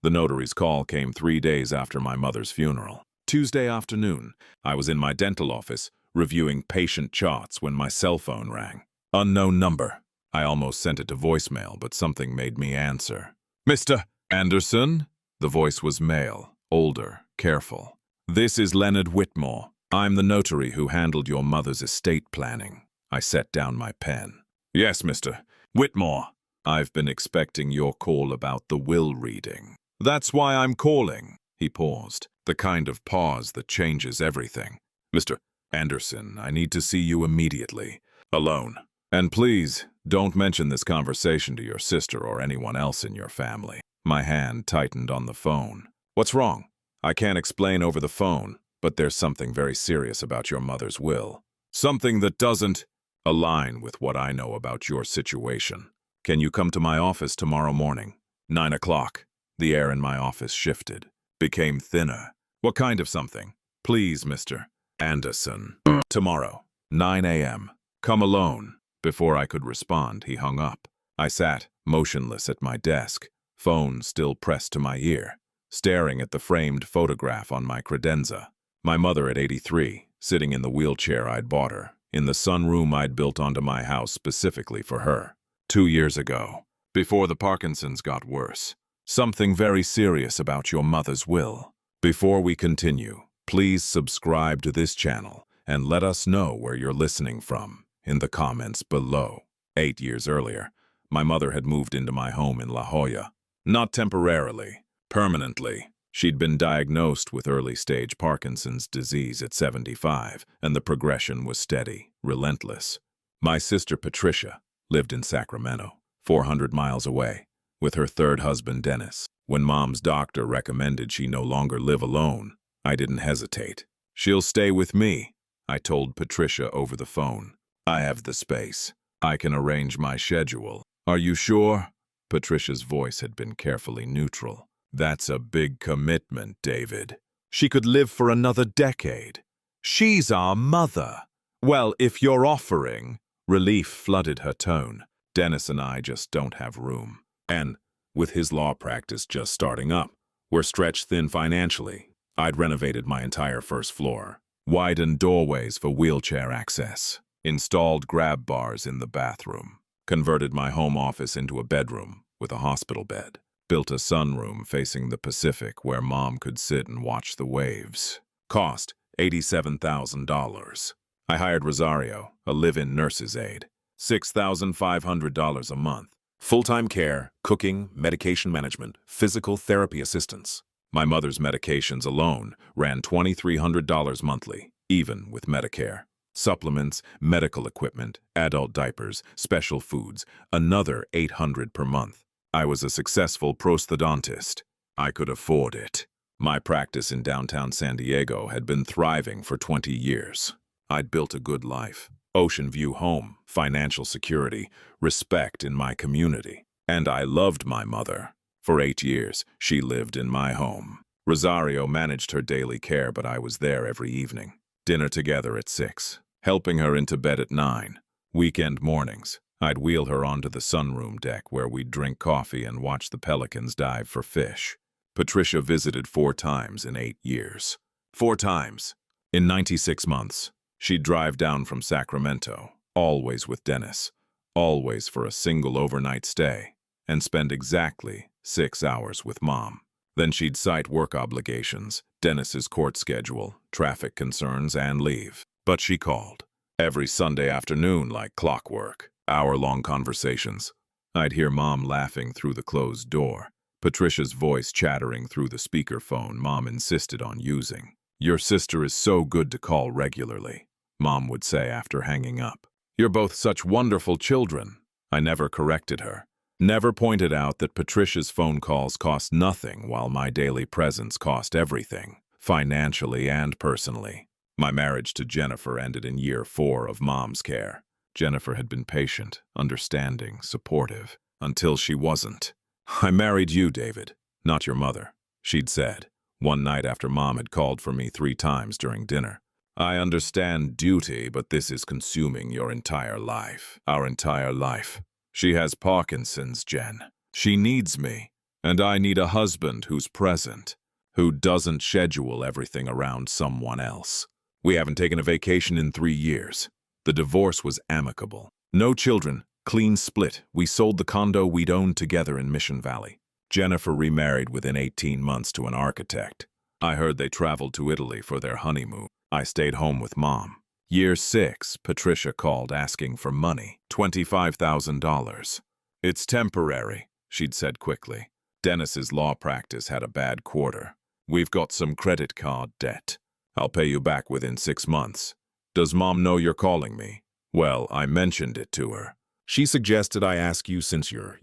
The notary's call came 3 days after my mother's funeral. Tuesday afternoon, I was in my dental office, reviewing patient charts when my cell phone rang. Unknown number. I almost sent it to voicemail, but something made me answer. "Mr. Anderson?" The voice was male, older, careful. "This is Leonard Whitmore. I'm the notary who handled your mother's estate planning." I set down my pen. "Yes, Mr. Whitmore. I've been expecting your call about the will reading. That's why I'm calling." He paused, the kind of pause that changes everything. "Mr. Anderson, I need to see you immediately. Alone. And please, don't mention this conversation to your sister or anyone else in your family." My hand tightened on the phone. "What's wrong?" "I can't explain over the phone, but there's something very serious about your mother's will. Something that doesn't align with what I know about your situation. Can you come to my office tomorrow morning? 9 o'clock. The air in my office shifted, became thinner. "What kind of something?" "Please, Mr. Anderson. Tomorrow, 9 a.m. Come alone." Before I could respond, he hung up. I sat, motionless at my desk, phone still pressed to my ear, staring at the framed photograph on my credenza. My mother at 83, sitting in the wheelchair I'd bought her, in the sunroom I'd built onto my house specifically for her. 2 years ago, before the Parkinson's got worse. Something very serious about your mother's will. Before we continue, please subscribe to this channel and let us know where you're listening from in the comments below. 8 years earlier, my mother had moved into my home in La Jolla. Not temporarily, permanently. She'd been diagnosed with early-stage Parkinson's disease at 75, and the progression was steady, relentless. My sister Patricia lived in Sacramento, 400 miles away, with her third husband Dennis. When Mom's doctor recommended she no longer live alone, I didn't hesitate. "She'll stay with me," I told Patricia over the phone. "I have the space. I can arrange my schedule." "Are you sure?" Patricia's voice had been carefully neutral. "That's a big commitment, David. She could live for another decade. She's our mother." "Well, if you're offering..." Relief flooded her tone. "Dennis and I just don't have room. And, with his law practice just starting up, we're stretched thin financially." I'd renovated my entire first floor, widened doorways for wheelchair access, installed grab bars in the bathroom, converted my home office into a bedroom with a hospital bed, built a sunroom facing the Pacific where Mom could sit and watch the waves. Cost $87,000. I hired Rosario, a live-in nurse's aide, $6,500 a month. Full-time care, cooking, medication management, physical therapy assistance. My mother's medications alone ran $2,300 monthly, even with Medicare. Supplements, medical equipment, adult diapers, special foods, another $800 per month. I was a successful prosthodontist. I could afford it. My practice in downtown San Diego had been thriving for 20 years. I'd built a good life. Ocean view home, financial security, respect in my community. And I loved my mother. For 8 years, she lived in my home. Rosario managed her daily care, but I was there every evening. Dinner together at 6, helping her into bed at 9. Weekend mornings, I'd wheel her onto the sunroom deck where we'd drink coffee and watch the pelicans dive for fish. Patricia visited 4 times in 8 years. 4 times. In 96 months, she'd drive down from Sacramento, always with Dennis, always for a single overnight stay, and spend exactly 6 hours with Mom. Then she'd cite work obligations, Dennis's court schedule, traffic concerns, and leave. But she called. Every Sunday afternoon like clockwork, hour-long conversations. I'd hear Mom laughing through the closed door, Patricia's voice chattering through the speakerphone Mom insisted on using. "Your sister is so good to call regularly," Mom would say after hanging up. "You're both such wonderful children." I never corrected her. Never pointed out that Patricia's phone calls cost nothing while my daily presence cost everything, financially and personally. My marriage to Jennifer ended in year 4 of Mom's care. Jennifer had been patient, understanding, supportive, until she wasn't. "I married you, David, not your mother," she'd said, one night after Mom had called for me 3 times during dinner. "I understand duty, but this is consuming your entire life, our entire life. She has Parkinson's, Jen. She needs me. And I need a husband who's present, who doesn't schedule everything around someone else. We haven't taken a vacation in 3 years. The divorce was amicable. No children, clean split. We sold the condo we'd owned together in Mission Valley. Jennifer remarried within 18 months to an architect. I heard they traveled to Italy for their honeymoon. I stayed home with Mom. Year 6, Patricia called asking for money, $25,000. It's temporary, she'd said quickly. Dennis's law practice had a bad quarter. We've got some credit card debt. I'll pay you back within 6 months. Does Mom know you're calling me? Well, I mentioned it to her. She suggested I ask you since you're,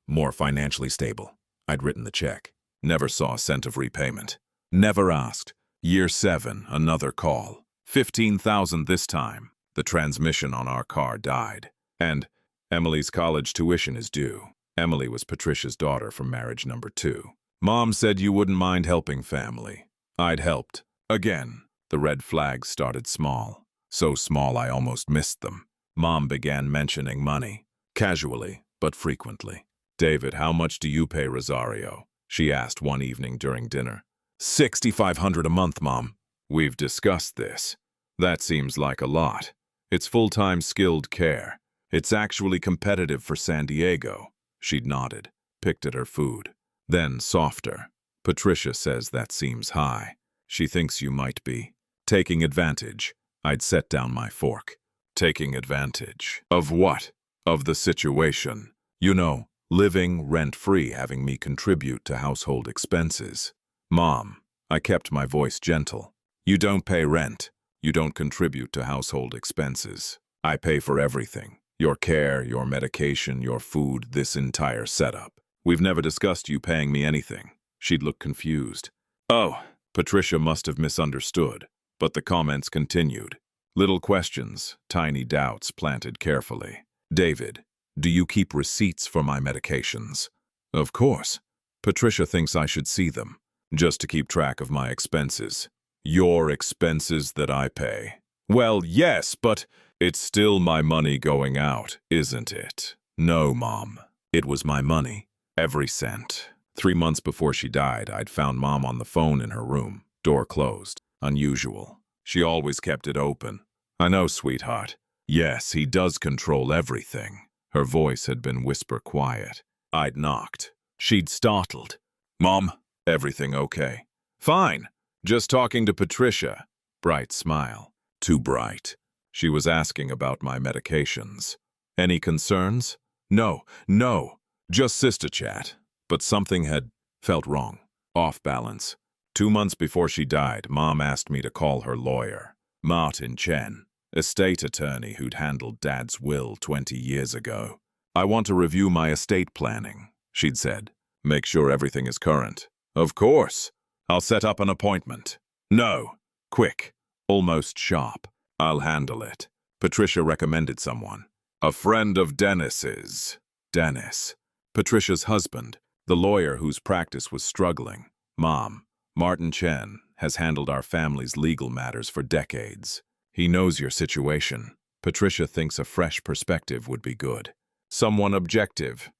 more financially stable. I'd written the check. Never saw a cent of repayment. Never asked. Year 7, another call. $15,000 this time. The transmission on our car died. And Emily's college tuition is due. Emily was Patricia's daughter from marriage number 2. Mom said you wouldn't mind helping family. I'd helped. Again. The red flags started small. So small I almost missed them. Mom began mentioning money. Casually, but frequently. David, how much do you pay Rosario? She asked one evening during dinner. $6,500 a month, Mom. We've discussed this. That seems like a lot. It's full-time skilled care. It's actually competitive for San Diego. She'd nodded, picked at her food. Then, softer. Patricia says that seems high. She thinks you might be taking advantage. I'd set down my fork. Taking advantage. Of what? Of the situation. Living rent-free, having me contribute to household expenses. Mom, I kept my voice gentle. You don't pay rent. You don't contribute to household expenses. I pay for everything. Your care, your medication, your food, this entire setup. We've never discussed you paying me anything. She'd look confused. Oh, Patricia must have misunderstood. But the comments continued. Little questions, tiny doubts planted carefully. David, do you keep receipts for my medications? Of course. Patricia thinks I should see them, just to keep track of my expenses. Your expenses that I pay. Well, yes, but it's still my money going out, isn't it? No, Mom. It was my money. Every cent. 3 months before she died, I'd found Mom on the phone in her room, door closed. Unusual. She always kept it open. I know, sweetheart. Yes, he does control everything. Her voice had been whisper quiet. I'd knocked. She'd startled. Mom, everything okay? Fine. Just talking to Patricia. Bright smile. Too bright. She was asking about my medications. Any concerns? No. Just sister chat. But something had felt wrong. Off balance. 2 months before she died, Mom asked me to call her lawyer. Martin Chen, estate attorney who'd handled Dad's will 20 years ago. I want to review my estate planning, she'd said. Make sure everything is current. Of course. I'll set up an appointment. No. Quick. Almost sharp. I'll handle it. Patricia recommended someone. A friend of Dennis's. Dennis. Patricia's husband, the lawyer whose practice was struggling. Mom, Martin Chen, has handled our family's legal matters for decades. He knows your situation. Patricia thinks a fresh perspective would be good. Someone objective.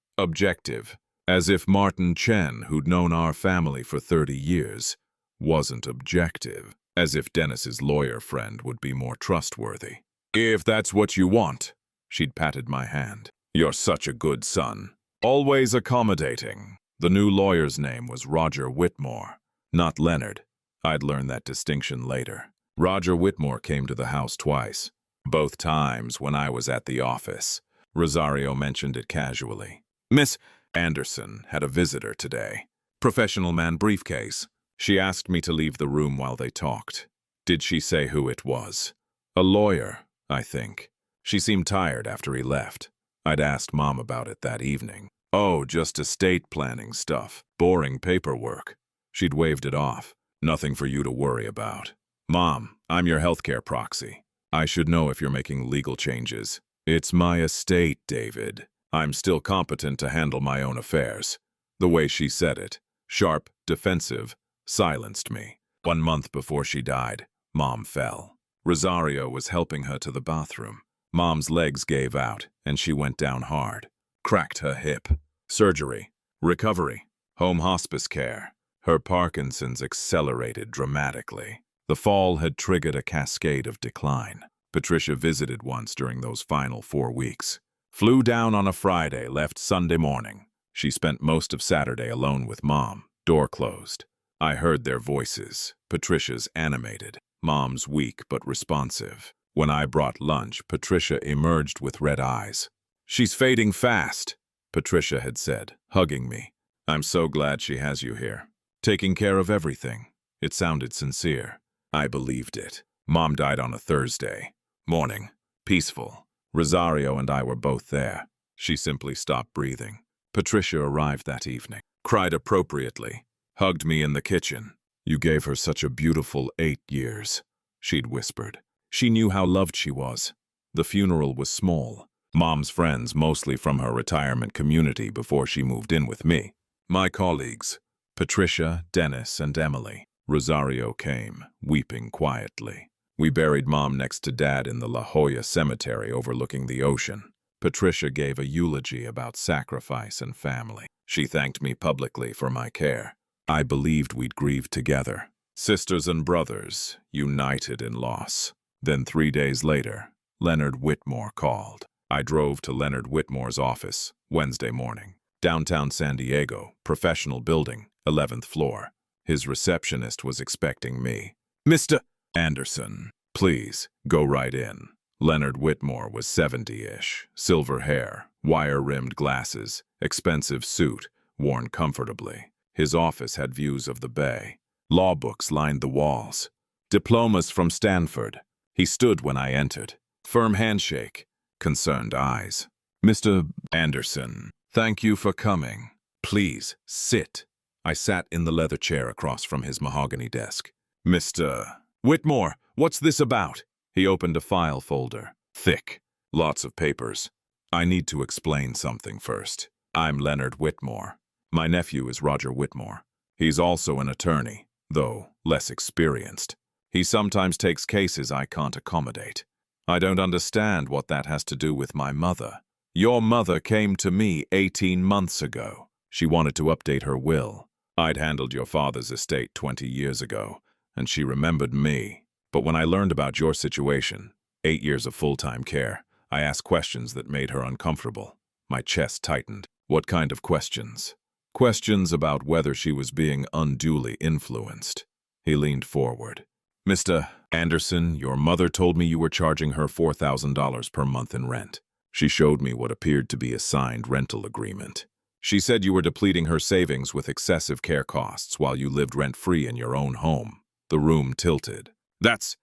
As if Martin Chen, who'd known our family for 30 years, wasn't objective. As if Dennis's lawyer friend would be more trustworthy. If that's what you want. She'd patted my hand. You're such a good son. Always accommodating. The new lawyer's name was Roger Whitmore, not Leonard. I'd learn that distinction later. Roger Whitmore came to the house twice. Both times when I was at the office. Rosario mentioned it casually. Miss Anderson had a visitor today. Professional man briefcase. She asked me to leave the room while they talked. Did she say who it was? A lawyer, I think. She seemed tired after he left. I'd asked Mom about it that evening. Oh, just estate planning stuff. Boring paperwork. She'd waved it off. Nothing for you to worry about. Mom, I'm your healthcare proxy. I should know if you're making legal changes. It's my estate, David. I'm still competent to handle my own affairs. The way she said it, sharp, defensive, silenced me. 1 month before she died, Mom fell. Rosario was helping her to the bathroom. Mom's legs gave out, and she went down hard. Cracked her hip. Surgery. Recovery. Home hospice care. Her Parkinson's accelerated dramatically. The fall had triggered a cascade of decline. Patricia visited once during those final 4 weeks. Flew down on a Friday, left Sunday morning. She spent most of Saturday alone with Mom, door closed. I heard their voices, Patricia's animated, Mom's weak but responsive. When I brought lunch, Patricia emerged with red eyes. "She's fading fast," Patricia had said, hugging me. "I'm so glad she has you here. Taking care of everything." It sounded sincere. I believed it. Mom died on a Thursday morning. Peaceful. Rosario and I were both there. She simply stopped breathing. Patricia arrived that evening, cried appropriately, hugged me in the kitchen. "You gave her such a beautiful 8 years," she'd whispered. She knew how loved she was. The funeral was small. Mom's friends, mostly from her retirement community before she moved in with me. My colleagues, Patricia, Dennis, and Emily. Rosario came, weeping quietly. We buried Mom next to Dad in the La Jolla Cemetery overlooking the ocean. Patricia gave a eulogy about sacrifice and family. She thanked me publicly for my care. I believed we'd grieve together. Sisters and brothers, united in loss. Then 3 days later, Leonard Whitmore called. I drove to Leonard Whitmore's office, Wednesday morning. Downtown San Diego, professional building, 11th floor. His receptionist was expecting me. "Mr. Anderson, please, go right in." Leonard Whitmore was 70-ish, silver hair, wire-rimmed glasses, expensive suit, worn comfortably. His office had views of the bay. Law books lined the walls. Diplomas from Stanford. He stood when I entered. Firm handshake, concerned eyes. "Mr. Anderson, thank you for coming. Please, sit." I sat in the leather chair across from his mahogany desk. "Mr. Whitmore, what's this about?" He opened a file folder. Thick. Lots of papers. "I need to explain something first. I'm Leonard Whitmore. My nephew is Roger Whitmore. He's also an attorney, though less experienced. He sometimes takes cases I can't accommodate. I don't understand what that has to do with my mother. Your mother came to me 18 months ago. She wanted to update her will. I'd handled your father's estate 20 years ago, and she remembered me. But when I learned about your situation, 8 years of full-time care, I asked questions that made her uncomfortable. My chest tightened. What kind of questions? Questions about whether she was being unduly influenced. He leaned forward. "Mr. Anderson, your mother told me you were charging her $4,000 per month in rent. She showed me what appeared to be a signed rental agreement. She said you were depleting her savings with excessive care costs while you lived rent-free in your own home." The room tilted. That's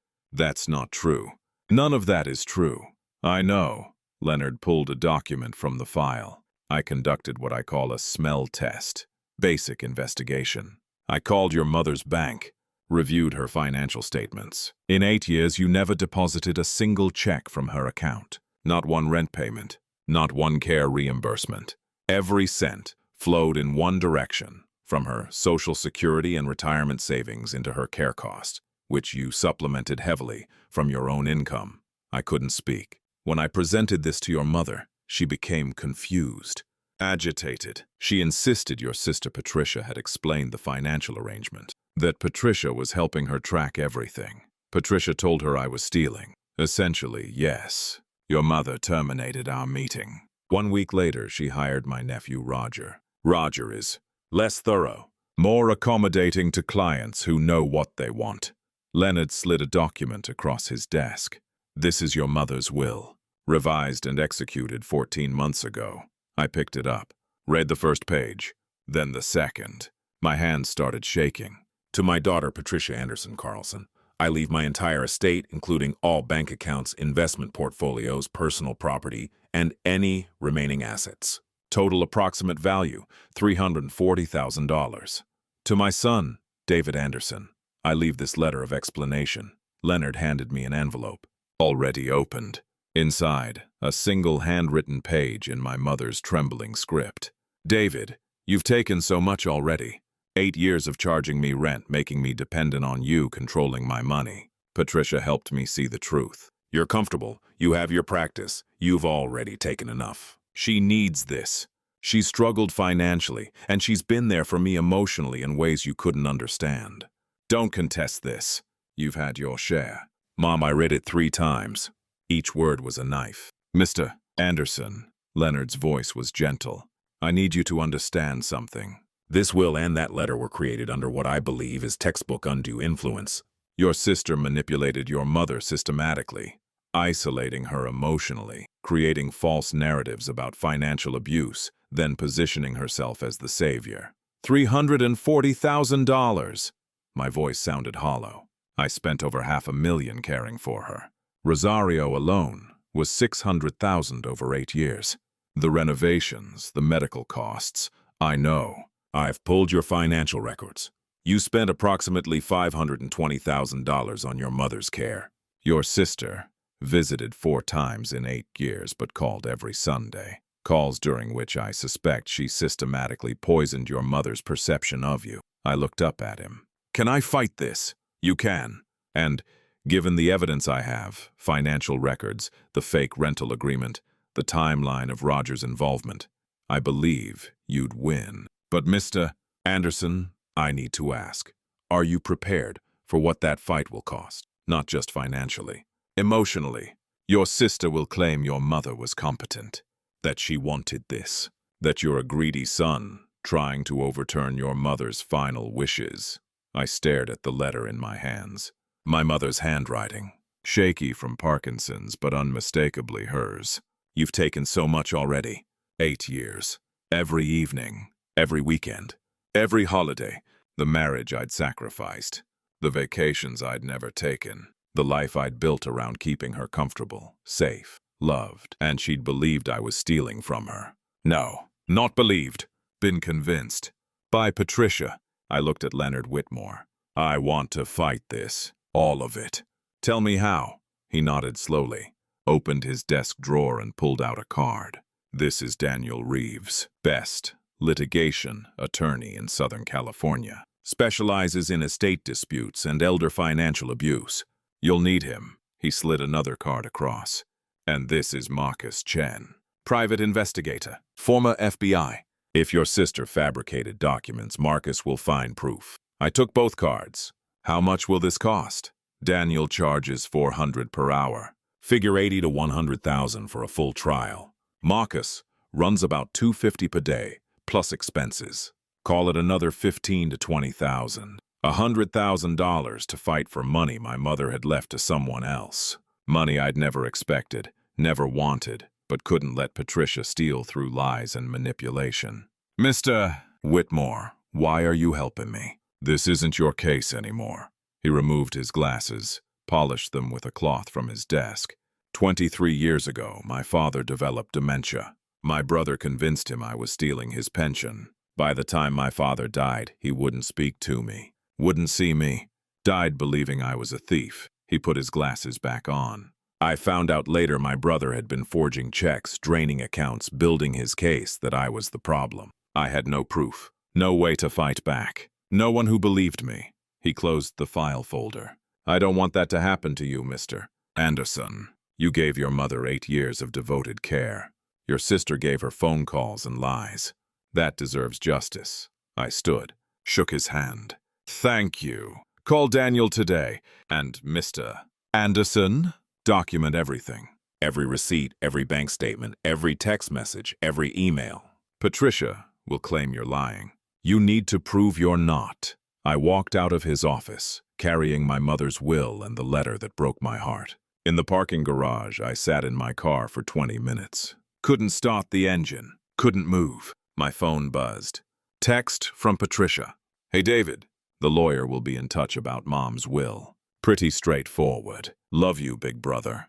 not true. None of that is true. I know." Leonard pulled a document from the file. I conducted what I call a smell test. Basic investigation. I called your mother's bank, reviewed her financial statements. In 8 years, you never deposited a single check from her account. Not one rent payment. Not one care reimbursement. Every cent flowed in one direction, from her Social Security and retirement savings into her care cost, which you supplemented heavily from your own income. I couldn't speak. When I presented this to your mother, she became confused, agitated. She insisted your sister Patricia had explained the financial arrangement, that Patricia was helping her track everything. Patricia told her I was stealing. Essentially, yes. Your mother terminated our meeting. 1 week later, she hired my nephew Roger. Roger is less thorough, more accommodating to clients who know what they want. Leonard slid a document across his desk. "This is your mother's will, revised and executed 14 months ago." I picked it up, read the first page, then the second. My hands started shaking. "To my daughter, Patricia Anderson Carlson, I leave my entire estate, including all bank accounts, investment portfolios, personal property, and any remaining assets. Total approximate value, $340,000. To my son, David Anderson, I leave this letter of explanation." Leonard handed me an envelope, already opened. Inside, a single handwritten page in my mother's trembling script. "David, you've taken so much already. 8 years of charging me rent, making me dependent on you controlling my money. Patricia helped me see the truth. You're comfortable. You have your practice. You've already taken enough. She needs this. She struggled financially, and she's been there for me emotionally in ways you couldn't understand. Don't contest this. You've had your share. Mom, I read it 3 times. Each word was a knife. Mr. Anderson, Leonard's voice was gentle. I need you to understand something. This will and that letter were created under what I believe is textbook undue influence. Your sister manipulated your mother systematically, isolating her emotionally, creating false narratives about financial abuse, then positioning herself as the savior. $340,000. My voice sounded hollow. I spent over $500,000 caring for her. Rosario alone was $600,000 over 8 years. The renovations, the medical costs, I know. I've pulled your financial records. You spent approximately $520,000 on your mother's care. Your sister visited 4 times in 8 years but called every Sunday. Calls during which I suspect she systematically poisoned your mother's perception of you. I looked up at him. Can I fight this? You can. And, given the evidence I have, financial records, the fake rental agreement, the timeline of Roger's involvement, I believe you'd win. But Mr. Anderson, I need to ask, are you prepared for what that fight will cost? Not just financially. Emotionally. Your sister will claim your mother was competent, that she wanted this, that you're a greedy son trying to overturn your mother's final wishes. I stared at the letter in my hands. My mother's handwriting, shaky from Parkinson's but unmistakably hers. You've taken so much already. 8 years. Every evening. Every weekend, every holiday, the marriage I'd sacrificed, the vacations I'd never taken, the life I'd built around keeping her comfortable, safe, loved, and she'd believed I was stealing from her. No, not believed, been convinced. By Patricia, I looked at Leonard Whitmore. I want to fight this, all of it. Tell me how. He nodded slowly, opened his desk drawer and pulled out a card. This is Daniel Reeves, best litigation attorney in Southern California. Specializes in estate disputes and elder financial abuse. You'll need him. He slid another card across. And this is Marcus Chen, private investigator, former FBI. If your sister fabricated documents, Marcus will find proof. I took both cards. How much will this cost? Daniel charges $400 per hour. Figure 80 to 100,000 for a full trial. Marcus runs about $250 per day. Plus expenses. Call it another 15 to 20,000. $100,000 to fight for money my mother had left to someone else. Money I'd never expected, never wanted, but couldn't let Patricia steal through lies and manipulation. Mr. Whitmore, why are you helping me? This isn't your case anymore. He removed his glasses, polished them with a cloth from his desk. 23 years ago, my father developed dementia. My brother convinced him I was stealing his pension. By the time my father died, he wouldn't speak to me, wouldn't see me, died believing I was a thief. He put his glasses back on. I found out later my brother had been forging checks, draining accounts, building his case that I was the problem. I had no proof, no way to fight back, no one who believed me. He closed the file folder. I don't want that to happen to you, Mr. Anderson. You gave your mother 8 years of devoted care. Your sister gave her phone calls and lies. That deserves justice. I stood, shook his hand. Thank you. Call Daniel today. And Mr. Anderson, document everything. Every receipt, every bank statement, every text message, every email. Patricia will claim you're lying. You need to prove you're not. I walked out of his office, carrying my mother's will and the letter that broke my heart. In the parking garage, I sat in my car for 20 minutes. Couldn't start the engine. Couldn't move. My phone buzzed. Text from Patricia. Hey, David. The lawyer will be in touch about Mom's will. Pretty straightforward. Love you, big brother.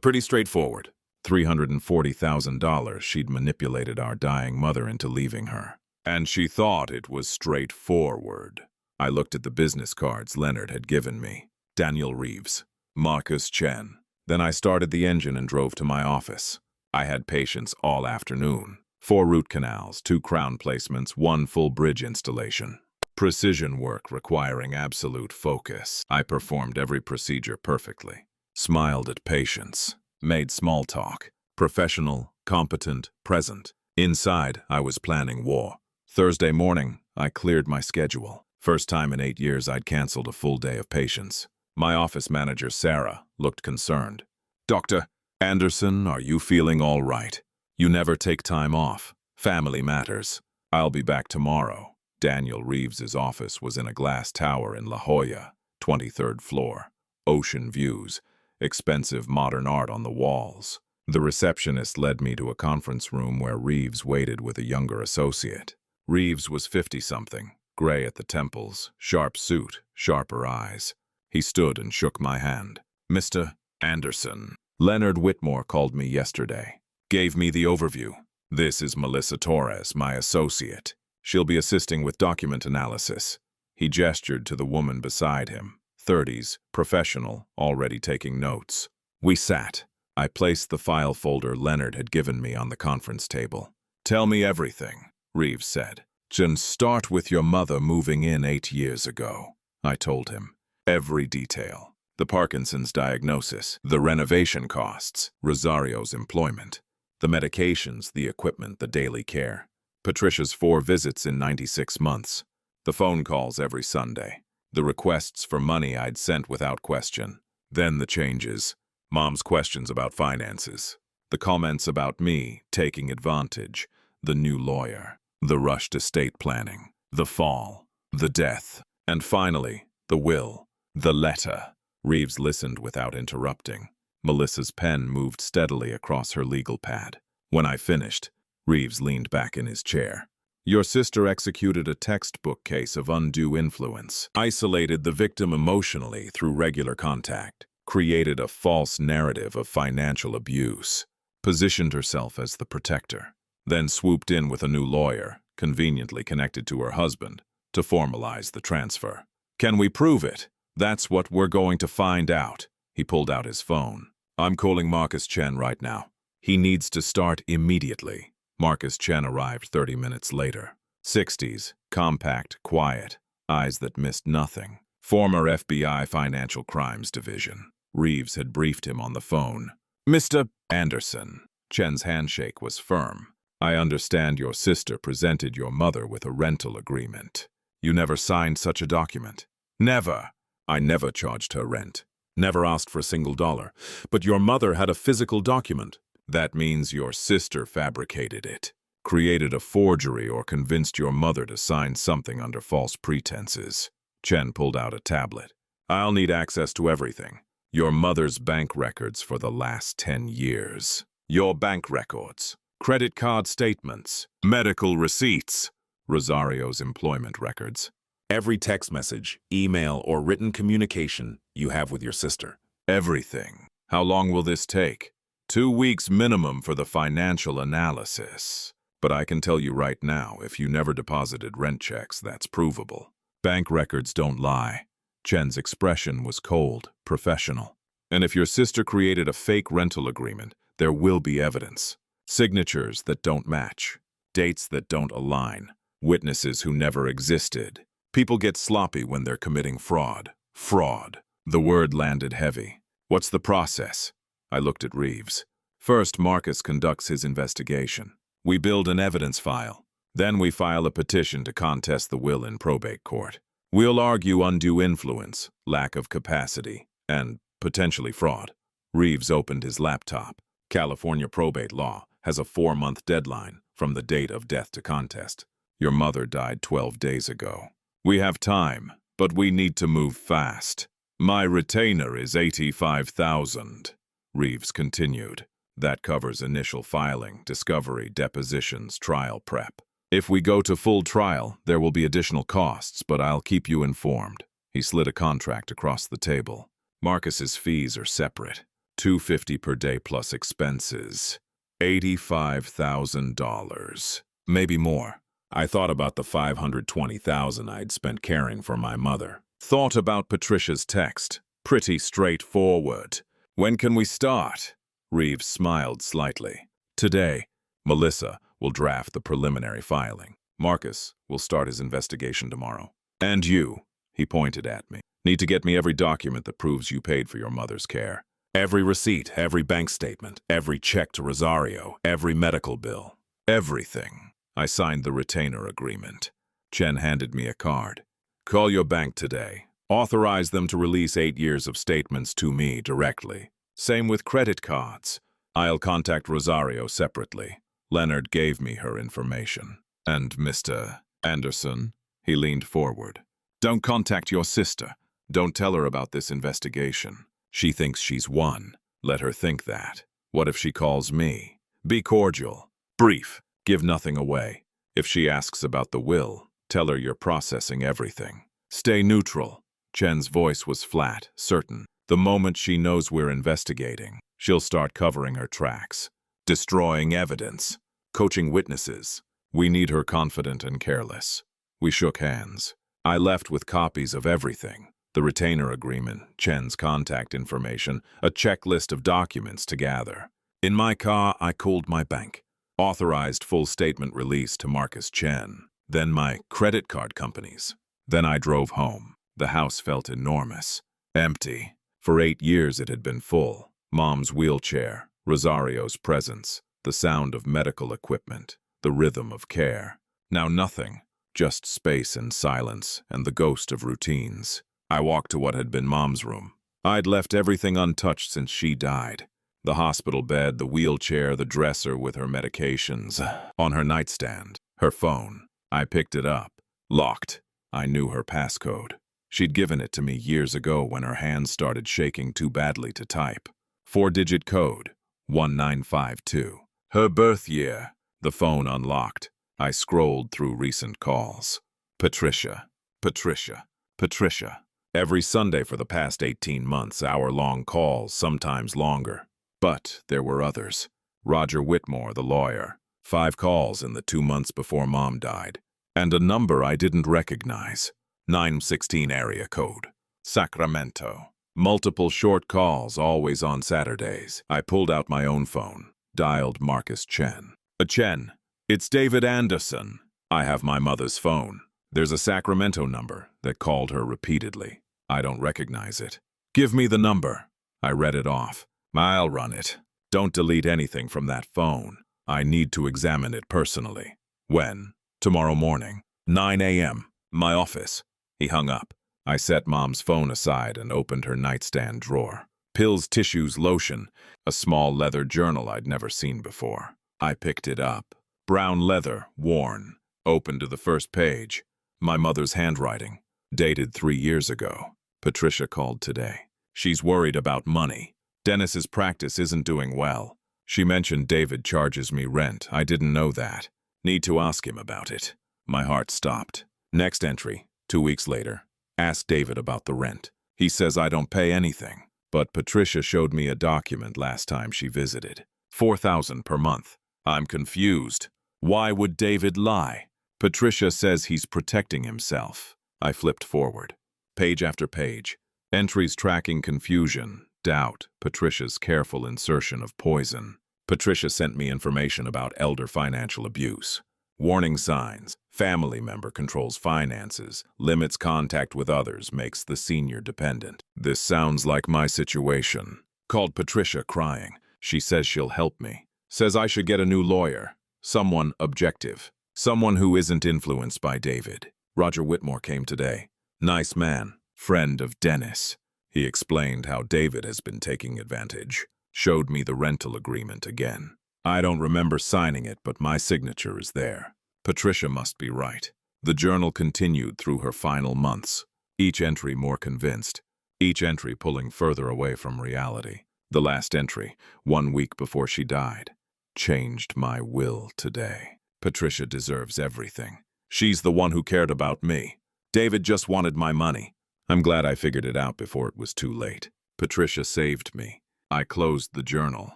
Pretty straightforward. $340,000 she'd manipulated our dying mother into leaving her. And she thought it was straightforward. I looked at the business cards Leonard had given me. Daniel Reeves. Marcus Chen. Then I started the engine and drove to my office. I had patients all afternoon. 4 root canals, 2 crown placements, 1 full bridge installation. Precision work requiring absolute focus. I performed every procedure perfectly. Smiled at patients. Made small talk. Professional, competent, present. Inside, I was planning war. Thursday morning, I cleared my schedule. First time in 8 years I'd canceled a full day of patients. My office manager, Sarah, looked concerned. "Dr. Anderson, are you feeling all right? You never take time off. Family matters. I'll be back tomorrow." Daniel Reeves's office was in a glass tower in La Jolla, 23rd floor. Ocean views, expensive modern art on the walls. The receptionist led me to a conference room where Reeves waited with a younger associate. Reeves was 50-something, gray at the temples, sharp suit, sharper eyes. He stood and shook my hand. "Mr. Anderson, Leonard Whitmore called me yesterday. Gave me the overview. This is Melissa Torres, my associate. She'll be assisting with document analysis." He gestured to the woman beside him, 30s, professional, already taking notes. We sat. I placed the file folder Leonard had given me on the conference table. "Tell me everything," Reeves said. "Just start with your mother moving in 8 years ago." I told him. Every detail. The Parkinson's diagnosis, the renovation costs, Rosario's employment, the medications, the equipment, the daily care. Patricia's 4 visits in 96 months. The phone calls every Sunday. The requests for money I'd sent without question. Then the changes. Mom's questions about finances. The comments about me taking advantage. The new lawyer. The rushed estate planning. The fall. The death. And finally, the will. The letter. Reeves listened without interrupting. Melissa's pen moved steadily across her legal pad. When I finished, Reeves leaned back in his chair. "Your sister executed a textbook case of undue influence, isolated the victim emotionally through regular contact, created a false narrative of financial abuse, positioned herself as the protector, then swooped in with a new lawyer, conveniently connected to her husband, to formalize the transfer. Can we prove it? That's what we're going to find out." He pulled out his phone. "I'm calling Marcus Chen right now. He needs to start immediately." Marcus Chen arrived 30 minutes later. 60s, compact, quiet, eyes that missed nothing. Former FBI Financial Crimes Division. Reeves had briefed him on the phone. "Mr. Anderson." Chen's handshake was firm. "I understand your sister presented your mother with a rental agreement. You never signed such a document." "Never. I never charged her rent. Never asked for a single dollar. But your mother had a physical document. That means your sister fabricated it, created a forgery or convinced your mother to sign something under false pretenses." Chen pulled out a tablet. "I'll need access to everything. Your mother's bank records for the last 10 years. Your bank records, credit card statements, medical receipts, Rosario's employment records. Every text message, email, or written communication you have with your sister. Everything. How long will this take?" 2 weeks minimum for the financial analysis. But I can tell you right now, if you never deposited rent checks, that's provable. Bank records don't lie." Chen's expression was cold, professional. "And if your sister created a fake rental agreement, there will be evidence. Signatures that don't match. Dates that don't align. Witnesses who never existed. People get sloppy when they're committing fraud. Fraud." The word landed heavy. "What's the process?" I looked at Reeves. "First, Marcus conducts his investigation. We build an evidence file. Then we file a petition to contest the will in probate court. We'll argue undue influence, lack of capacity, and potentially fraud." Reeves opened his laptop. "California probate law has a 4-month deadline from the date of death to contest. Your mother died 12 days ago. We have time, but we need to move fast. My retainer is $85,000. Reeves continued. "That covers initial filing, discovery, depositions, trial prep. If we go to full trial, there will be additional costs, but I'll keep you informed." He slid a contract across the table. "Marcus's fees are separate. $250 per day plus expenses. $85,000. Maybe more. I thought about the $520,000 I'd spent caring for my mother. Thought about Patricia's text. Pretty straightforward. When can we start?" Reeves smiled slightly. "Today. Melissa will draft the preliminary filing. Marcus will start his investigation tomorrow. And you," he pointed at me, "need to get me every document that proves you paid for your mother's care. Every receipt, every bank statement, every check to Rosario, every medical bill. Everything. I signed the retainer agreement. Chen handed me a card. Call your bank today. Authorize them to release 8 years of statements to me directly. Same with credit cards. I'll contact Rosario separately. Leonard gave me her information. And Mr. Anderson? He leaned forward. Don't contact your sister. Don't tell her about this investigation. She thinks she's won. Let her think that. What if she calls me? Be cordial. Brief. Give nothing away. If she asks about the will, tell her you're processing everything. Stay neutral. Chen's voice was flat, certain. The moment she knows we're investigating, she'll start covering her tracks. Destroying evidence. Coaching witnesses. We need her confident and careless. We shook hands. I left with copies of everything. The retainer agreement, Chen's contact information, a checklist of documents to gather. In my car, I called my bank. Authorized full statement release to Marcus Chen. Then my credit card companies. Then I drove home. The house felt enormous. Empty. For 8 years it had been full. Mom's wheelchair, Rosario's presence, the sound of medical equipment, the rhythm of care. Now nothing. Just space and silence and the ghost of routines. I walked to what had been Mom's room. I'd left everything untouched since she died. The hospital bed, the wheelchair, the dresser with her medications. On her nightstand, her phone. I picked it up. Locked. I knew her passcode. She'd given it to me years ago when her hands started shaking too badly to type. 4-digit code. 1952. Her birth year. The phone unlocked. I scrolled through recent calls. Patricia. Patricia. Patricia. Every Sunday for the past 18 months, hour-long calls, sometimes longer. But there were others. Roger Whitmore, the lawyer. 5 calls in the 2 months before Mom died. And a number I didn't recognize. 916 area code. Sacramento. Multiple short calls, always on Saturdays. I pulled out my own phone. Dialed Marcus Chen. Chen. It's David Anderson. I have my mother's phone. There's a Sacramento number that called her repeatedly. I don't recognize it. Give me the number. I read it off. I'll run it. Don't delete anything from that phone. I need to examine it personally. When? Tomorrow morning. 9 a.m. My office. He hung up. I set Mom's phone aside and opened her nightstand drawer. Pills, tissues, lotion. A small leather journal I'd never seen before. I picked it up. Brown leather, worn. Open to the first page. My mother's handwriting. Dated 3 years ago. Patricia called today. She's worried about money. Dennis's practice isn't doing well. She mentioned David charges me rent. I didn't know that. Need to ask him about it. My heart stopped. Next entry, 2 weeks later. Ask David about the rent. He says I don't pay anything. But Patricia showed me a document last time she visited. $4,000 per month. I'm confused. Why would David lie? Patricia says he's protecting himself. I flipped forward. Page after page. Entries tracking confusion, doubt, Patricia's careful insertion of poison. Patricia sent me information about elder financial abuse. Warning signs. Family member controls finances, limits contact with others, makes the senior dependent. This sounds like my situation. Called Patricia crying. She says she'll help me. Says I should get a new lawyer. Someone objective. Someone who isn't influenced by David. Roger Whitmore came today. Nice man. Friend of Dennis. He explained how David has been taking advantage. Showed me the rental agreement again. I don't remember signing it, but my signature is there. Patricia must be right. The journal continued through her final months. Each entry more convinced. Each entry pulling further away from reality. The last entry, 1 week before she died. Changed my will today. Patricia deserves everything. She's the one who cared about me. David just wanted my money. I'm glad I figured it out before it was too late. Patricia saved me. I closed the journal,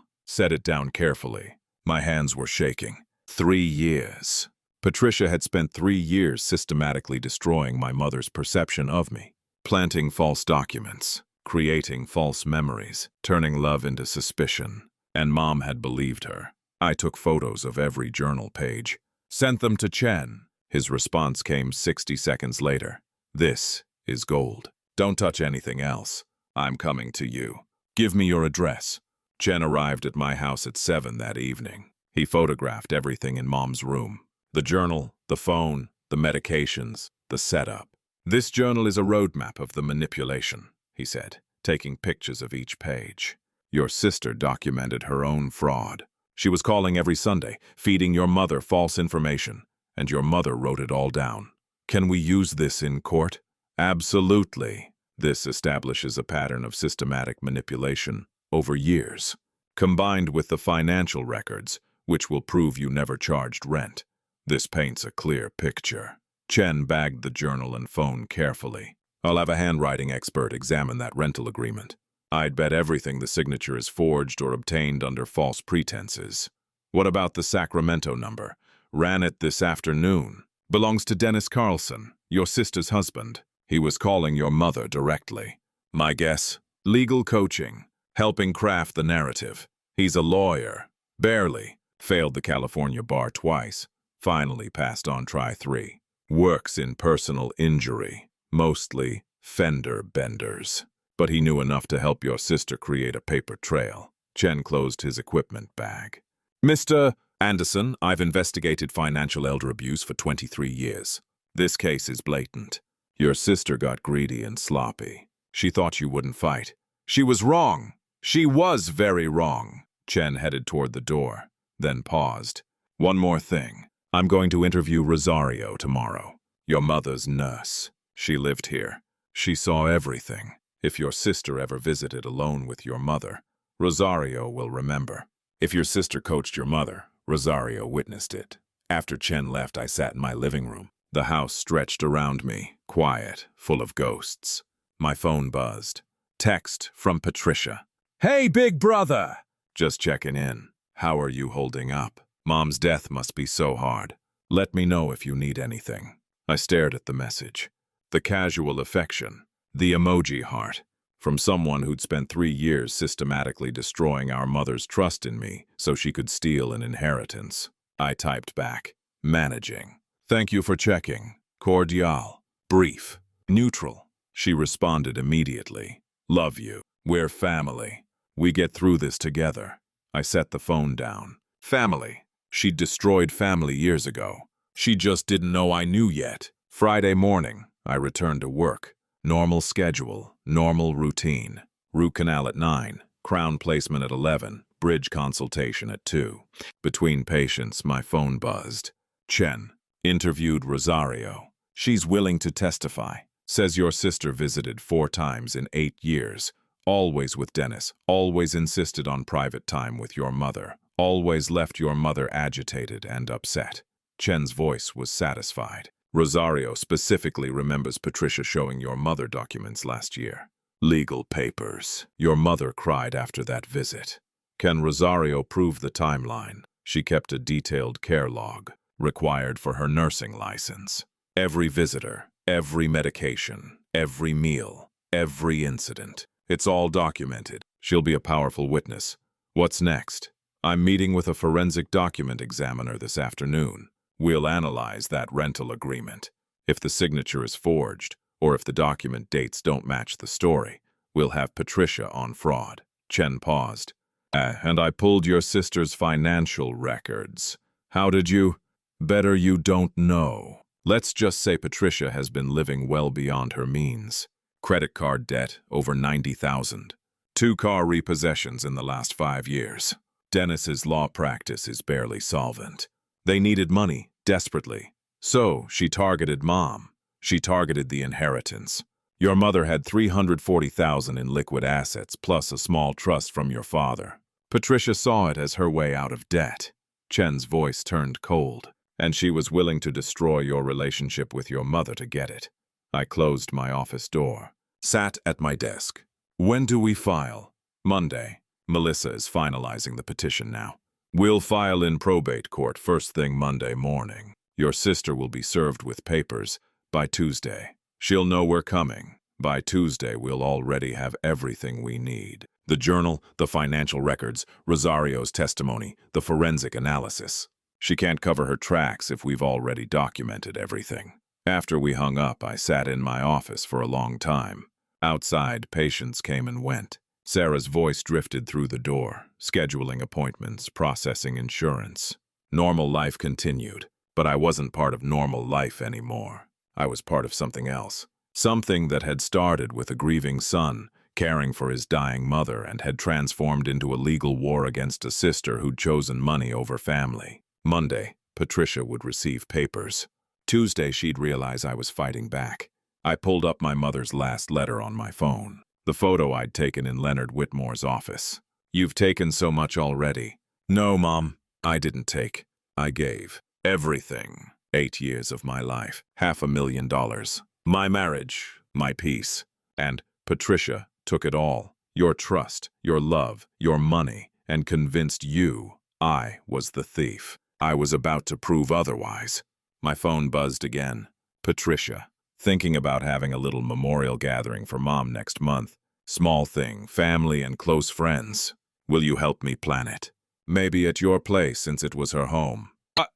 set it down carefully. My hands were shaking. 3 years. Patricia had spent 3 years systematically destroying my mother's perception of me, planting false documents, creating false memories, turning love into suspicion. And Mom had believed her. I took photos of every journal page, sent them to Chen. His response came 60 seconds later. This is gold. Don't touch anything else. I'm coming to you. Give me your address. Chen arrived at my house at 7 that evening. He photographed everything in Mom's room. The journal, the phone, the medications, the setup. "This journal is a roadmap of the manipulation," he said, taking pictures of each page. "Your sister documented her own fraud. She was calling every Sunday, feeding your mother false information, and your mother wrote it all down. Can we use this in court?" "Absolutely." This establishes a pattern of systematic manipulation over years, combined with the financial records, which will prove you never charged rent. This paints a clear picture. Chen bagged the journal and phone carefully. "I'll have a handwriting expert examine that rental agreement. I'd bet everything the signature is forged or obtained under false pretenses." "What about the Sacramento number? Ran it this afternoon. Belongs to Dennis Carlson, your sister's husband. He was calling your mother directly." "My guess? Legal coaching, helping craft the narrative. He's a lawyer. Barely. Failed the California bar twice. Finally passed on try 3. Works in personal injury, mostly fender benders. But he knew enough to help your sister create a paper trail." Chen closed his equipment bag. "Mr. Anderson, I've investigated financial elder abuse for 23 years. This case is blatant. Your sister got greedy and sloppy. She thought you wouldn't fight. She was wrong. She was very wrong." Chen headed toward the door, then paused. "One more thing. I'm going to interview Rosario tomorrow. Your mother's nurse. She lived here. She saw everything. If your sister ever visited alone with your mother, Rosario will remember. If your sister coached your mother, Rosario witnessed it." After Chen left, I sat in my living room. The house stretched around me, quiet, full of ghosts. My phone buzzed. Text from Patricia. "Hey, big brother! Just checking in. How are you holding up? Mom's death must be so hard. Let me know if you need anything." I stared at the message. The casual affection, the emoji heart, from someone who'd spent 3 years systematically destroying our mother's trust in me so she could steal an inheritance. I typed back, "Managing. Thank you for checking. Cordial. Brief. Neutral." She responded immediately. "Love you. We're family. We get through this together." I set the phone down. Family. She'd destroyed family years ago. She just didn't know I knew yet. Friday morning, I returned to work. Normal schedule, normal routine. Root canal at 9, crown placement at 11, bridge consultation at 2. Between patients, my phone buzzed. Chen. Interviewed Rosario. She's willing to testify. Says your sister visited 4 times in 8 years. Always with Dennis. Always insisted on private time with your mother. Always left your mother agitated and upset. Chen's voice was satisfied. Rosario specifically remembers Patricia showing your mother documents last year. Legal papers. Your mother cried after that visit. Can Rosario prove the timeline? She kept a detailed care log, required for her nursing license. Every visitor, every medication, every meal, every incident. It's all documented. She'll be a powerful witness. What's next? I'm meeting with a forensic document examiner this afternoon. We'll analyze that rental agreement. If the signature is forged, or if the document dates don't match the story, we'll have Patricia on fraud. Chen paused. And I pulled your sister's financial records. How did you? Better you don't know. Let's just say Patricia has been living well beyond her means. Credit card debt over 90,000. 2 car repossessions in the last 5 years. Dennis's law practice is barely solvent. They needed money, desperately. So she targeted Mom. She targeted the inheritance. Your mother had 340,000 in liquid assets plus a small trust from your father. Patricia saw it as her way out of debt. Chen's voice turned cold, and she was willing to destroy your relationship with your mother to get it. I closed my office door, sat at my desk. When do we file? Monday. Melissa is finalizing the petition now. We'll file in probate court first thing Monday morning. Your sister will be served with papers by Tuesday. She'll know we're coming. By Tuesday, we'll already have everything we need. The journal, the financial records, Rosario's testimony, the forensic analysis. She can't cover her tracks if we've already documented everything. After we hung up, I sat in my office for a long time. Outside, patients came and went. Sarah's voice drifted through the door, scheduling appointments, processing insurance. Normal life continued, but I wasn't part of normal life anymore. I was part of something else. Something that had started with a grieving son, caring for his dying mother, and had transformed into a legal war against a sister who'd chosen money over family. Monday, Patricia would receive papers. Tuesday, she'd realize I was fighting back. I pulled up my mother's last letter on my phone. The photo I'd taken in Leonard Whitmore's office. "You've taken so much already." "No, Mom, I didn't take. I gave. Everything. 8 years of my life. $500,000. My marriage. My peace. And Patricia took it all. Your trust, your love, your money, and convinced you I was the thief. I was about to prove otherwise." My phone buzzed again. Patricia. Thinking about having a little memorial gathering for Mom next month. Small thing, family and close friends. "Will you help me plan it? Maybe at your place, since it was her home."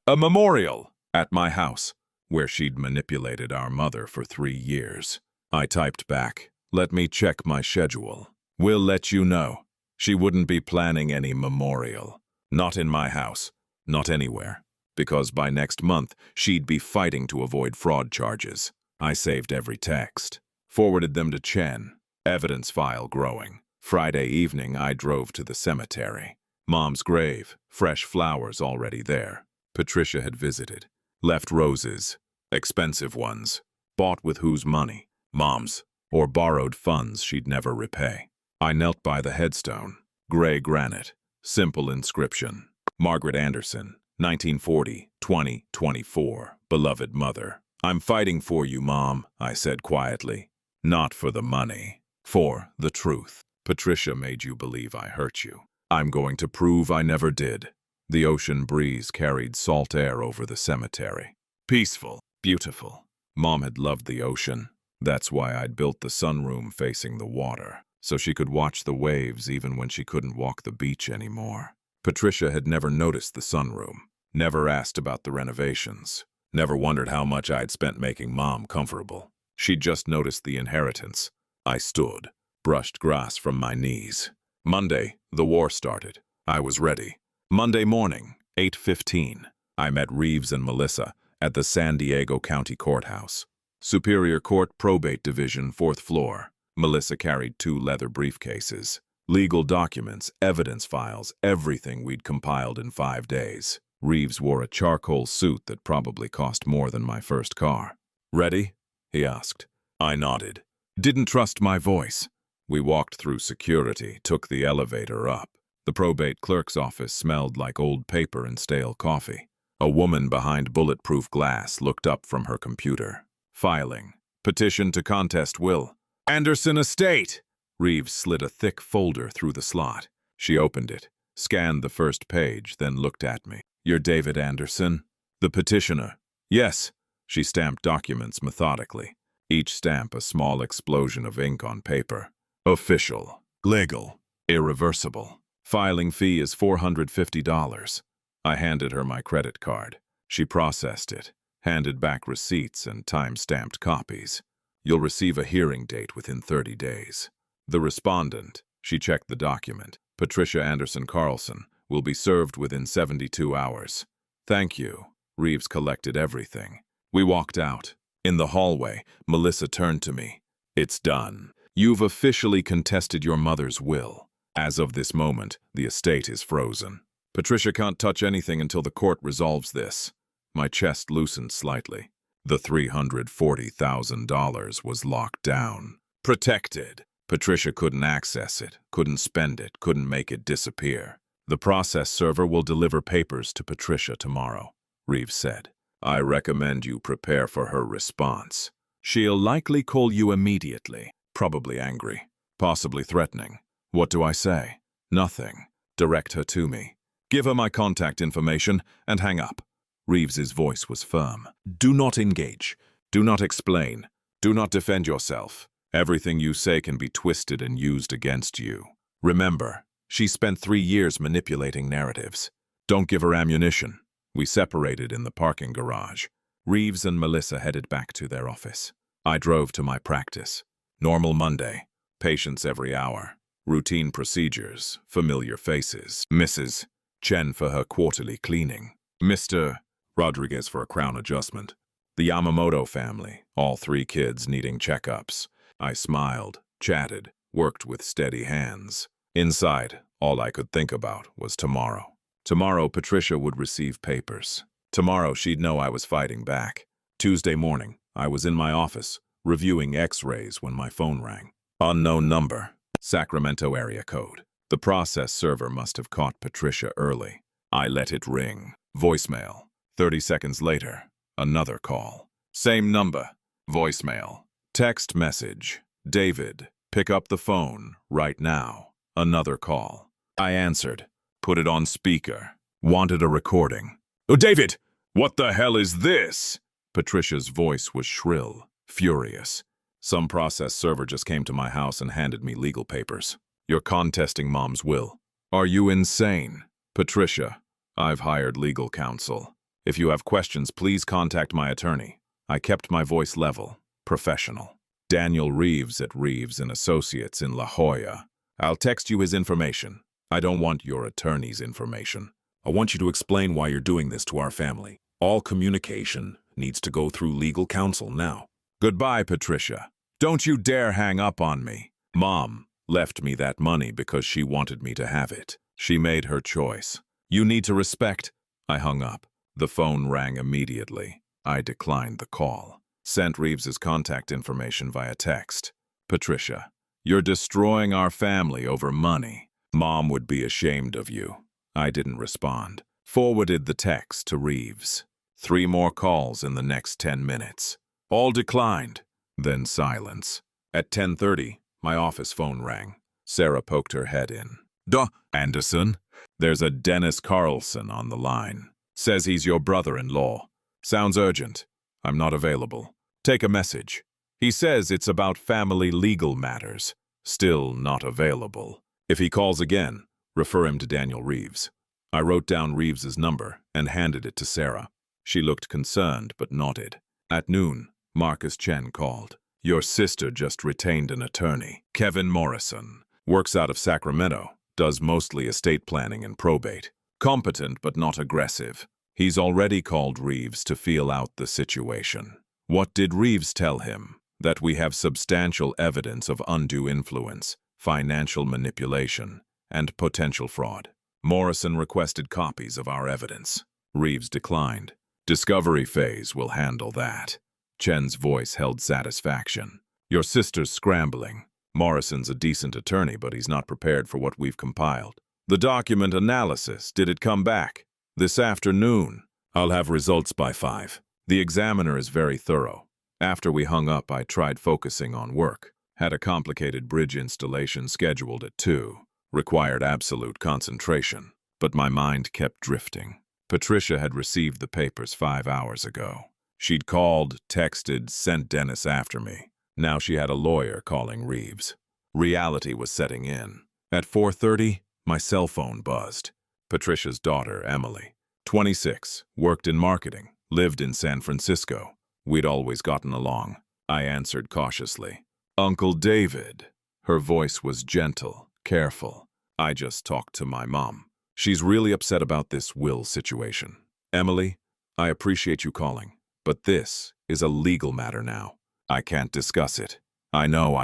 A memorial! At my house, where she'd manipulated our mother for 3 years. I typed back, "Let me check my schedule. We'll let you know." She wouldn't be planning any memorial. Not in my house. Not anywhere. Because by next month, she'd be fighting to avoid fraud charges. I saved every text. Forwarded them to Chen. Evidence file growing. Friday evening, I drove to the cemetery. Mom's grave, fresh flowers already there. Patricia had visited. Left roses. Expensive ones. Bought with whose money? Mom's. Or borrowed funds she'd never repay. I knelt by the headstone. Gray granite. Simple inscription. Margaret Anderson, 1940-2024. Beloved mother. "I'm fighting for you, Mom," I said quietly. "Not for the money. For the truth. Patricia made you believe I hurt you. I'm going to prove I never did." The ocean breeze carried salt air over the cemetery. Peaceful. Beautiful. Mom had loved the ocean. That's why I'd built the sunroom facing the water, so she could watch the waves even when she couldn't walk the beach anymore. Patricia had never noticed the sunroom. Never asked about the renovations. Never wondered how much I'd spent making Mom comfortable. She'd just noticed the inheritance. I stood, brushed grass from my knees. Monday, the war started. I was ready. Monday morning, 8:15. I met Reeves and Melissa at the San Diego County Courthouse. Superior Court Probate Division, 4th floor. Melissa carried 2 leather briefcases. Legal documents, evidence files, everything we'd compiled in 5 days. Reeves wore a charcoal suit that probably cost more than my first car. "Ready?" he asked. I nodded. Didn't trust my voice. We walked through security, took the elevator up. The probate clerk's office smelled like old paper and stale coffee. A woman behind bulletproof glass looked up from her computer. Filing. "Petition to contest will. Anderson Estate!" Reeves slid a thick folder through the slot. She opened it, scanned the first page, then looked at me. "You're David Anderson?" "The petitioner." "Yes." She stamped documents methodically. Each stamp a small explosion of ink on paper. "Official. Legal. Irreversible. Filing fee is $450. I handed her my credit card. She processed it, handed back receipts and time-stamped copies. "You'll receive a hearing date within 30 days. The respondent," she checked the document, "Patricia Anderson Carlson, will be served within 72 hours. "Thank you." Reeves collected everything. We walked out. In the hallway, Melissa turned to me. "It's done. You've officially contested your mother's will. As of this moment, the estate is frozen. Patricia can't touch anything until the court resolves this." My chest loosened slightly. The $340,000 was locked down. Protected. Patricia couldn't access it, couldn't spend it, couldn't make it disappear. "The process server will deliver papers to Patricia tomorrow," Reeves said. "I recommend you prepare for her response. She'll likely call you immediately, probably angry, possibly threatening. What do I say? Nothing. Direct her to me. Give her my contact information and hang up." Reeves's voice was firm. "Do not engage. Do not explain. Do not defend yourself. Everything you say can be twisted and used against you. Remember, she spent 3 years manipulating narratives. Don't give her ammunition." We separated in the parking garage. Reeves and Melissa headed back to their office. I drove to my practice. Normal Monday. Patients every hour. Routine procedures, familiar faces. Mrs. Chen for her quarterly cleaning. Mr. Rodriguez for a crown adjustment. The Yamamoto family, all 3 kids needing checkups. I smiled, chatted, worked with steady hands. Inside, all I could think about was tomorrow. Tomorrow, Patricia would receive papers. Tomorrow, she'd know I was fighting back. Tuesday morning, I was in my office, reviewing X-rays when my phone rang. Unknown number. Sacramento area code. The process server must have caught Patricia early. I let it ring. Voicemail. 30 seconds later, another call. Same number. Voicemail. Text message. David, pick up the phone right now. Another call. I answered. Put it on speaker. Wanted a recording. Oh, David! What the hell is this? Patricia's voice was shrill, furious. Some process server just came to my house and handed me legal papers. You're contesting Mom's will. Are you insane? Patricia, I've hired legal counsel. If you have questions, please contact my attorney. I kept my voice level, professional. Daniel Reeves at Reeves & Associates in La Jolla. I'll text you his information. I don't want your attorney's information. I want you to explain why you're doing this to our family. All communication needs to go through legal counsel now. Goodbye, Patricia. Don't you dare hang up on me. Mom left me that money because she wanted me to have it. She made her choice. You need to respect. I hung up. The phone rang immediately. I declined the call. Sent Reeves's contact information via text. Patricia, you're destroying our family over money. Mom would be ashamed of you. I didn't respond. Forwarded the text to Reeves. 3 more calls in the next 10 minutes. All declined. Then silence. At 10:30, my office phone rang. Sarah poked her head in. Duh, Anderson. There's a Dennis Carlson on the line. Says he's your brother-in-law. Sounds urgent. I'm not available. Take a message. He says it's about family legal matters. Still not available. If he calls again, refer him to Daniel Reeves. I wrote down Reeves's number and handed it to Sarah. She looked concerned but nodded. At noon, Marcus Chen called. Your sister just retained an attorney, Kevin Morrison. Works out of Sacramento, does mostly estate planning and probate. Competent but not aggressive. He's already called Reeves to feel out the situation. What did Reeves tell him? That we have substantial evidence of undue influence, financial manipulation, and potential fraud. Morrison requested copies of our evidence. Reeves declined. Discovery phase will handle that. Chen's voice held satisfaction. Your sister's scrambling. Morrison's a decent attorney, but he's not prepared for what we've compiled. The document analysis, did it come back? This afternoon. I'll have results by 5. The examiner is very thorough. After we hung up, I tried focusing on work. Had a complicated bridge installation scheduled at 2. Required absolute concentration. But my mind kept drifting. Patricia had received the papers 5 hours ago. She'd called, texted, sent Dennis after me. Now she had a lawyer calling Reeves. Reality was setting in. At 4:30, my cell phone buzzed. Patricia's daughter, Emily. 26, worked in marketing, lived in San Francisco. We'd always gotten along. I answered cautiously. Uncle David. Her voice was gentle, careful. I just talked to my mom. She's really upset about this will situation. Emily, I appreciate you calling, but this is a legal matter now. I can't discuss it. I know.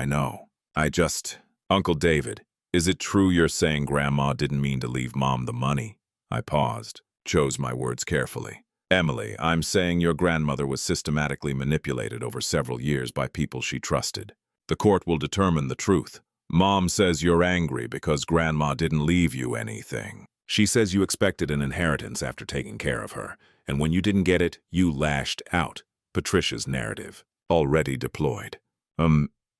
Uncle David, is it true you're saying Grandma didn't mean to leave Mom the money? I paused, chose my words carefully. Emily, I'm saying your grandmother was systematically manipulated over several years by people she trusted. The court will determine the truth. Mom says you're angry because Grandma didn't leave you anything. She says you expected an inheritance after taking care of her, and when you didn't get it, you lashed out. Patricia's narrative. Already deployed.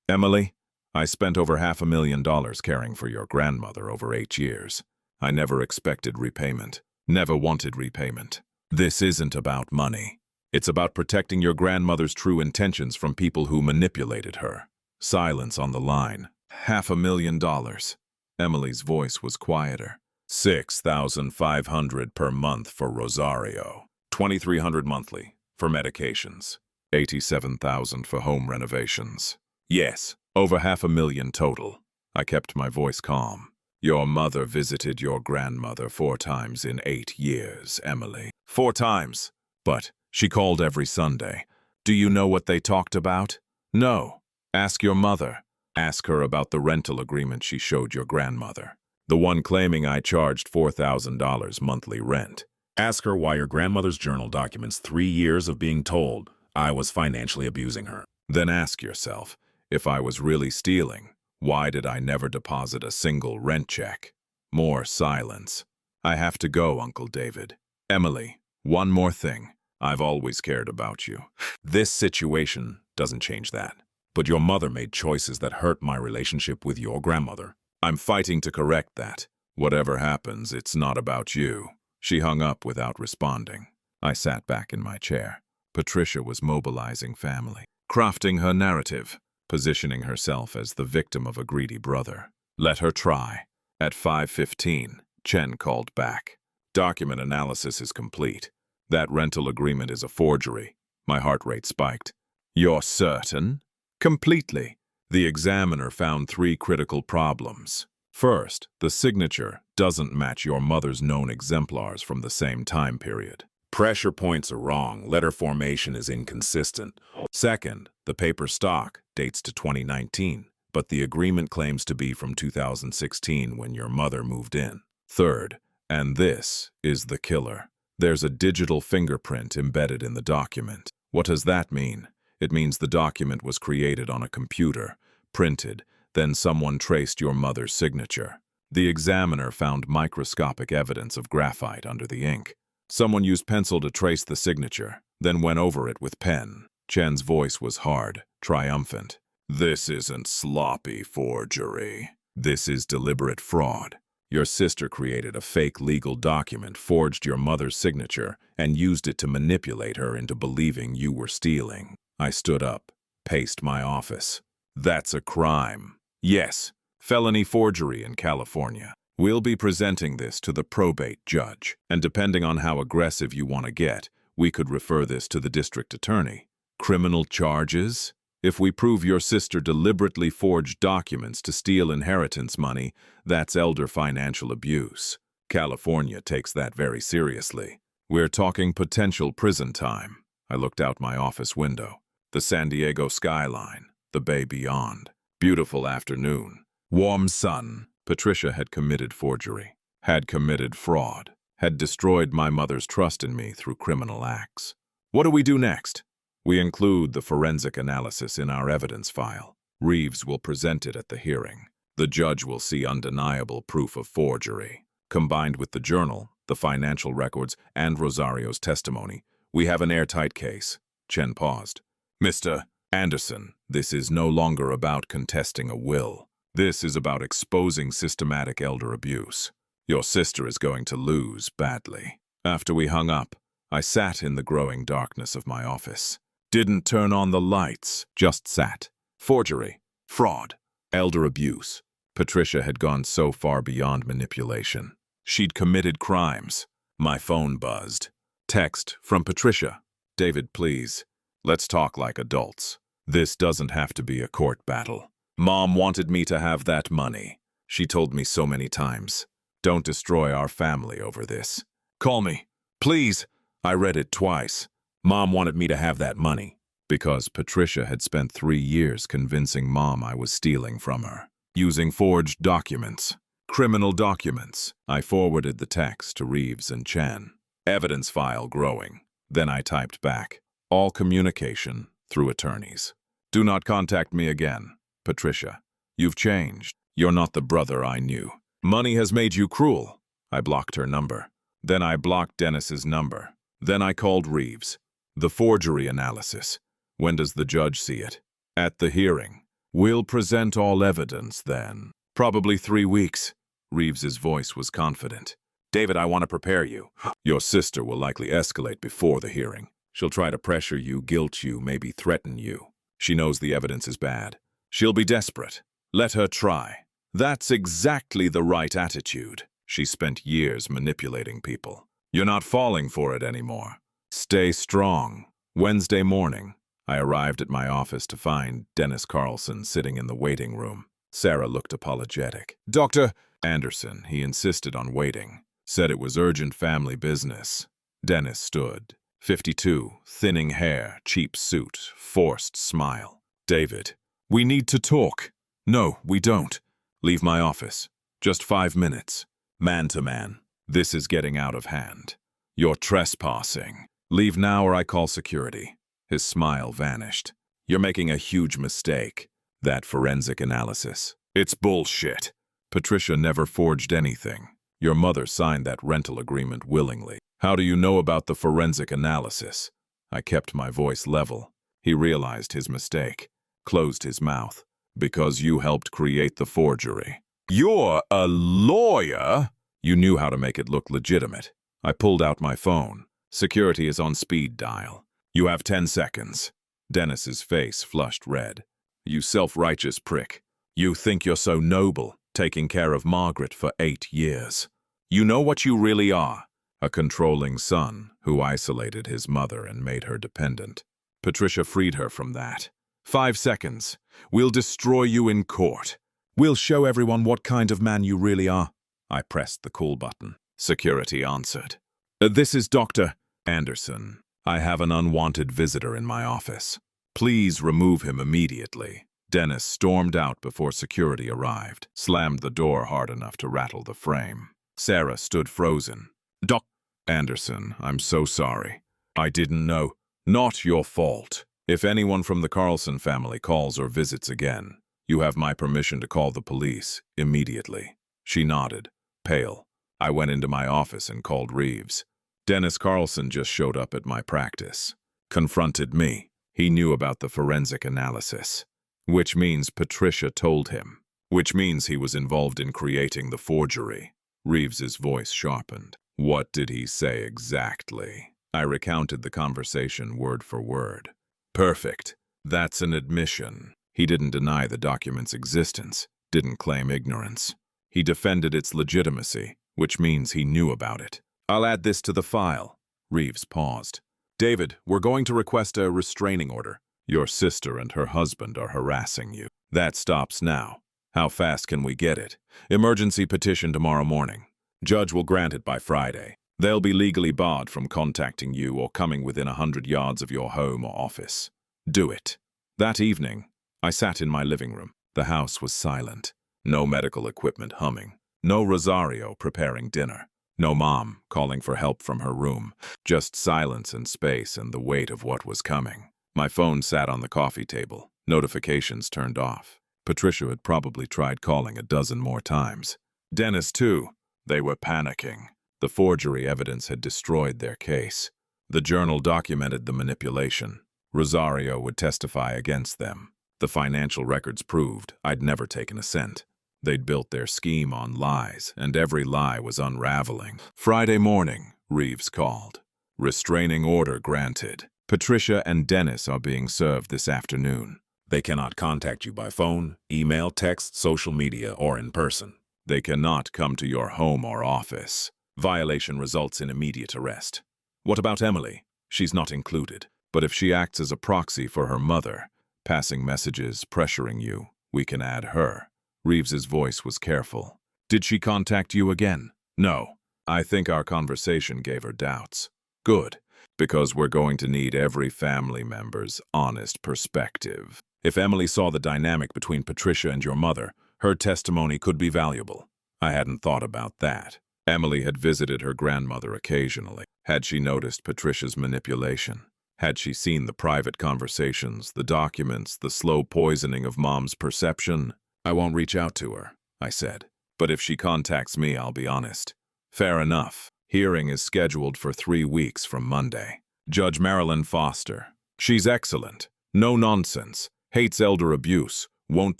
Emily, I spent over $500,000 caring for your grandmother over 8 years. I never expected repayment. Never wanted repayment. This isn't about money. It's about protecting your grandmother's true intentions from people who manipulated her. Silence on the line. $500,000. Emily's voice was quieter. $6,500 per month for Rosario. $2,300 monthly for medications. $87,000 for home renovations. Yes, over $500,000 total. I kept my voice calm. Your mother visited your grandmother 4 times in 8 years, Emily. 4 times. But she called every Sunday. Do you know what they talked about? No. Ask your mother. Ask her about the rental agreement she showed your grandmother. The one claiming I charged $4,000 monthly rent. Ask her why your grandmother's journal documents 3 years of being told I was financially abusing her. Then ask yourself, if I was really stealing, why did I never deposit a single rent check? More silence. I have to go, Uncle David. Emily, one more thing. I've always cared about you. This situation doesn't change that. But your mother made choices that hurt my relationship with your grandmother. I'm fighting to correct that. Whatever happens, it's not about you. She hung up without responding. I sat back in my chair. Patricia was mobilizing family, crafting her narrative, positioning herself as the victim of a greedy brother. Let her try. At 5:15, Chen called back. Document analysis is complete. That rental agreement is a forgery. My heart rate spiked. You're certain? Completely. The examiner found 3 critical problems. First, the signature doesn't match your mother's known exemplars from the same time period. Pressure points are wrong, letter formation is inconsistent. Second, the paper stock dates to 2019, but the agreement claims to be from 2016 when your mother moved in. Third, and this is the killer, there's a digital fingerprint embedded in the document. What does that mean? It means the document was created on a computer, printed, then someone traced your mother's signature. The examiner found microscopic evidence of graphite under the ink. Someone used pencil to trace the signature, then went over it with pen. Chen's voice was hard, triumphant. This isn't sloppy forgery. This is deliberate fraud. Your sister created a fake legal document, forged your mother's signature, and used it to manipulate her into believing you were stealing. I stood up, paced my office. That's a crime. Yes, felony forgery in California. We'll be presenting this to the probate judge, and depending on how aggressive you want to get, we could refer this to the district attorney. Criminal charges? If we prove your sister deliberately forged documents to steal inheritance money, that's elder financial abuse. California takes that very seriously. We're talking potential prison time. I looked out my office window. The San Diego skyline, the bay beyond. Beautiful afternoon. Warm sun. Patricia had committed forgery, had committed fraud, had destroyed my mother's trust in me through criminal acts. What do we do next? We include the forensic analysis in our evidence file. Reeves will present it at the hearing. The judge will see undeniable proof of forgery. Combined with the journal, the financial records, and Rosario's testimony, we have an airtight case. Chen paused. Mr. Anderson, this is no longer about contesting a will. This is about exposing systematic elder abuse. Your sister is going to lose badly. After we hung up, I sat in the growing darkness of my office. Didn't turn on the lights, just sat. Forgery, fraud, elder abuse. Patricia had gone so far beyond manipulation. She'd committed crimes. My phone buzzed. Text from Patricia. David, please. Let's talk like adults. This doesn't have to be a court battle. Mom wanted me to have that money. She told me so many times. Don't destroy our family over this. Call me, please. I read it twice. Mom wanted me to have that money. Because Patricia had spent 3 years convincing Mom I was stealing from her. Using forged documents. Criminal documents. I forwarded the text to Reeves and Chen. Evidence file growing. Then I typed back. All communication through attorneys. Do not contact me again. Patricia, you've changed. You're not the brother I knew. Money has made you cruel. I blocked her number. Then I blocked Dennis's number. Then I called Reeves. The forgery analysis. When does the judge see it? At the hearing. We'll present all evidence then. Probably 3 weeks. Reeves's voice was confident. David, I want to prepare you. Your sister will likely escalate before the hearing. She'll try to pressure you, guilt you, maybe threaten you. She knows the evidence is bad. She'll be desperate. Let her try. That's exactly the right attitude. She spent years manipulating people. You're not falling for it anymore. Stay strong. Wednesday morning, I arrived at my office to find Dennis Carlson sitting in the waiting room. Sarah looked apologetic. Dr. Anderson, he insisted on waiting. Said it was urgent family business. Dennis stood. 52, thinning hair, cheap suit, forced smile. David, we need to talk. No, we don't. Leave my office. Just 5 minutes. Man to man. This is getting out of hand. You're trespassing. Leave now or I call security. His smile vanished. You're making a huge mistake. That forensic analysis. It's bullshit. Patricia never forged anything. Your mother signed that rental agreement willingly. How do you know about the forensic analysis? I kept my voice level. He realized his mistake, closed his mouth. Because you helped create the forgery. You're a lawyer? You knew how to make it look legitimate. I pulled out my phone. Security is on speed dial. You have 10 seconds. Dennis's face flushed red. You self-righteous prick. You think you're so noble, taking care of Margaret for 8 years. You know what you really are. A controlling son who isolated his mother and made her dependent. Patricia freed her from that. 5 seconds. We'll destroy you in court. We'll show everyone what kind of man you really are. I pressed the call button. Security answered. This is Dr. Anderson. I have an unwanted visitor in my office. Please remove him immediately. Dennis stormed out before security arrived, slammed the door hard enough to rattle the frame. Sarah stood frozen. Doc Anderson, I'm so sorry. I didn't know. Not your fault. If anyone from the Carlson family calls or visits again, you have my permission to call the police immediately. She nodded, pale. I went into my office and called Reeves. Dennis Carlson just showed up at my practice. Confronted me. He knew about the forensic analysis. Which means Patricia told him. Which means he was involved in creating the forgery. Reeves's voice sharpened. What did he say exactly? I recounted the conversation word for word. Perfect. That's an admission. He didn't deny the document's existence, didn't claim ignorance. He defended its legitimacy, which means he knew about it. I'll add this to the file. Reeves paused. David, we're going to request a restraining order. Your sister and her husband are harassing you. That stops now. How fast can we get it? Emergency petition tomorrow morning. Judge will grant it by Friday. They'll be legally barred from contacting you or coming within 100 yards of your home or office. Do it. That evening, I sat in my living room. The house was silent. No medical equipment humming. No Rosario preparing dinner. No mom calling for help from her room. Just silence and space and the weight of what was coming. My phone sat on the coffee table. Notifications turned off. Patricia had probably tried calling a dozen more times. Dennis, too. They were panicking. The forgery evidence had destroyed their case. The journal documented the manipulation. Rosario would testify against them. The financial records proved I'd never taken a cent. They'd built their scheme on lies, and every lie was unraveling. Friday morning, Reeves called. Restraining order granted. Patricia and Dennis are being served this afternoon. They cannot contact you by phone, email, text, social media, or in person. They cannot come to your home or office. Violation results in immediate arrest. What about Emily? She's not included. But if she acts as a proxy for her mother, passing messages, pressuring you, we can add her. Reeves's voice was careful. Did she contact you again? No. I think our conversation gave her doubts. Good, because we're going to need every family member's honest perspective. If Emily saw the dynamic between Patricia and your mother, her testimony could be valuable. I hadn't thought about that. Emily had visited her grandmother occasionally. Had she noticed Patricia's manipulation? Had she seen the private conversations, the documents, the slow poisoning of Mom's perception? I won't reach out to her, I said. But if she contacts me, I'll be honest. Fair enough. Hearing is scheduled for 3 weeks from Monday. Judge Marilyn Foster. She's excellent. No nonsense. Hates elder abuse. Won't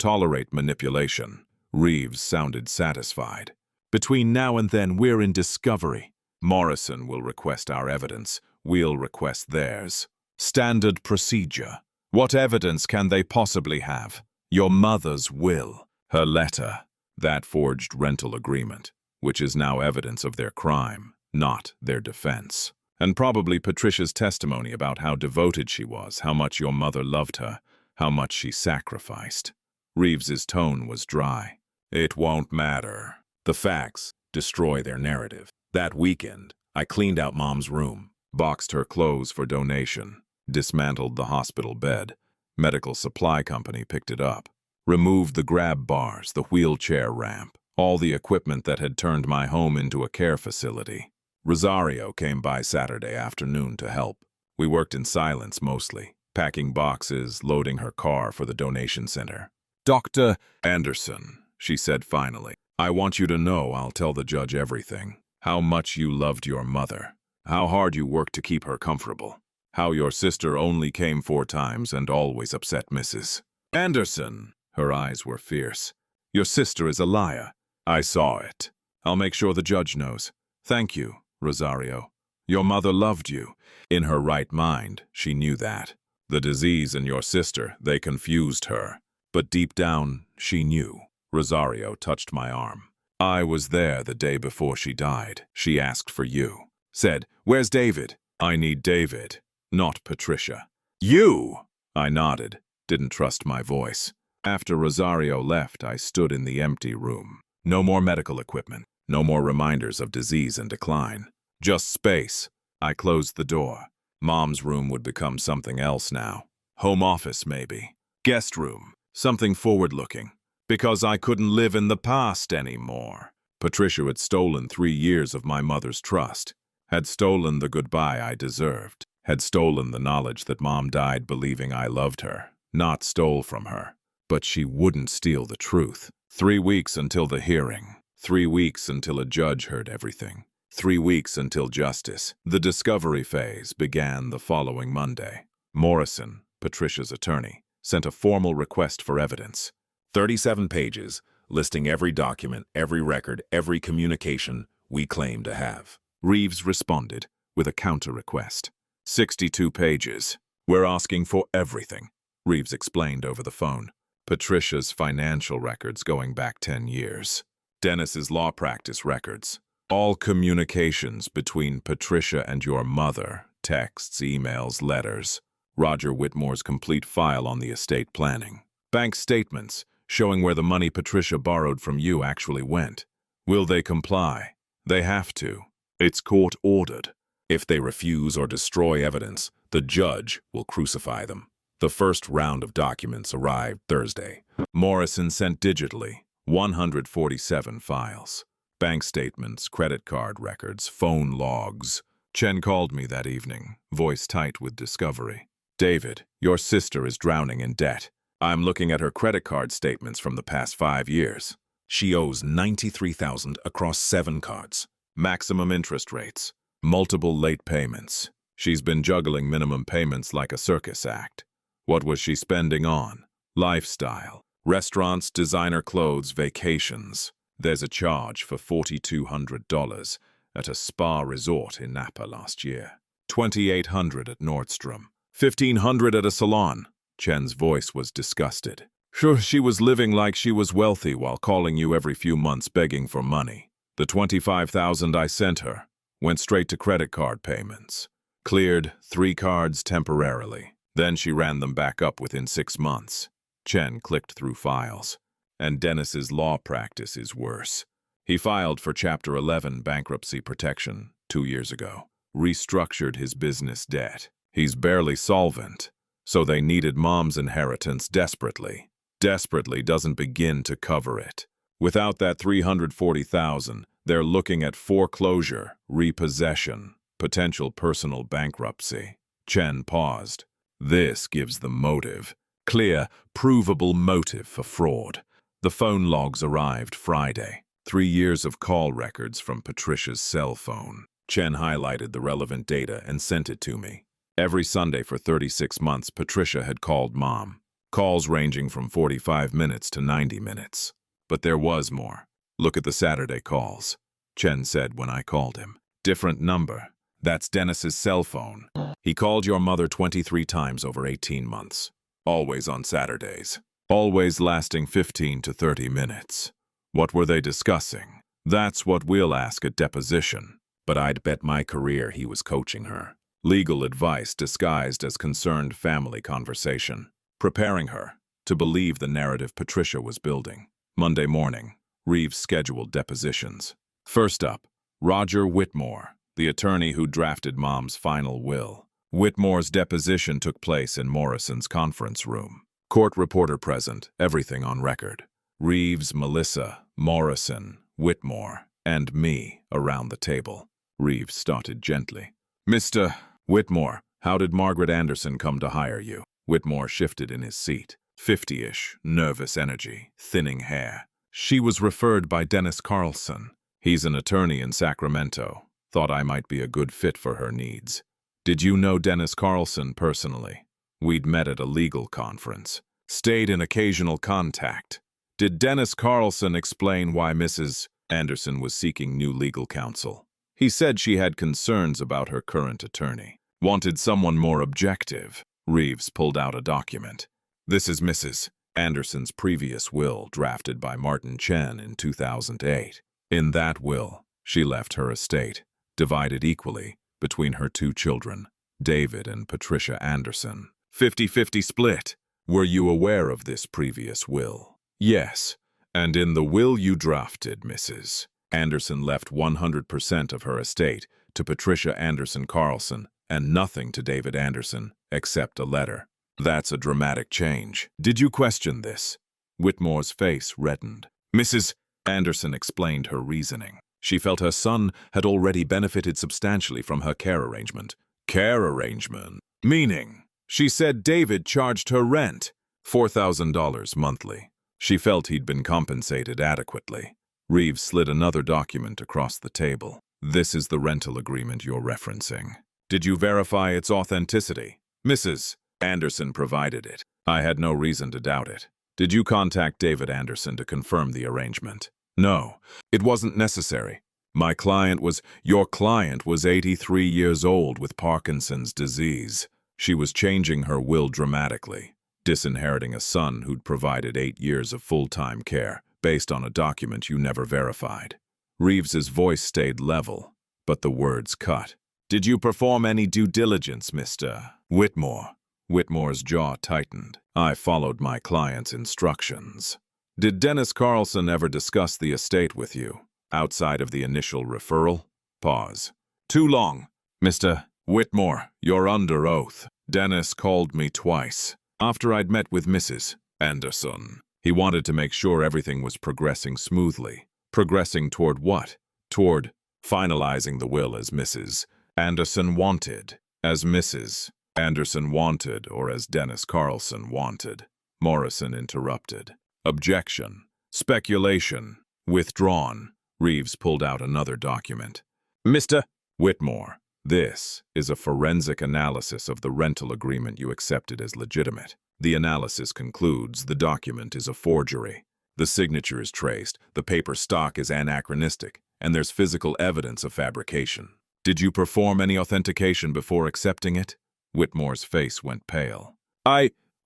tolerate manipulation. Reeves sounded satisfied. Between now and then, we're in discovery. Morrison will request our evidence. We'll request theirs. Standard procedure. What evidence can they possibly have? Your mother's will. Her letter. That forged rental agreement, which is now evidence of their crime, not their defense. And probably Patricia's testimony about how devoted she was, how much your mother loved her, how much she sacrificed. Reeves's tone was dry. It won't matter. The facts destroy their narrative. That weekend, I cleaned out Mom's room, boxed her clothes for donation, dismantled the hospital bed. Medical supply company picked it up. Removed the grab bars, the wheelchair ramp, all the equipment that had turned my home into a care facility. Rosario came by Saturday afternoon to help. We worked in silence mostly, packing boxes, loading her car for the donation center. "Dr. Anderson," she said finally, "I want you to know I'll tell the judge everything. How much you loved your mother. How hard you worked to keep her comfortable. How your sister only came 4 times and always upset Mrs. Anderson." Her eyes were fierce. "Your sister is a liar. I saw it. I'll make sure the judge knows. Thank you, Rosario. Your mother loved you. In her right mind, she knew that. The disease and your sister, they confused her. But deep down, she knew." Rosario touched my arm. "I was there the day before she died. She asked for you. Said, 'Where's David?' I need David, not Patricia." "You!" I nodded, didn't trust my voice. After Rosario left, I stood in the empty room. No more medical equipment, no more reminders of disease and decline. Just space. I closed the door. Mom's room would become something else now. Home office, maybe. Guest room. Something forward-looking. Because I couldn't live in the past anymore. Patricia had stolen 3 years of my mother's trust. Had stolen the goodbye I deserved. Had stolen the knowledge that Mom died believing I loved her. Not stole from her. But she wouldn't steal the truth. 3 weeks until the hearing. 3 weeks until a judge heard everything. 3 weeks until justice. The discovery phase began the following Monday. Morrison, Patricia's attorney, sent a formal request for evidence. 37 pages, listing every document, every record, every communication we claim to have. Reeves responded with a counter-request. 62 pages. "We're asking for everything," Reeves explained over the phone. Patricia's financial records going back 10 years. Dennis's law practice records. All communications between Patricia and your mother, texts, emails, letters. Roger Whitmore's complete file on the estate planning. Bank statements showing where the money Patricia borrowed from you actually went. Will they comply? They have to. It's court-ordered. If they refuse or destroy evidence, the judge will crucify them. The first round of documents arrived Thursday. Morrison sent digitally 147 files. Bank statements, credit card records, phone logs. Chen called me that evening, voice tight with discovery. "David, your sister is drowning in debt. I'm looking at her credit card statements from the past 5 years. She owes $93,000 across 7 cards. Maximum interest rates. Multiple late payments. She's been juggling minimum payments like a circus act. What was she spending on? Lifestyle. Restaurants, designer clothes, vacations. There's a charge for $4,200 at a spa resort in Napa last year. $2,800 at Nordstrom. $1,500 at a salon." Chen's voice was disgusted. "Sure, she was living like she was wealthy while calling you every few months begging for money. The $25,000 I sent her went straight to credit card payments. Cleared 3 cards temporarily. Then she ran them back up within 6 months." Chen clicked through files. "And Dennis's law practice is worse. He filed for Chapter 11 bankruptcy protection 2 years ago. Restructured his business debt. He's barely solvent. So they needed Mom's inheritance desperately. Desperately doesn't begin to cover it. Without that $340,000, they're looking at foreclosure, repossession, potential personal bankruptcy." Chen paused. "This gives them motive. Clear, provable motive for fraud." The phone logs arrived Friday. 3 years of call records from Patricia's cell phone. Chen highlighted the relevant data and sent it to me. Every Sunday for 36 months, Patricia had called Mom. Calls ranging from 45 minutes to 90 minutes. But there was more. "Look at the Saturday calls," Chen said when I called him. "Different number. That's Dennis's cell phone. He called your mother 23 times over 18 months. Always on Saturdays. Always lasting 15 to 30 minutes. What were they discussing? That's what we'll ask at deposition. But I'd bet my career he was coaching her. Legal advice disguised as concerned family conversation. Preparing her. to believe the narrative Patricia was building. Monday morning, Reeves scheduled depositions. First up, Roger Whitmore, the attorney who drafted Mom's final will. Whitmore's deposition took place in Morrison's conference room. Court reporter present, everything on record. Reeves, Melissa, Morrison, Whitmore, and me around the table. Reeves started gently. "Mr. Whitmore, how did Margaret Anderson come to hire you?" Whitmore shifted in his seat. 50-ish, nervous energy, thinning hair. "She was referred by Dennis Carlson. He's an attorney in Sacramento. Thought I might be a good fit for her needs." "Did you know Dennis Carlson personally?" "We'd met at a legal conference. Stayed in occasional contact." "Did Dennis Carlson explain why Mrs. Anderson was seeking new legal counsel?" "He said she had concerns about her current attorney. Wanted someone more objective." Reeves pulled out a document. "This is Mrs. Anderson's previous will, drafted by Martin Chen in 2008. In that will, she left her estate, divided equally, between her two children, David and Patricia Anderson. 50-50 split. Were you aware of this previous will?" "Yes. And in the will you drafted, Mrs. Anderson left 100% of her estate to Patricia Anderson Carlson and nothing to David Anderson except a letter. That's a dramatic change. Did you question this?" Whitmore's face reddened. Mrs. Anderson explained her reasoning. She felt her son had already benefited substantially from her care arrangement. Care arrangement? Meaning? She said David charged her rent, $4,000 monthly. She felt he'd been compensated adequately. Reeves slid another document across the table. "This is the rental agreement you're referencing. Did you verify its authenticity?" "Mrs. Anderson provided it. I had no reason to doubt it." "Did you contact David Anderson to confirm the arrangement?" "No, it wasn't necessary. Your client was 83 years old with Parkinson's disease. She was changing her will dramatically, disinheriting a son who'd provided 8 years of full-time care, based on a document you never verified." Reeves's voice stayed level, but the words cut. "Did you perform any due diligence, Mr. Whitmore?" Whitmore's jaw tightened. "I followed my client's instructions." "Did Dennis Carlson ever discuss the estate with you, outside of the initial referral?" Pause. "Too long. Mr. Whitmore, you're under oath. Dennis called me twice, after I'd met with Mrs. Anderson. He wanted to make sure everything was progressing smoothly." "Progressing toward what?" "Toward finalizing the will as Mrs. Anderson wanted." "As Mrs. Anderson wanted, or as Dennis Carlson wanted?" Morrison interrupted. "Objection. Speculation. Withdrawn." Reeves pulled out another document. "Mr. Whitmore, this is a forensic analysis of the rental agreement you accepted as legitimate. The analysis concludes the document is a forgery. The signature is traced, the paper stock is anachronistic, and there's physical evidence of fabrication. Did you perform any authentication before accepting it?" Whitmore's face went pale.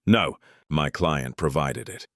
No, my client provided it.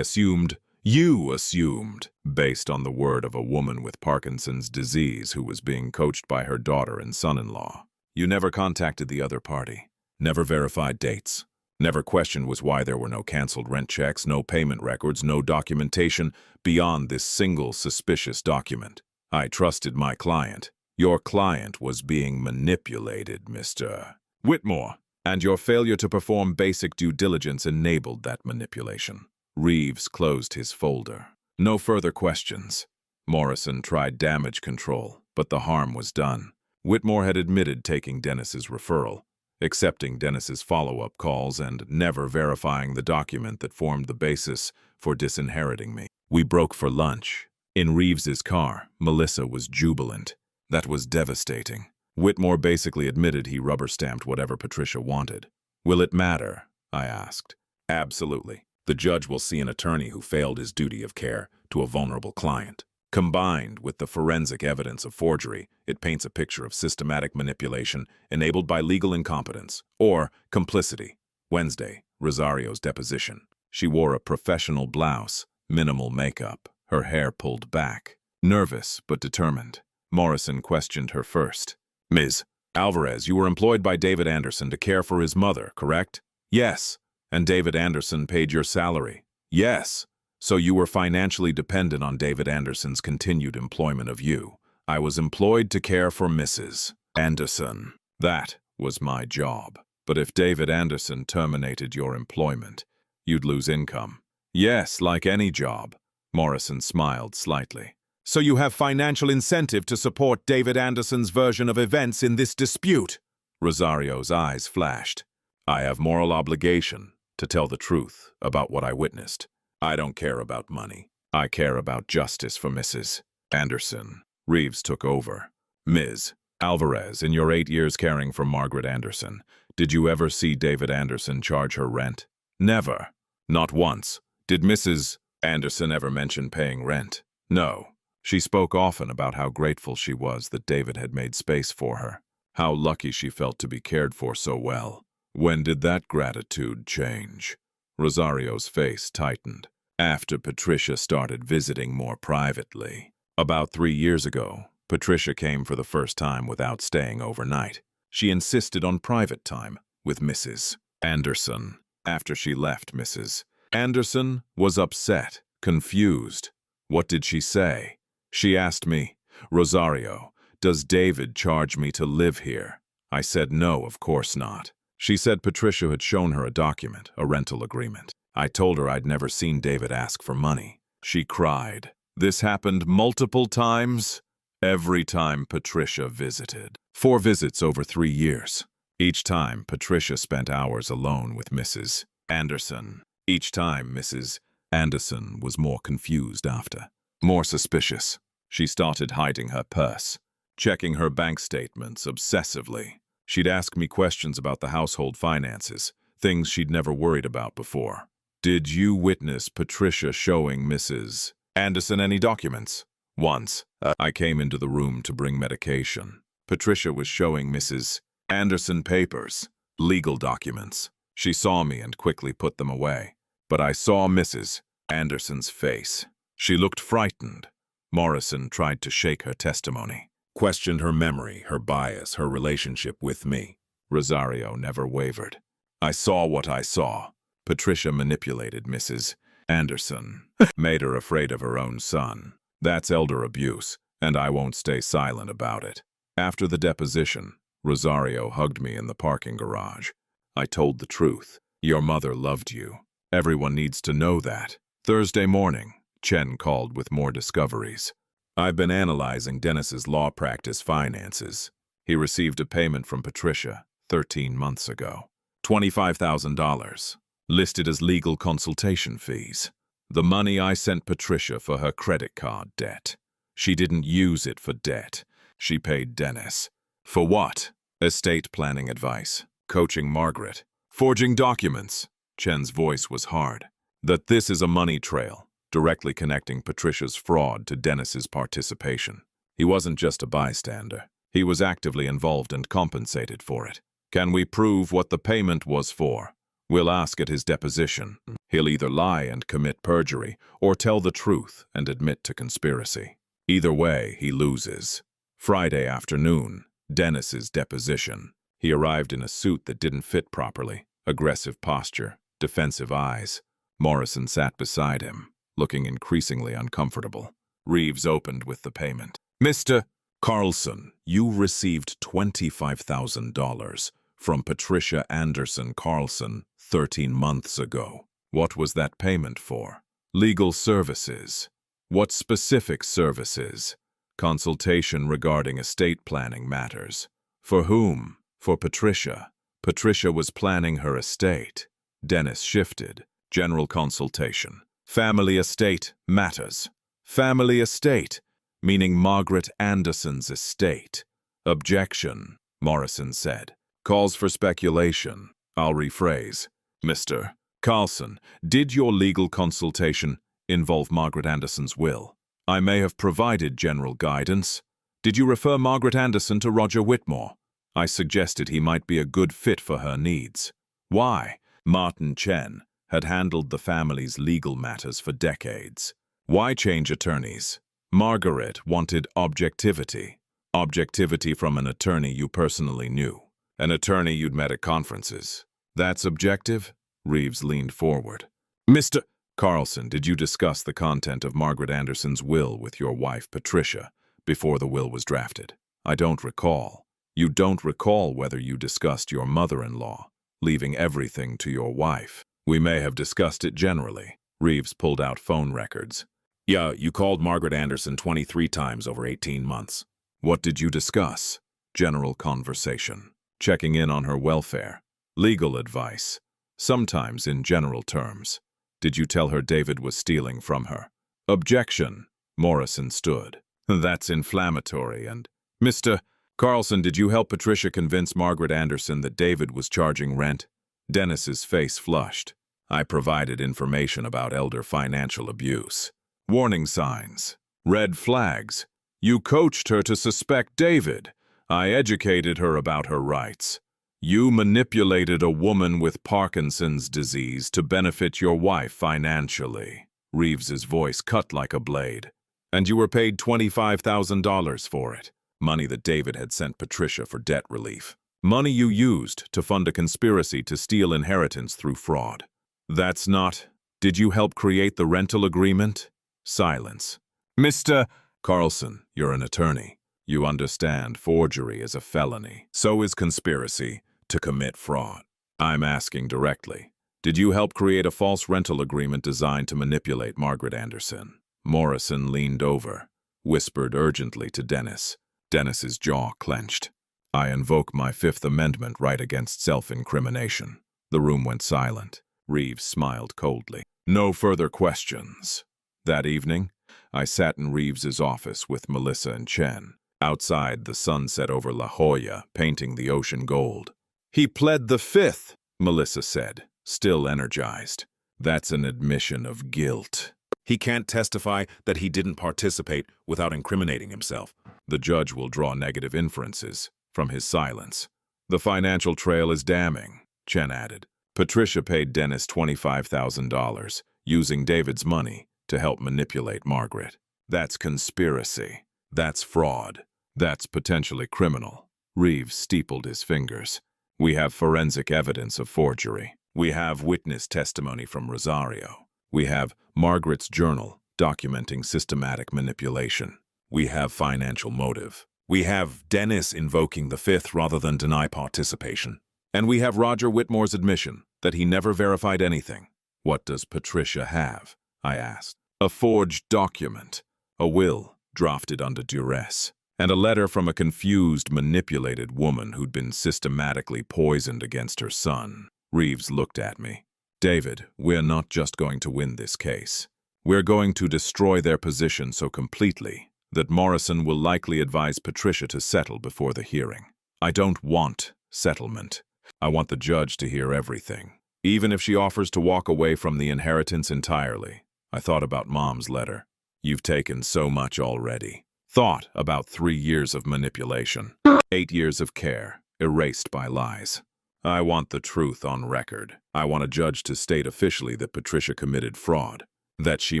You assumed, based on the word of a woman with Parkinson's disease who was being coached by her daughter and son-in-law. You never contacted the other party, never verified dates, never questioned why there were no canceled rent checks, no payment records, no documentation beyond this single suspicious document. I trusted my client. Your client was being manipulated, Mr. Whitmore, and your failure to perform basic due diligence enabled that manipulation." Reeves closed his folder. "No further questions." Morrison tried damage control, but the harm was done. Whitmore had admitted taking Dennis's referral, accepting Dennis's follow-up calls, and never verifying the document that formed the basis for disinheriting me. We broke for lunch. In Reeves's car, Melissa was jubilant. That was devastating. Whitmore basically admitted he rubber-stamped whatever Patricia wanted. "Will it matter?" I asked. "Absolutely. The judge will see an attorney who failed his duty of care to a vulnerable client. Combined with the forensic evidence of forgery, it paints a picture of systematic manipulation enabled by legal incompetence, or complicity." Wednesday, Rosario's deposition. She wore a professional blouse, minimal makeup, her hair pulled back. Nervous but determined. Morrison questioned her first. "Ms. Alvarez, you were employed by David Anderson to care for his mother, correct?" "Yes." And David Anderson paid your salary? Yes. So you were financially dependent on David Anderson's continued employment of you. I was employed to care for Mrs. Anderson. That was my job. But if David Anderson terminated your employment, you'd lose income. Yes, like any job. Morrison smiled slightly. So you have financial incentive to support David Anderson's version of events in this dispute? Rosario's eyes flashed. I have moral obligation to tell the truth about what I witnessed. I don't care about money. I care about justice for Mrs. Anderson. Reeves took over. Ms. Alvarez, in your 8 years caring for Margaret Anderson, did you ever see David Anderson charge her rent? Never. Not once. Did Mrs. Anderson ever mention paying rent? No. She spoke often about how grateful she was that David had made space for her, how lucky she felt to be cared for so well. When did that gratitude change? Rosario's face tightened. After Patricia started visiting more privately. About 3 years ago, Patricia came for the first time without staying overnight. She insisted on private time with Mrs. Anderson. After she left, Mrs. Anderson was upset, confused. What did she say? She asked me, Rosario, does David charge me to live here? I said no, of course not. She said Patricia had shown her a document, a rental agreement. I told her I'd never seen David ask for money. She cried. This happened multiple times? Every time Patricia visited. 4 visits over 3 years. Each time, Patricia spent hours alone with Mrs. Anderson. Each time, Mrs. Anderson was more confused after. More suspicious. She started hiding her purse, checking her bank statements obsessively. She'd ask me questions about the household finances, things she'd never worried about before. Did you witness Patricia showing Mrs. Anderson any documents? Once, I came into the room to bring medication. Patricia was showing Mrs. Anderson papers, legal documents. She saw me and quickly put them away. But I saw Mrs. Anderson's face. She looked frightened. Morrison tried to shake her testimony, questioned her memory, her bias, her relationship with me. Rosario never wavered. I saw what I saw. Patricia manipulated Mrs. Anderson, made her afraid of her own son. That's elder abuse, and I won't stay silent about it. After the deposition, Rosario hugged me in the parking garage. I told the truth. Your mother loved you. Everyone needs to know that. Thursday morning, Chen called with more discoveries. I've been analyzing Dennis's law practice finances. He received a payment from Patricia 13 months ago. $25,000, listed as legal consultation fees. The money I sent Patricia for her credit card debt. She didn't use it for debt. She paid Dennis. For what? Estate planning advice. Coaching Margaret. Forging documents. Chen's voice was hard. That this is a money trail, directly connecting Patricia's fraud to Dennis's participation. He wasn't just a bystander. He was actively involved and compensated for it. Can we prove what the payment was for? We'll ask at his deposition. He'll either lie and commit perjury, or tell the truth and admit to conspiracy. Either way, he loses. Friday afternoon, Dennis's deposition. He arrived in a suit that didn't fit properly, aggressive posture, defensive eyes. Morrison sat beside him, looking increasingly uncomfortable. Reeves opened with the payment. Mr. Carlson, you received $25,000 from Patricia Anderson Carlson 13 months ago. What was that payment for? Legal services. What specific services? Consultation regarding estate planning matters. For whom? For Patricia. Patricia was planning her estate. Dennis shifted. General consultation. Family estate matters. Family estate, meaning Margaret Anderson's estate. Objection, Morrison said. Calls for speculation. I'll rephrase. Mr. Carlson, did your legal consultation involve Margaret Anderson's will? I may have provided general guidance. Did you refer Margaret Anderson to Roger Whitmore? I suggested he might be a good fit for her needs. Why? Martin Chen had handled the family's legal matters for decades. Why change attorneys? Margaret wanted objectivity. Objectivity from an attorney you personally knew. An attorney you'd met at conferences. That's objective? Reeves leaned forward. Mr. Carlson, did you discuss the content of Margaret Anderson's will with your wife, Patricia, before the will was drafted? I don't recall. You don't recall whether you discussed your mother-in-law, leaving everything to your wife. We may have discussed it generally. Reeves pulled out phone records. Yeah, you called Margaret Anderson 23 times over 18 months. What did you discuss? General conversation. Checking in on her welfare. Legal advice. Sometimes in general terms. Did you tell her David was stealing from her? Objection. Morrison stood. That's inflammatory and... Mr. Carlson, did you help Patricia convince Margaret Anderson that David was charging rent? Dennis's face flushed. I provided information about elder financial abuse. Warning signs. Red flags. You coached her to suspect David. I educated her about her rights. You manipulated a woman with Parkinson's disease to benefit your wife financially. Reeves's voice cut like a blade. And you were paid $25,000 for it. Money that David had sent Patricia for debt relief. Money you used to fund a conspiracy to steal inheritance through fraud. That's not... Did you help create the rental agreement? Silence. Mr. Carlson, you're an attorney. You understand forgery is a felony. So is conspiracy to commit fraud. I'm asking directly. Did you help create a false rental agreement designed to manipulate Margaret Anderson? Morrison leaned over, whispered urgently to Dennis. Dennis's jaw clenched. I invoke my Fifth Amendment right against self-incrimination. The room went silent. Reeves smiled coldly. No further questions. That evening, I sat in Reeves's office with Melissa and Chen. Outside, the sun set over La Jolla, painting the ocean gold. He pled the Fifth, Melissa said, still energized. That's an admission of guilt. He can't testify that he didn't participate without incriminating himself. The judge will draw negative inferences from his silence. The financial trail is damning, Chen added. Patricia paid Dennis $25,000, using David's money to help manipulate Margaret. That's conspiracy. That's fraud. That's potentially criminal. Reeves steepled his fingers. We have forensic evidence of forgery. We have witness testimony from Rosario. We have Margaret's journal documenting systematic manipulation. We have financial motive. We have Dennis invoking the Fifth rather than deny participation. And we have Roger Whitmore's admission that he never verified anything. What does Patricia have? I asked. A forged document, a will drafted under duress, and a letter from a confused, manipulated woman who'd been systematically poisoned against her son. Reeves looked at me. David, we're not just going to win this case. We're going to destroy their position so completely that Morrison will likely advise Patricia to settle before the hearing. I don't want settlement. I want the judge to hear everything, even if she offers to walk away from the inheritance entirely. I thought about Mom's letter. You've taken so much already. Thought about 3 years of manipulation, 8 years of care, erased by lies. I want the truth on record. I want a judge to state officially that Patricia committed fraud, that she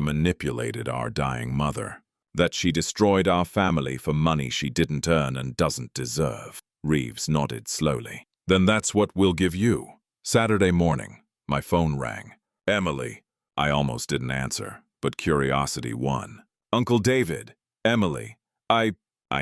manipulated our dying mother, that she destroyed our family for money she didn't earn and doesn't deserve. Reeves nodded slowly. Then that's what we'll give you. Saturday morning, my phone rang. Emily. I almost didn't answer, but curiosity won. Uncle David. Emily. I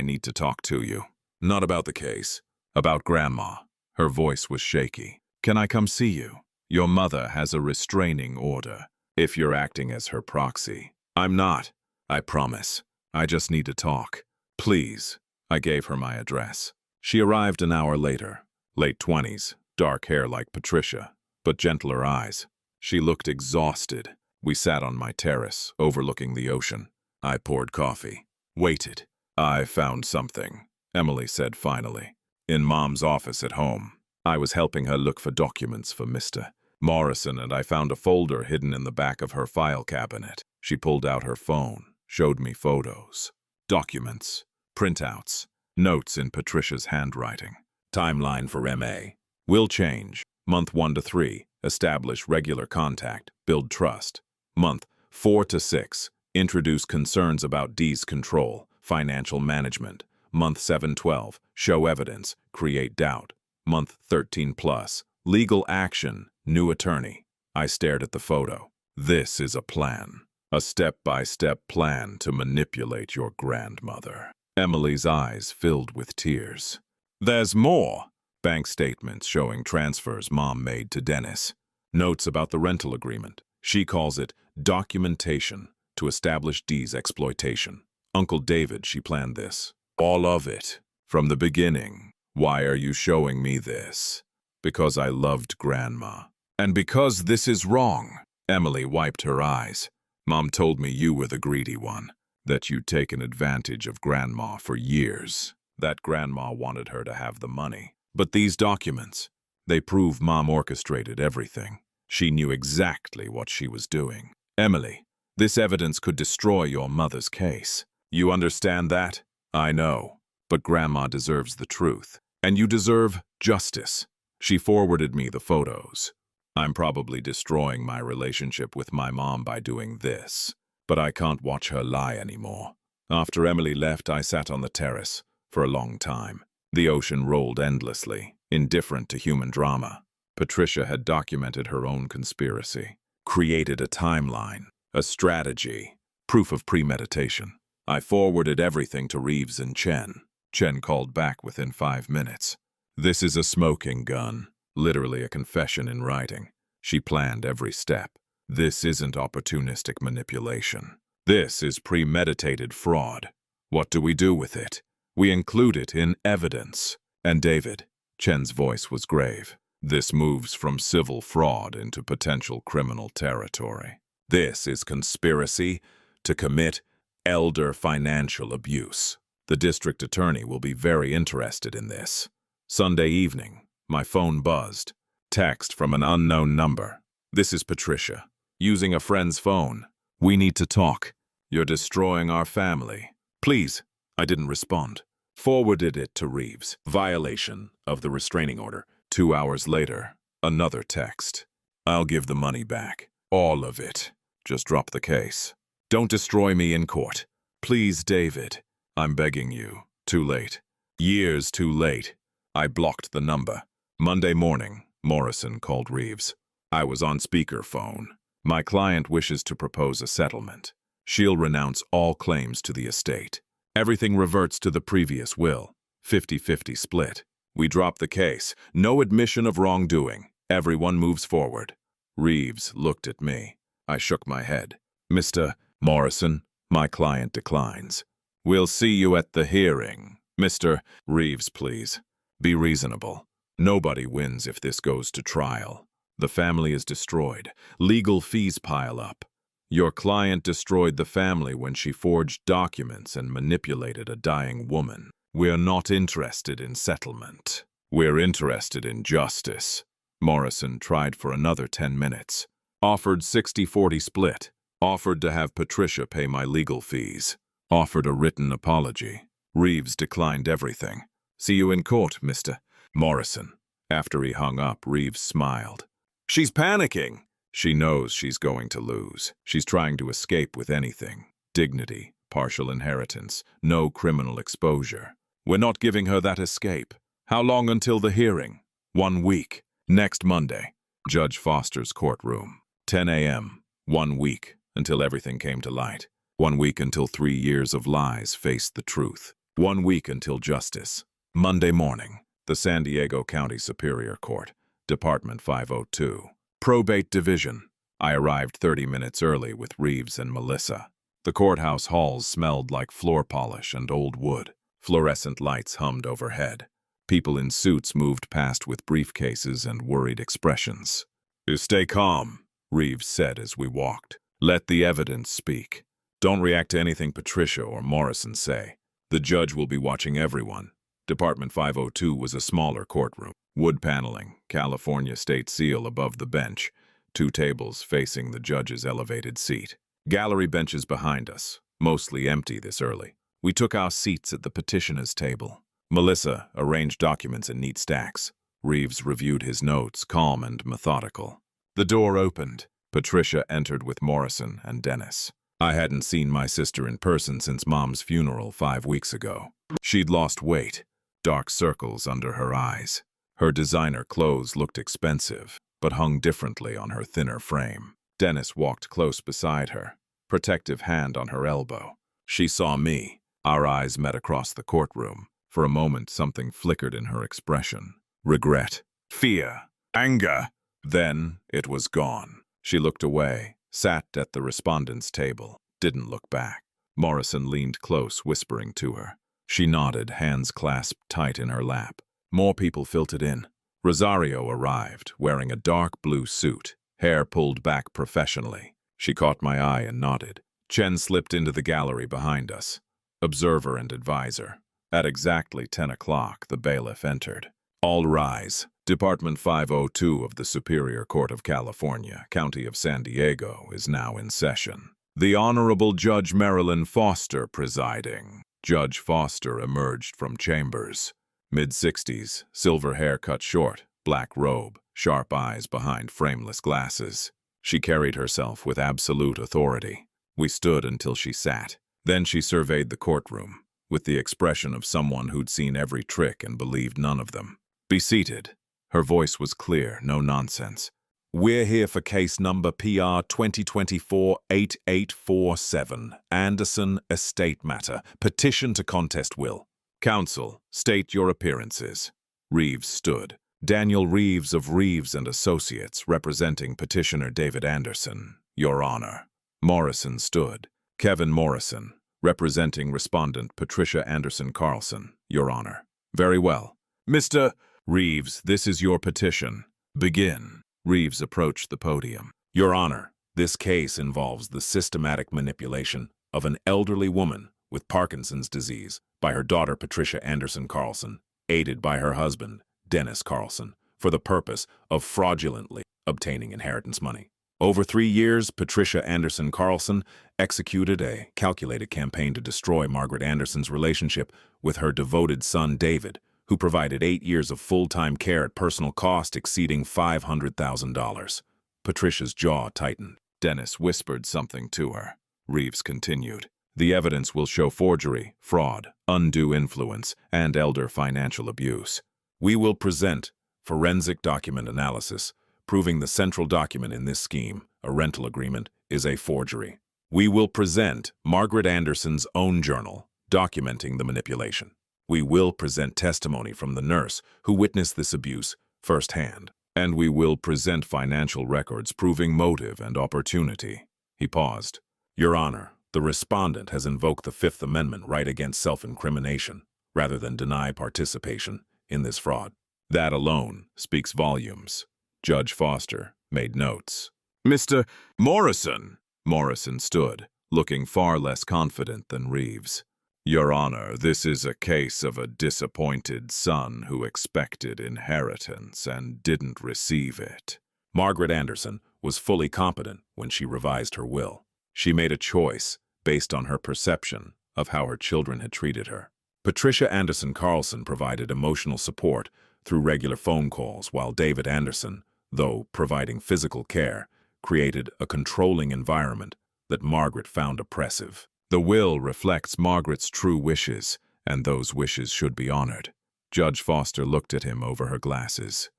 need to talk to you. Not about the case. About Grandma. Her voice was shaky. Can I come see you? Your mother has a restraining order, if you're acting as her proxy. I'm not. I promise. I just need to talk. Please. I gave her my address. She arrived an hour later. Late 20s, dark hair like Patricia, but gentler eyes. She looked exhausted. We sat on my terrace, overlooking the ocean. I poured coffee. Waited. I found something, Emily said finally. In Mom's office at home. I was helping her look for documents for Mr. Morrison, and I found a folder hidden in the back of her file cabinet. She pulled out her phone, showed me photos. Documents, printouts, notes in Patricia's handwriting. Timeline for MA. Will change. Month 1 to 3. Establish regular contact. Build trust. Month 4 to 6. Introduce concerns about D's control. Financial management. Month 7-12. Show evidence. Create doubt. Month 13+. Legal action. New attorney. I stared at the photo. This is a plan. A step-by-step plan to manipulate your grandmother. Emily's eyes filled with tears. There's more. Bank statements showing transfers Mom made to Dennis. Notes about the rental agreement. She calls it documentation to establish Dee's exploitation. Uncle David, she planned this. All of it. From the beginning. Why are you showing me this? Because I loved Grandma. And because this is wrong. Emily wiped her eyes. Mom told me you were the greedy one. That you'd taken advantage of Grandma for years. That Grandma wanted her to have the money. But these documents, they prove Mom orchestrated everything. She knew exactly what she was doing. Emily, this evidence could destroy your mother's case. You understand that? I know. But Grandma deserves the truth. And you deserve justice. She forwarded me the photos. I'm probably destroying my relationship with my mom by doing this. But I can't watch her lie anymore. After Emily left, I sat on the terrace for a long time. The ocean rolled endlessly, indifferent to human drama. Patricia had documented her own conspiracy, created a timeline, a strategy, proof of premeditation. I forwarded everything to Reeves and Chen. Chen called back within 5 minutes. This is a smoking gun, literally a confession in writing. She planned every step. This isn't opportunistic manipulation. This is premeditated fraud. What do we do with it? We include it in evidence. And David, Chen's voice was grave. This moves from civil fraud into potential criminal territory. This is conspiracy to commit elder financial abuse. The district attorney will be very interested in this. Sunday evening, my phone buzzed. Text from an unknown number. This is Patricia. Using a friend's phone. We need to talk. You're destroying our family. Please. I didn't respond. Forwarded it to Reeves. Violation of the restraining order. 2 hours later, another text. I'll give the money back. All of it. Just drop the case. Don't destroy me in court. Please, David. I'm begging you. Too late. Years too late. I blocked the number. Monday morning, Morrison called Reeves. I was on speakerphone. My client wishes to propose a settlement. She'll renounce all claims to the estate. Everything reverts to the previous will. 50-50 split. We drop the case. No admission of wrongdoing. Everyone moves forward. Reeves looked at me. I shook my head. Mr. Morrison, my client declines. We'll see you at the hearing. Mr. Reeves, please. Be reasonable. Nobody wins if this goes to trial. The family is destroyed. Legal fees pile up. Your client destroyed the family when she forged documents and manipulated a dying woman. We're not interested in settlement. We're interested in justice. Morrison tried for another 10 minutes. Offered 60-40 split. Offered to have Patricia pay my legal fees. Offered a written apology. Reeves declined everything. See you in court, Mr. Morrison. After he hung up, Reeves smiled. She's panicking. She knows she's going to lose. She's trying to escape with anything. Dignity, partial inheritance, no criminal exposure. We're not giving her that escape. How long until the hearing? 1 week. Next Monday. Judge Foster's courtroom. 10 a.m. 1 week until everything came to light. 1 week until 3 years of lies faced the truth. 1 week until justice. Monday morning. The San Diego County Superior Court. Department 502. Probate Division. I arrived 30 minutes early with Reeves and Melissa. The courthouse halls smelled like floor polish and old wood. Fluorescent lights hummed overhead. People in suits moved past with briefcases and worried expressions. Stay calm, Reeves said as we walked. Let the evidence speak. Don't react to anything Patricia or Morrison say. The judge will be watching everyone. Department 502 was a smaller courtroom. Wood paneling, California state seal above the bench, 2 tables facing the judge's elevated seat. Gallery benches behind us, mostly empty this early. We took our seats at the petitioner's table. Melissa arranged documents in neat stacks. Reeves reviewed his notes, calm and methodical. The door opened. Patricia entered with Morrison and Dennis. I hadn't seen my sister in person since Mom's funeral 5 weeks ago. She'd lost weight, dark circles under her eyes. Her designer clothes looked expensive. but hung differently on her thinner frame. Dennis walked close beside her, protective hand on her elbow. She saw me. Our eyes met across the courtroom. For a moment, something flickered in her expression. Regret, fear, anger. Then it was gone. She looked away, sat at the respondent's table, didn't look back. Morrison leaned close, whispering to her. She nodded, hands clasped tight in her lap. More people filtered in. Rosario arrived, wearing a dark blue suit, hair pulled back professionally. She caught my eye and nodded. Chen slipped into the gallery behind us. Observer and advisor. At exactly 10 o'clock, the bailiff entered. All rise. Department 502 of the Superior Court of California, County of San Diego, is now in session. The Honorable Judge Marilyn Foster presiding. Judge Foster emerged from chambers. Mid-60s, silver hair cut short, black robe, sharp eyes behind frameless glasses. She carried herself with absolute authority. We stood until she sat. Then she surveyed the courtroom, with the expression of someone who'd seen every trick and believed none of them. Be seated. Her voice was clear, no nonsense. We're here for case number PR 2024-8847, Anderson Estate Matter, petition to contest will. Counsel, state your appearances. Reeves stood. Daniel Reeves of Reeves and Associates, representing petitioner David Anderson, Your Honor. Morrison stood. Kevin Morrison, representing respondent Patricia Anderson Carlson, Your Honor. Very well. Mr. Reeves, this is your petition. Begin. Reeves approached the podium. Your Honor, this case involves the systematic manipulation of an elderly woman with Parkinson's disease by her daughter Patricia Anderson Carlson, aided by her husband, Dennis Carlson, for the purpose of fraudulently obtaining inheritance money. Over 3 years, Patricia Anderson Carlson executed a calculated campaign to destroy Margaret Anderson's relationship with her devoted son David, who provided 8 years of full-time care at personal cost exceeding $500,000. Patricia's jaw tightened. Dennis whispered something to her. Reeves continued. The evidence will show forgery, fraud, undue influence, and elder financial abuse. We will present forensic document analysis, proving the central document in this scheme, a rental agreement, is a forgery. We will present Margaret Anderson's own journal, documenting the manipulation. We will present testimony from the nurse who witnessed this abuse firsthand. And we will present financial records proving motive and opportunity. He paused. Your Honor, the respondent has invoked the Fifth Amendment right against self-incrimination, rather than deny participation in this fraud. That alone speaks volumes. Judge Foster made notes. Mr. Morrison! Morrison stood, looking far less confident than Reeves. Your Honor, this is a case of a disappointed son who expected inheritance and didn't receive it. Margaret Anderson was fully competent when she revised her will. She made a choice based on her perception of how her children had treated her. Patricia Anderson Carlson provided emotional support through regular phone calls, while David Anderson, though providing physical care, created a controlling environment that Margaret found oppressive. The will reflects Margaret's true wishes, and those wishes should be honored. Judge Foster looked at him over her glasses.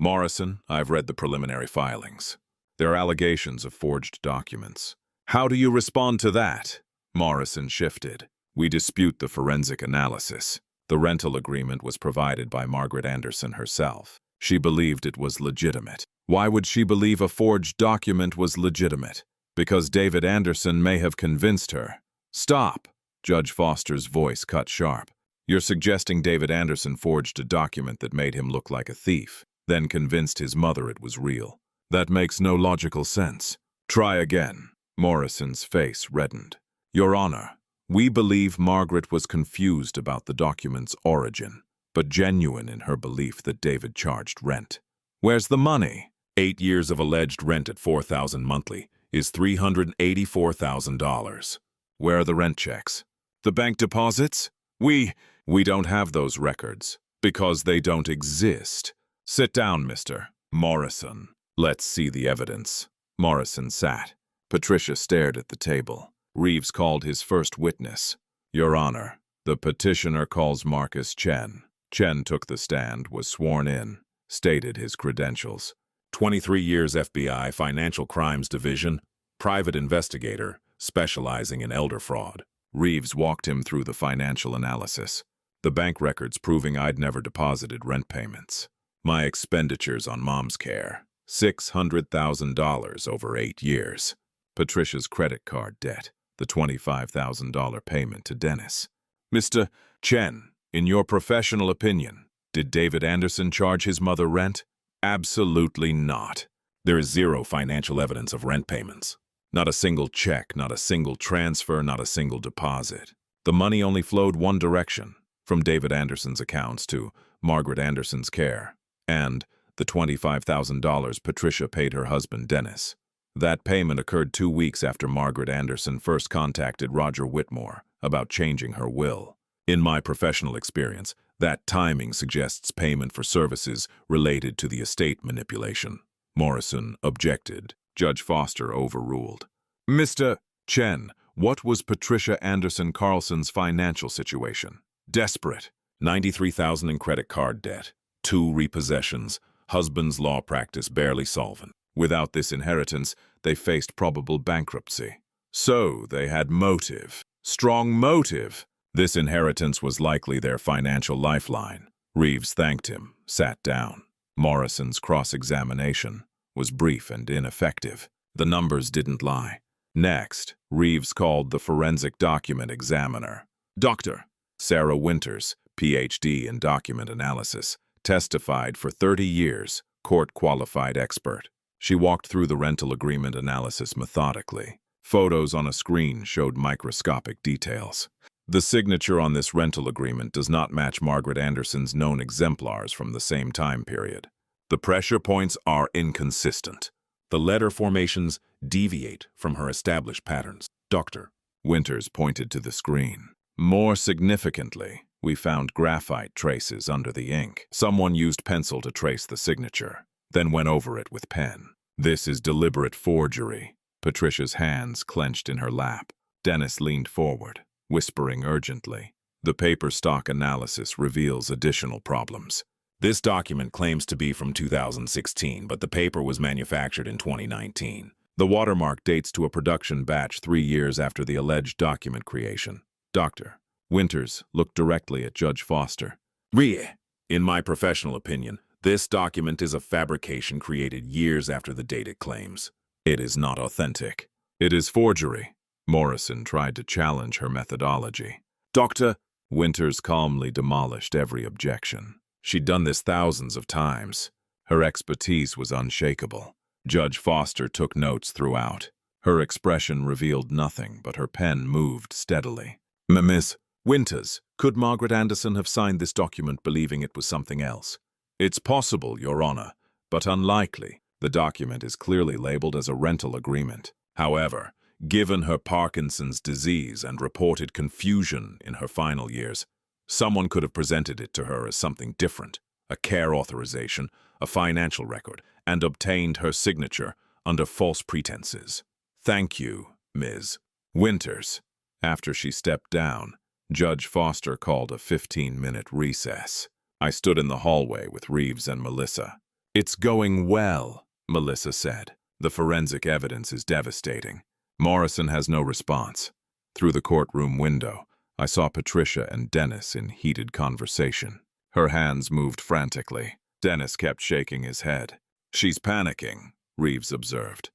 Morrison, I've read the preliminary filings. There are allegations of forged documents. How do you respond to that? Morrison shifted. We dispute the forensic analysis. The rental agreement was provided by Margaret Anderson herself. She believed it was legitimate. Why would she believe a forged document was legitimate? Because David Anderson may have convinced her. Stop! Judge Foster's voice cut sharp. You're suggesting David Anderson forged a document that made him look like a thief, then convinced his mother it was real. That makes no logical sense. Try again. Morrison's face reddened. Your Honor, we believe Margaret was confused about the document's origin, but genuine in her belief that David charged rent. Where's the money? 8 years of alleged rent at $4,000 monthly is $384,000. Where are the rent checks? The bank deposits? We don't have those records, because they don't exist. Sit down, Mr. Morrison. Let's see the evidence. Morrison sat. Patricia stared at the table. Reeves called his first witness. Your Honor, the petitioner calls Marcus Chen. Chen took the stand, was sworn in, stated his credentials. 23 years FBI Financial Crimes Division, private investigator, specializing in elder fraud. Reeves walked him through the financial analysis. The bank records proving I'd never deposited rent payments. My expenditures on mom's care, $600,000 over 8 years. Patricia's credit card debt, the $25,000 payment to Dennis. Mr. Chen, in your professional opinion, did David Anderson charge his mother rent? Absolutely not. There is zero financial evidence of rent payments. Not a single check, not a single transfer, not a single deposit. The money only flowed one direction, from David Anderson's accounts to Margaret Anderson's care, and the $25,000 Patricia paid her husband Dennis. That payment occurred 2 weeks after Margaret Anderson first contacted Roger Whitmore about changing her will. In my professional experience, that timing suggests payment for services related to the estate manipulation. Morrison objected. Judge Foster overruled. Mr. Chen, what was Patricia Anderson Carlson's financial situation? Desperate. $93,000 in credit card debt. 2 repossessions. Husband's law practice barely solvent. Without this inheritance, they faced probable bankruptcy. So they had motive. Strong motive. This inheritance was likely their financial lifeline. Reeves thanked him, sat down. Morrison's cross-examination was brief and ineffective. The numbers didn't lie. Next, Reeves called the forensic document examiner. Dr. Sarah Winters, Ph.D. in document analysis, testified for 30 years, court-qualified expert. She walked through the rental agreement analysis methodically. Photos on a screen showed microscopic details. The signature on this rental agreement does not match Margaret Anderson's known exemplars from the same time period. The pressure points are inconsistent. The letter formations deviate from her established patterns. Dr. Winters pointed to the screen. More significantly, we found graphite traces under the ink. Someone used pencil to trace the signature, then went over it with pen. This is deliberate forgery. Patricia's hands clenched in her lap. Dennis leaned forward, whispering urgently. The paper stock analysis reveals additional problems. This document claims to be from 2016, but the paper was manufactured in 2019. The watermark dates to a production batch 3 years after the alleged document creation. Dr. Winters looked directly at Judge Foster. In my professional opinion, this document is a fabrication created years after the date it claims. It is not authentic. It is forgery. Morrison tried to challenge her methodology. Dr. Winters calmly demolished every objection. She'd done this thousands of times. Her expertise was unshakable. Judge Foster took notes throughout. Her expression revealed nothing, but her pen moved steadily. Miss Winters, could Margaret Anderson have signed this document believing it was something else? It's possible, Your Honor, but unlikely. The document is clearly labeled as a rental agreement. However, given her Parkinson's disease and reported confusion in her final years, someone could have presented it to her as something different, a care authorization, a financial record, and obtained her signature under false pretenses. Thank you, Ms. Winters. After she stepped down, Judge Foster called a 15-minute recess. I stood in the hallway with Reeves and Melissa. It's going well, Melissa said. The forensic evidence is devastating. Morrison has no response. Through the courtroom window, I saw Patricia and Dennis in heated conversation. Her hands moved frantically. Dennis kept shaking his head. She's panicking, Reeves observed.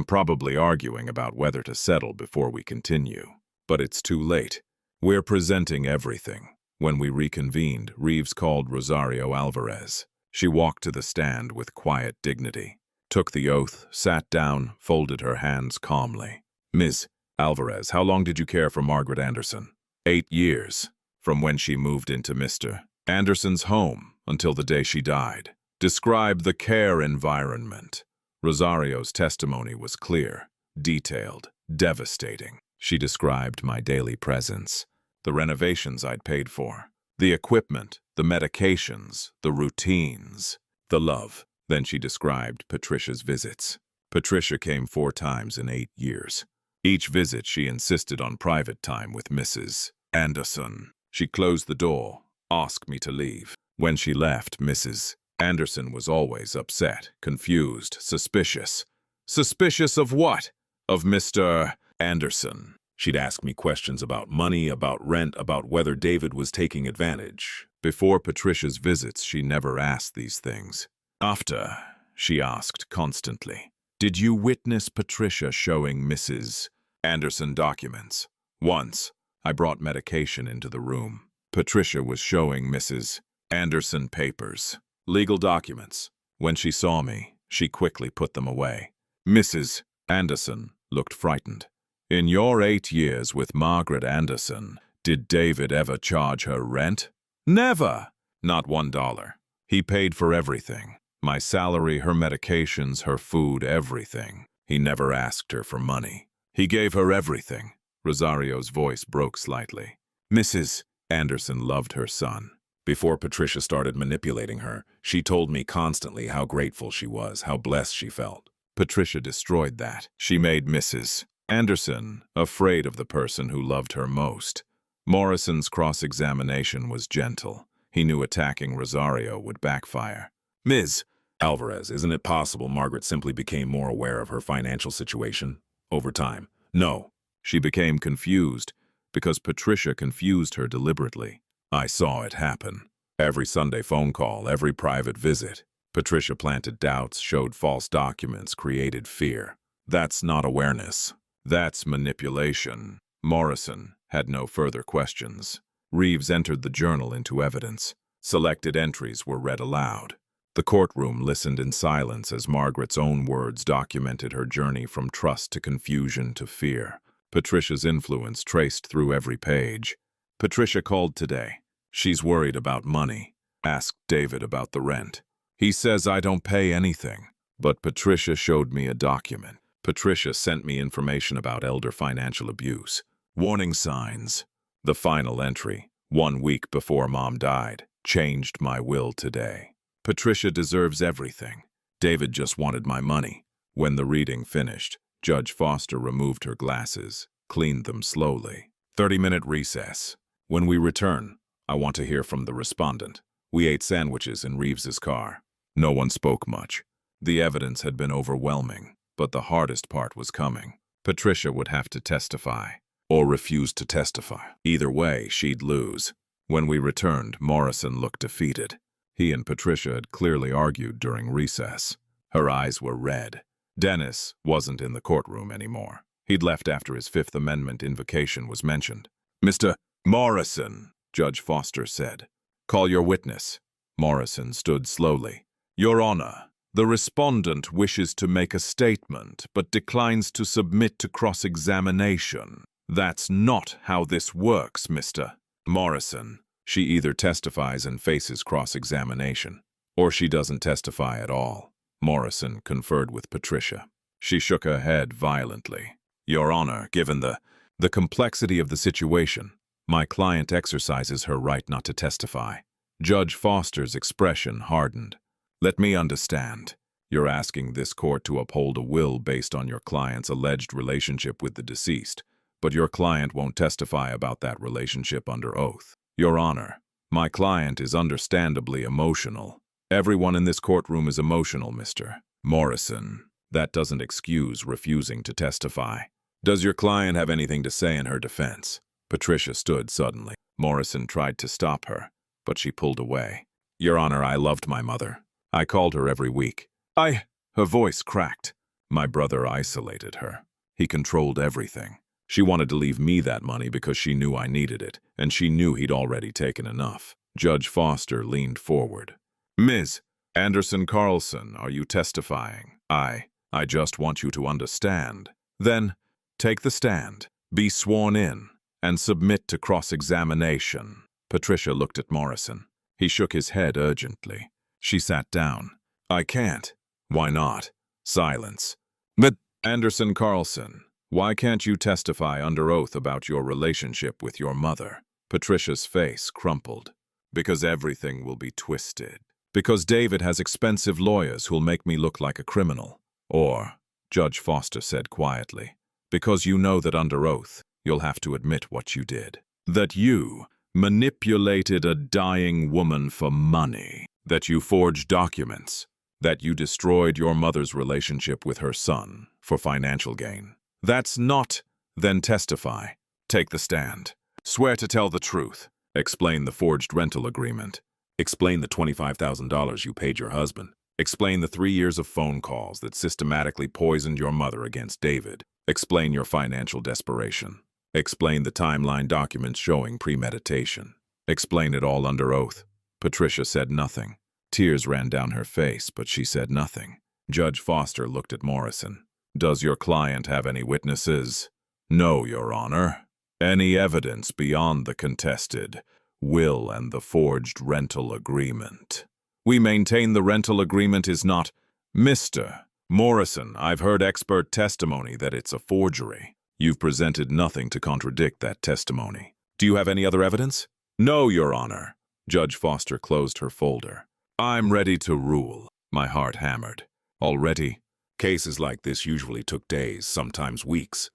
Probably arguing about whether to settle before we continue. But it's too late. We're presenting everything. When we reconvened, Reeves called Rosario Alvarez. She walked to the stand with quiet dignity, took the oath, sat down, folded her hands calmly. Ms. Alvarez, how long did you care for Margaret Anderson? 8 years, from when she moved into Mr. Anderson's home until the day she died. Describe the care environment. Rosario's testimony was clear, detailed, devastating. She described my daily presence, the renovations I'd paid for, the equipment, the medications, the routines, the love. Then she described Patricia's visits. Patricia came 4 times in 8 years. Each visit she insisted on private time with Mrs. Anderson. She closed the door, asked me to leave. When she left, Mrs. Anderson was always upset, confused, suspicious. Suspicious of what? Of Mr. Anderson. She'd ask me questions about money, about rent, about whether David was taking advantage. Before Patricia's visits, she never asked these things. After, she asked constantly, "Did you witness Patricia showing Mrs. Anderson documents?" Once, I brought medication into the room. Patricia was showing Mrs. Anderson papers, legal documents. When she saw me, she quickly put them away. Mrs. Anderson looked frightened. "In your 8 years with Margaret Anderson, did David ever charge her rent?" "Never." "Not $1. He paid for everything. My salary, her medications, her food, everything. He never asked her for money. He gave her everything." Rosario's voice broke slightly. Mrs. Anderson loved her son. Before Patricia started manipulating her, she told me constantly how grateful she was, how blessed she felt. Patricia destroyed that. She made Mrs. Anderson afraid of the person who loved her most. Morrison's cross-examination was gentle. He knew attacking Rosario would backfire. "Ms. Alvarez, isn't it possible Margaret simply became more aware of her financial situation over time?" "No." She became confused because Patricia confused her deliberately. I saw it happen. Every Sunday phone call, every private visit. Patricia planted doubts, showed false documents, created fear. That's not awareness. That's manipulation. Morrison had no further questions. Reeves entered the journal into evidence. Selected entries were read aloud. The courtroom listened in silence as Margaret's own words documented her journey from trust to confusion to fear. Patricia's influence traced through every page. Patricia called today. She's worried about money. Asked David about the rent. He says I don't pay anything. But Patricia showed me a document. Patricia sent me information about elder financial abuse. Warning signs. The final entry, 1 week before Mom died, changed my will today. Patricia deserves everything. David just wanted my money. When the reading finished, Judge Foster removed her glasses, cleaned them slowly. 30-minute recess. When we return, I want to hear from the respondent. We ate sandwiches in Reeves's car. No one spoke much. The evidence had been overwhelming, but the hardest part was coming. Patricia would have to testify, or refuse to testify. Either way, she'd lose. When we returned, Morrison looked defeated. He and Patricia had clearly argued during recess. Her eyes were red. Dennis wasn't in the courtroom anymore. He'd left after his Fifth Amendment invocation was mentioned. "Mr. Morrison," Judge Foster said. "Call your witness." Morrison stood slowly. "Your Honor, the respondent wishes to make a statement, but declines to submit to cross-examination. That's not how this works, Mr. Morrison. She either testifies and faces cross-examination, or she doesn't testify at all." Morrison conferred with Patricia. She shook her head violently. "Your Honor, given the complexity of the situation, my client exercises her right not to testify." Judge Foster's expression hardened. "Let me understand. You're asking this court to uphold a will based on your client's alleged relationship with the deceased, but your client won't testify about that relationship under oath." "Your Honor, my client is understandably emotional. Everyone in this courtroom is emotional, Mr. Morrison. That doesn't excuse refusing to testify. Does your client have anything to say in her defense?" Patricia stood suddenly. Morrison tried to stop her, but she pulled away. "Your Honor, I loved my mother. I called her every week. Her voice cracked. My brother isolated her. He controlled everything. She wanted to leave me that money because she knew I needed it, and she knew he'd already taken enough." Judge Foster leaned forward. "Ms. Anderson Carlson, are you testifying?" I just want you to understand." "Then, take the stand, be sworn in, and submit to cross-examination." Patricia looked at Morrison. He shook his head urgently. She sat down. "I can't." "Why not?" Silence. "But Anderson Carlson, why can't you testify under oath about your relationship with your mother?" Patricia's face crumpled. "Because everything will be twisted. Because David has expensive lawyers who'll make me look like a criminal. Or," Judge Foster said quietly, "because you know that under oath, you'll have to admit what you did. That you manipulated a dying woman for money." that you forged documents, that you destroyed your mother's relationship with her son for financial gain. That's not. Then testify. Take the stand. Swear to tell the truth. Explain the forged rental agreement. Explain the $25,000 you paid your husband. Explain the 3 years of phone calls that systematically poisoned your mother against David. Explain your financial desperation. Explain the timeline documents showing premeditation. Explain it all under oath. Patricia said nothing. Tears ran down her face, but she said nothing. Judge Foster looked at Morrison. Does your client have any witnesses? No, Your Honor. Any evidence beyond the contested will and the forged rental agreement? We maintain the rental agreement is not. Mr. Morrison, I've heard expert testimony that it's a forgery. You've presented nothing to contradict that testimony. Do you have any other evidence? No, Your Honor. Judge Foster closed her folder. I'm ready to rule. My heart hammered. Already? Cases like this usually took days, sometimes weeks.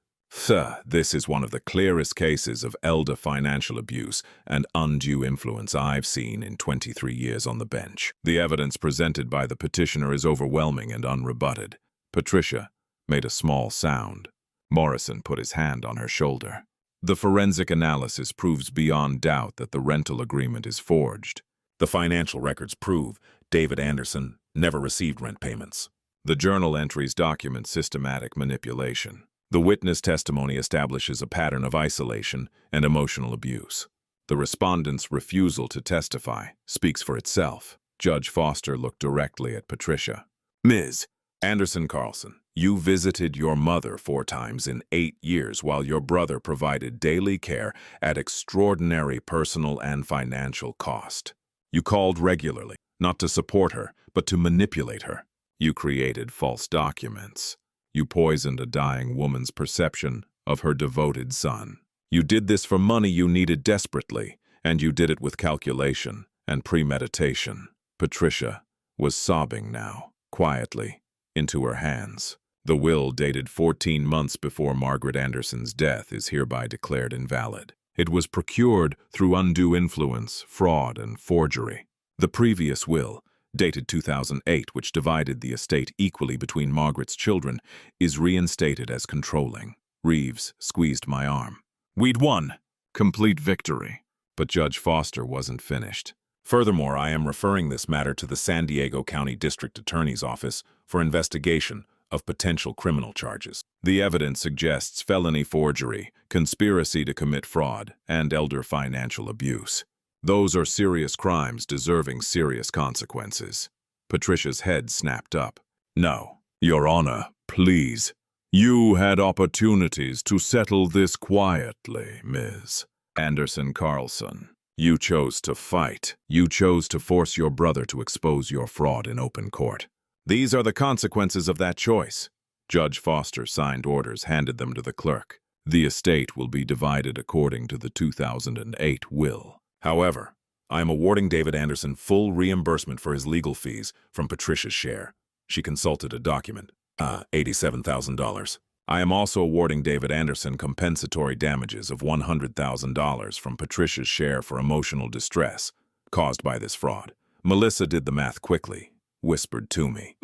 This is one of the clearest cases of elder financial abuse and undue influence I've seen in 23 years on the bench. The evidence presented by the petitioner is overwhelming and unrebutted. Patricia made a small sound. Morrison put his hand on her shoulder. The forensic analysis proves beyond doubt that the rental agreement is forged. The financial records prove David Anderson never received rent payments. The journal entries document systematic manipulation. The witness testimony establishes a pattern of isolation and emotional abuse. The respondent's refusal to testify speaks for itself. Judge Foster looked directly at Patricia. Ms. Anderson Carlson, you visited your mother 4 times in 8 years while your brother provided daily care at extraordinary personal and financial cost. You called regularly, not to support her, but to manipulate her. You created false documents. You poisoned a dying woman's perception of her devoted son. You did this for money you needed desperately, and you did it with calculation and premeditation. Patricia was sobbing now, quietly, into her hands. The will, dated 14 months before Margaret Anderson's death, is hereby declared invalid. It was procured through undue influence, fraud, and forgery. The previous will, dated 2008, which divided the estate equally between Margaret's children, is reinstated as controlling. Reeves squeezed my arm. We'd won. Complete victory. But Judge Foster wasn't finished. Furthermore, I am referring this matter to the San Diego County District Attorney's Office for investigation of potential criminal charges. The evidence suggests felony forgery, conspiracy to commit fraud, and elder financial abuse. Those are serious crimes deserving serious consequences. Patricia's head snapped up. No, Your Honor, please. You had opportunities to settle this quietly, Ms. Anderson Carlson. You chose to fight. You chose to force your brother to expose your fraud in open court. These are the consequences of that choice. Judge Foster signed orders, handed them to the clerk. The estate will be divided according to the 2008 will. However, I am awarding David Anderson full reimbursement for his legal fees from Patricia's share. She consulted a document. $87,000. I am also awarding David Anderson compensatory damages of $100,000 from Patricia's share for emotional distress caused by this fraud. Melissa did the math quickly, whispered to me.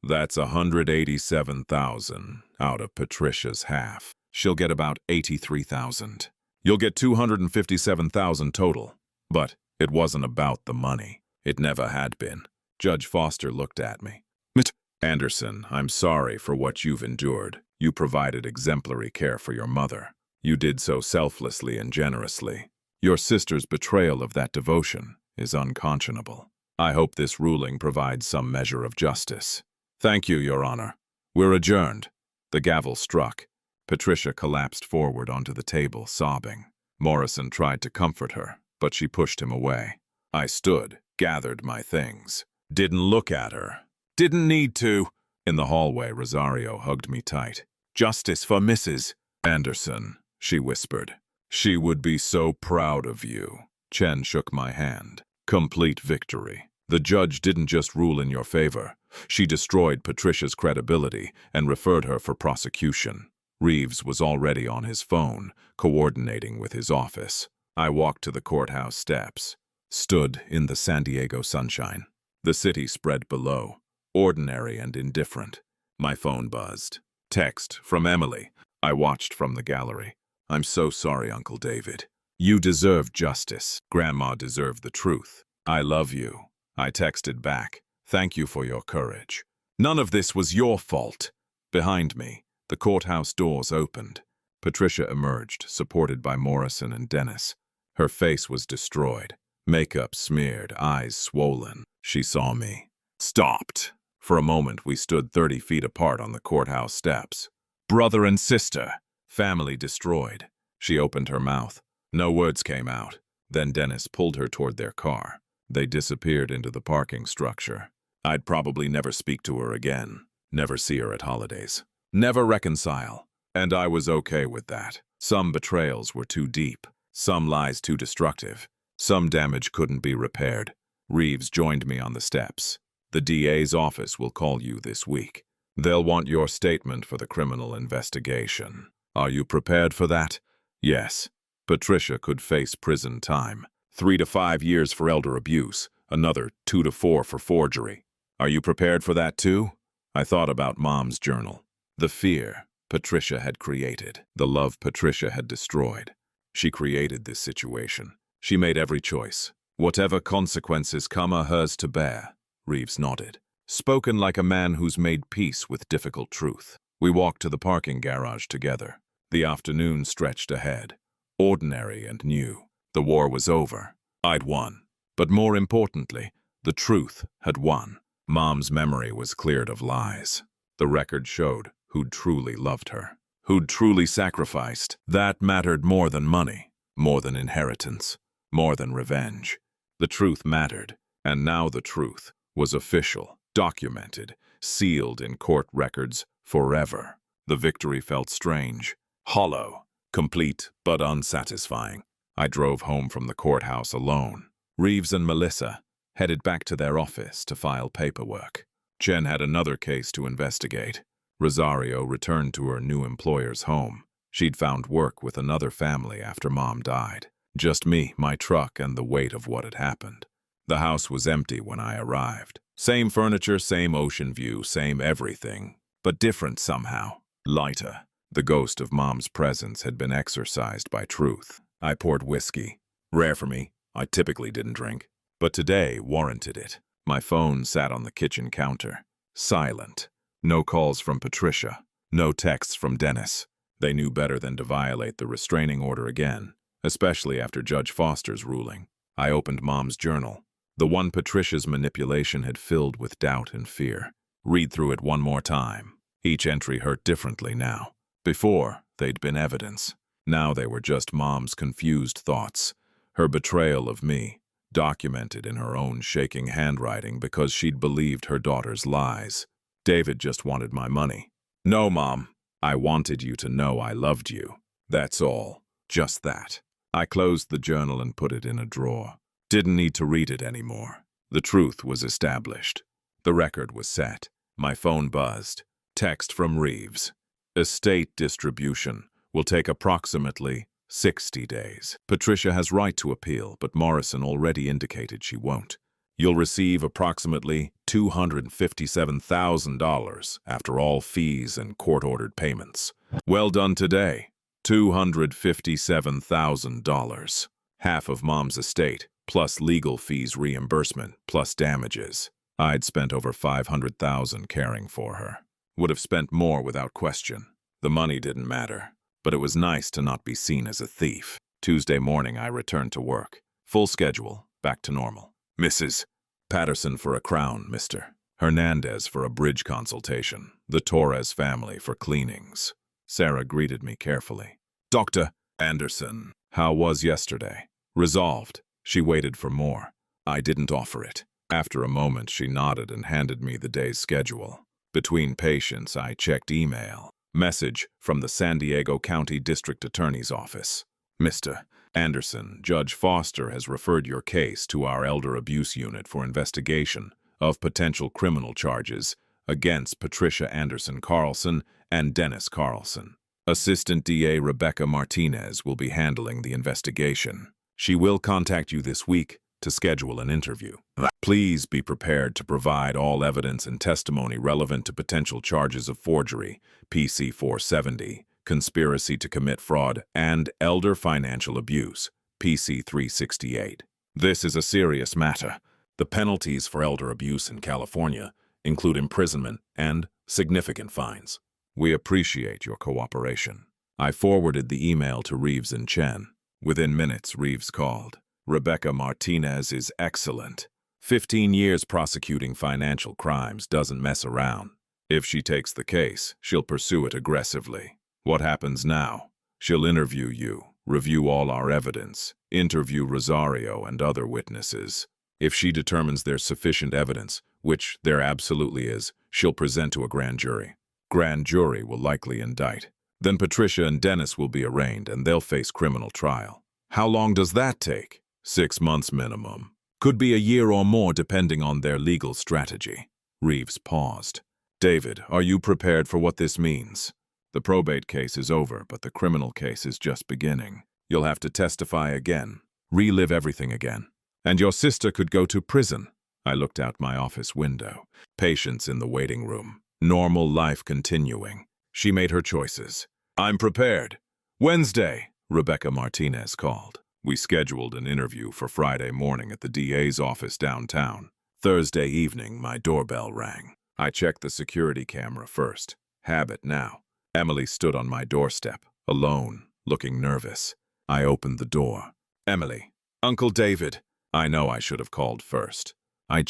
That's $187,000 out of Patricia's half. She'll get about $83,000. You'll get $257,000 total. But it wasn't about the money. It never had been. Judge Foster looked at me. Mr. Anderson, I'm sorry for what you've endured. You provided exemplary care for your mother. You did so selflessly and generously. Your sister's betrayal of that devotion is unconscionable. I hope this ruling provides some measure of justice. Thank you, Your Honor. We're adjourned. The gavel struck. Patricia collapsed forward onto the table, sobbing. Morrison tried to comfort her, but she pushed him away. I stood, gathered my things. Didn't look at her. Didn't need to. In the hallway, Rosario hugged me tight. Justice for Mrs. Anderson, she whispered. She would be so proud of you. Chen shook my hand. Complete victory. The judge didn't just rule in your favor. She destroyed Patricia's credibility and referred her for prosecution. Reeves was already on his phone, coordinating with his office. I walked to the courthouse steps, stood in the San Diego sunshine. The city spread below, ordinary and indifferent. My phone buzzed. Text from Emily. I watched from the gallery. I'm so sorry, Uncle David. You deserve justice. Grandma deserved the truth. I love you. I texted back. Thank you for your courage. None of this was your fault. Behind me, the courthouse doors opened. Patricia emerged, supported by Morrison and Dennis. Her face was destroyed. Makeup smeared, eyes swollen. She saw me. Stopped. For a moment, we stood 30 feet apart on the courthouse steps. Brother and sister. Family destroyed. She opened her mouth. No words came out. Then Dennis pulled her toward their car. They disappeared into the parking structure. I'd probably never speak to her again. Never see her at holidays. Never reconcile. And I was okay with that. Some betrayals were too deep. Some lies too destructive. Some damage couldn't be repaired. Reeves joined me on the steps. The DA's office will call you this week. They'll want your statement for the criminal investigation. Are you prepared for that? Yes. Patricia could face prison time. 3 to 5 years for elder abuse. Another 2 to 4 for forgery. Are you prepared for that too? I thought about Mom's journal. The fear Patricia had created. The love Patricia had destroyed. She created this situation. She made every choice. Whatever consequences come are hers to bear. Reeves nodded. Spoken like a man who's made peace with difficult truth. We walked to the parking garage together. The afternoon stretched ahead. Ordinary and new. The war was over. I'd won. But more importantly, the truth had won. Mom's memory was cleared of lies. The record showed who'd truly loved her. Who'd truly sacrificed. That mattered more than money. More than inheritance. More than revenge. The truth mattered. And now the truth was official, documented, sealed in court records forever. The victory felt strange, hollow, complete but unsatisfying. I drove home from the courthouse alone. Reeves and Melissa headed back to their office to file paperwork. Jen had another case to investigate. Rosario returned to her new employer's home. She'd found work with another family after Mom died. Just me, my truck, and the weight of what had happened. The house was empty when I arrived. Same furniture, same ocean view, same everything, but different somehow. Lighter. The ghost of Mom's presence had been exorcised by truth. I poured whiskey. Rare for me. I typically didn't drink. But today warranted it. My phone sat on the kitchen counter. Silent. No calls from Patricia. No texts from Dennis. They knew better than to violate the restraining order again, especially after Judge Foster's ruling. I opened Mom's journal. The one Patricia's manipulation had filled with doubt and fear. Read through it one more time. Each entry hurt differently now. Before, they'd been evidence. Now they were just Mom's confused thoughts. Her betrayal of me, documented in her own shaking handwriting because she'd believed her daughter's lies. David just wanted my money. No, Mom. I wanted you to know I loved you. That's all. Just that. I closed the journal and put it in a drawer. Didn't need to read it anymore. The truth was established. The record was set. My phone buzzed. Text from Reeves. Estate distribution will take approximately 60 days. Patricia has right to appeal, but Morrison already indicated she won't. You'll receive approximately $257,000 after all fees and court-ordered payments. Well done today. $257,000. Half of Mom's estate, plus legal fees reimbursement, plus damages. I'd spent over $500,000 caring for her. Would have spent more without question. The money didn't matter, but it was nice to not be seen as a thief. Tuesday morning I returned to work. Full schedule, back to normal. Mrs. Patterson for a crown, Mr. Hernandez for a bridge consultation. The Torres family for cleanings. Sarah greeted me carefully. Dr. Anderson, how was yesterday? Resolved. She waited for more. I didn't offer it. After a moment, she nodded and handed me the day's schedule. Between patients, I checked email. Message from the San Diego County District Attorney's Office. Mr. Anderson, Judge Foster has referred your case to our Elder Abuse Unit for investigation of potential criminal charges against Patricia Anderson Carlson and Dennis Carlson. Assistant DA Rebecca Martinez will be handling the investigation. She will contact you this week to schedule an interview. Please be prepared to provide all evidence and testimony relevant to potential charges of forgery, PC 470, conspiracy to commit fraud, and elder financial abuse, PC 368. This is a serious matter. The penalties for elder abuse in California include imprisonment and significant fines. We appreciate your cooperation. I forwarded the email to Reeves and Chen. Within minutes, Reeves called. Rebecca Martinez is excellent. 15 years prosecuting financial crimes, doesn't mess around. If she takes the case, she'll pursue it aggressively. What happens now? She'll interview you, review all our evidence, interview Rosario and other witnesses. If she determines there's sufficient evidence, which there absolutely is, she'll present to a grand jury. Grand jury will likely indict. Then Patricia and Dennis will be arraigned and they'll face criminal trial. How long does that take? 6 months minimum. Could be a year or more depending on their legal strategy. Reeves paused. David, are you prepared for what this means? The probate case is over, but the criminal case is just beginning. You'll have to testify again, relive everything again. And your sister could go to prison. I looked out my office window. Patients in the waiting room. Normal life continuing. She made her choices. I'm prepared. Wednesday, Rebecca Martinez called. We scheduled an interview for Friday morning at the DA's office downtown. Thursday evening, my doorbell rang. I checked the security camera first. Habit now. Emily stood on my doorstep, alone, looking nervous. I opened the door. Emily. Uncle David. I know I should have called first. I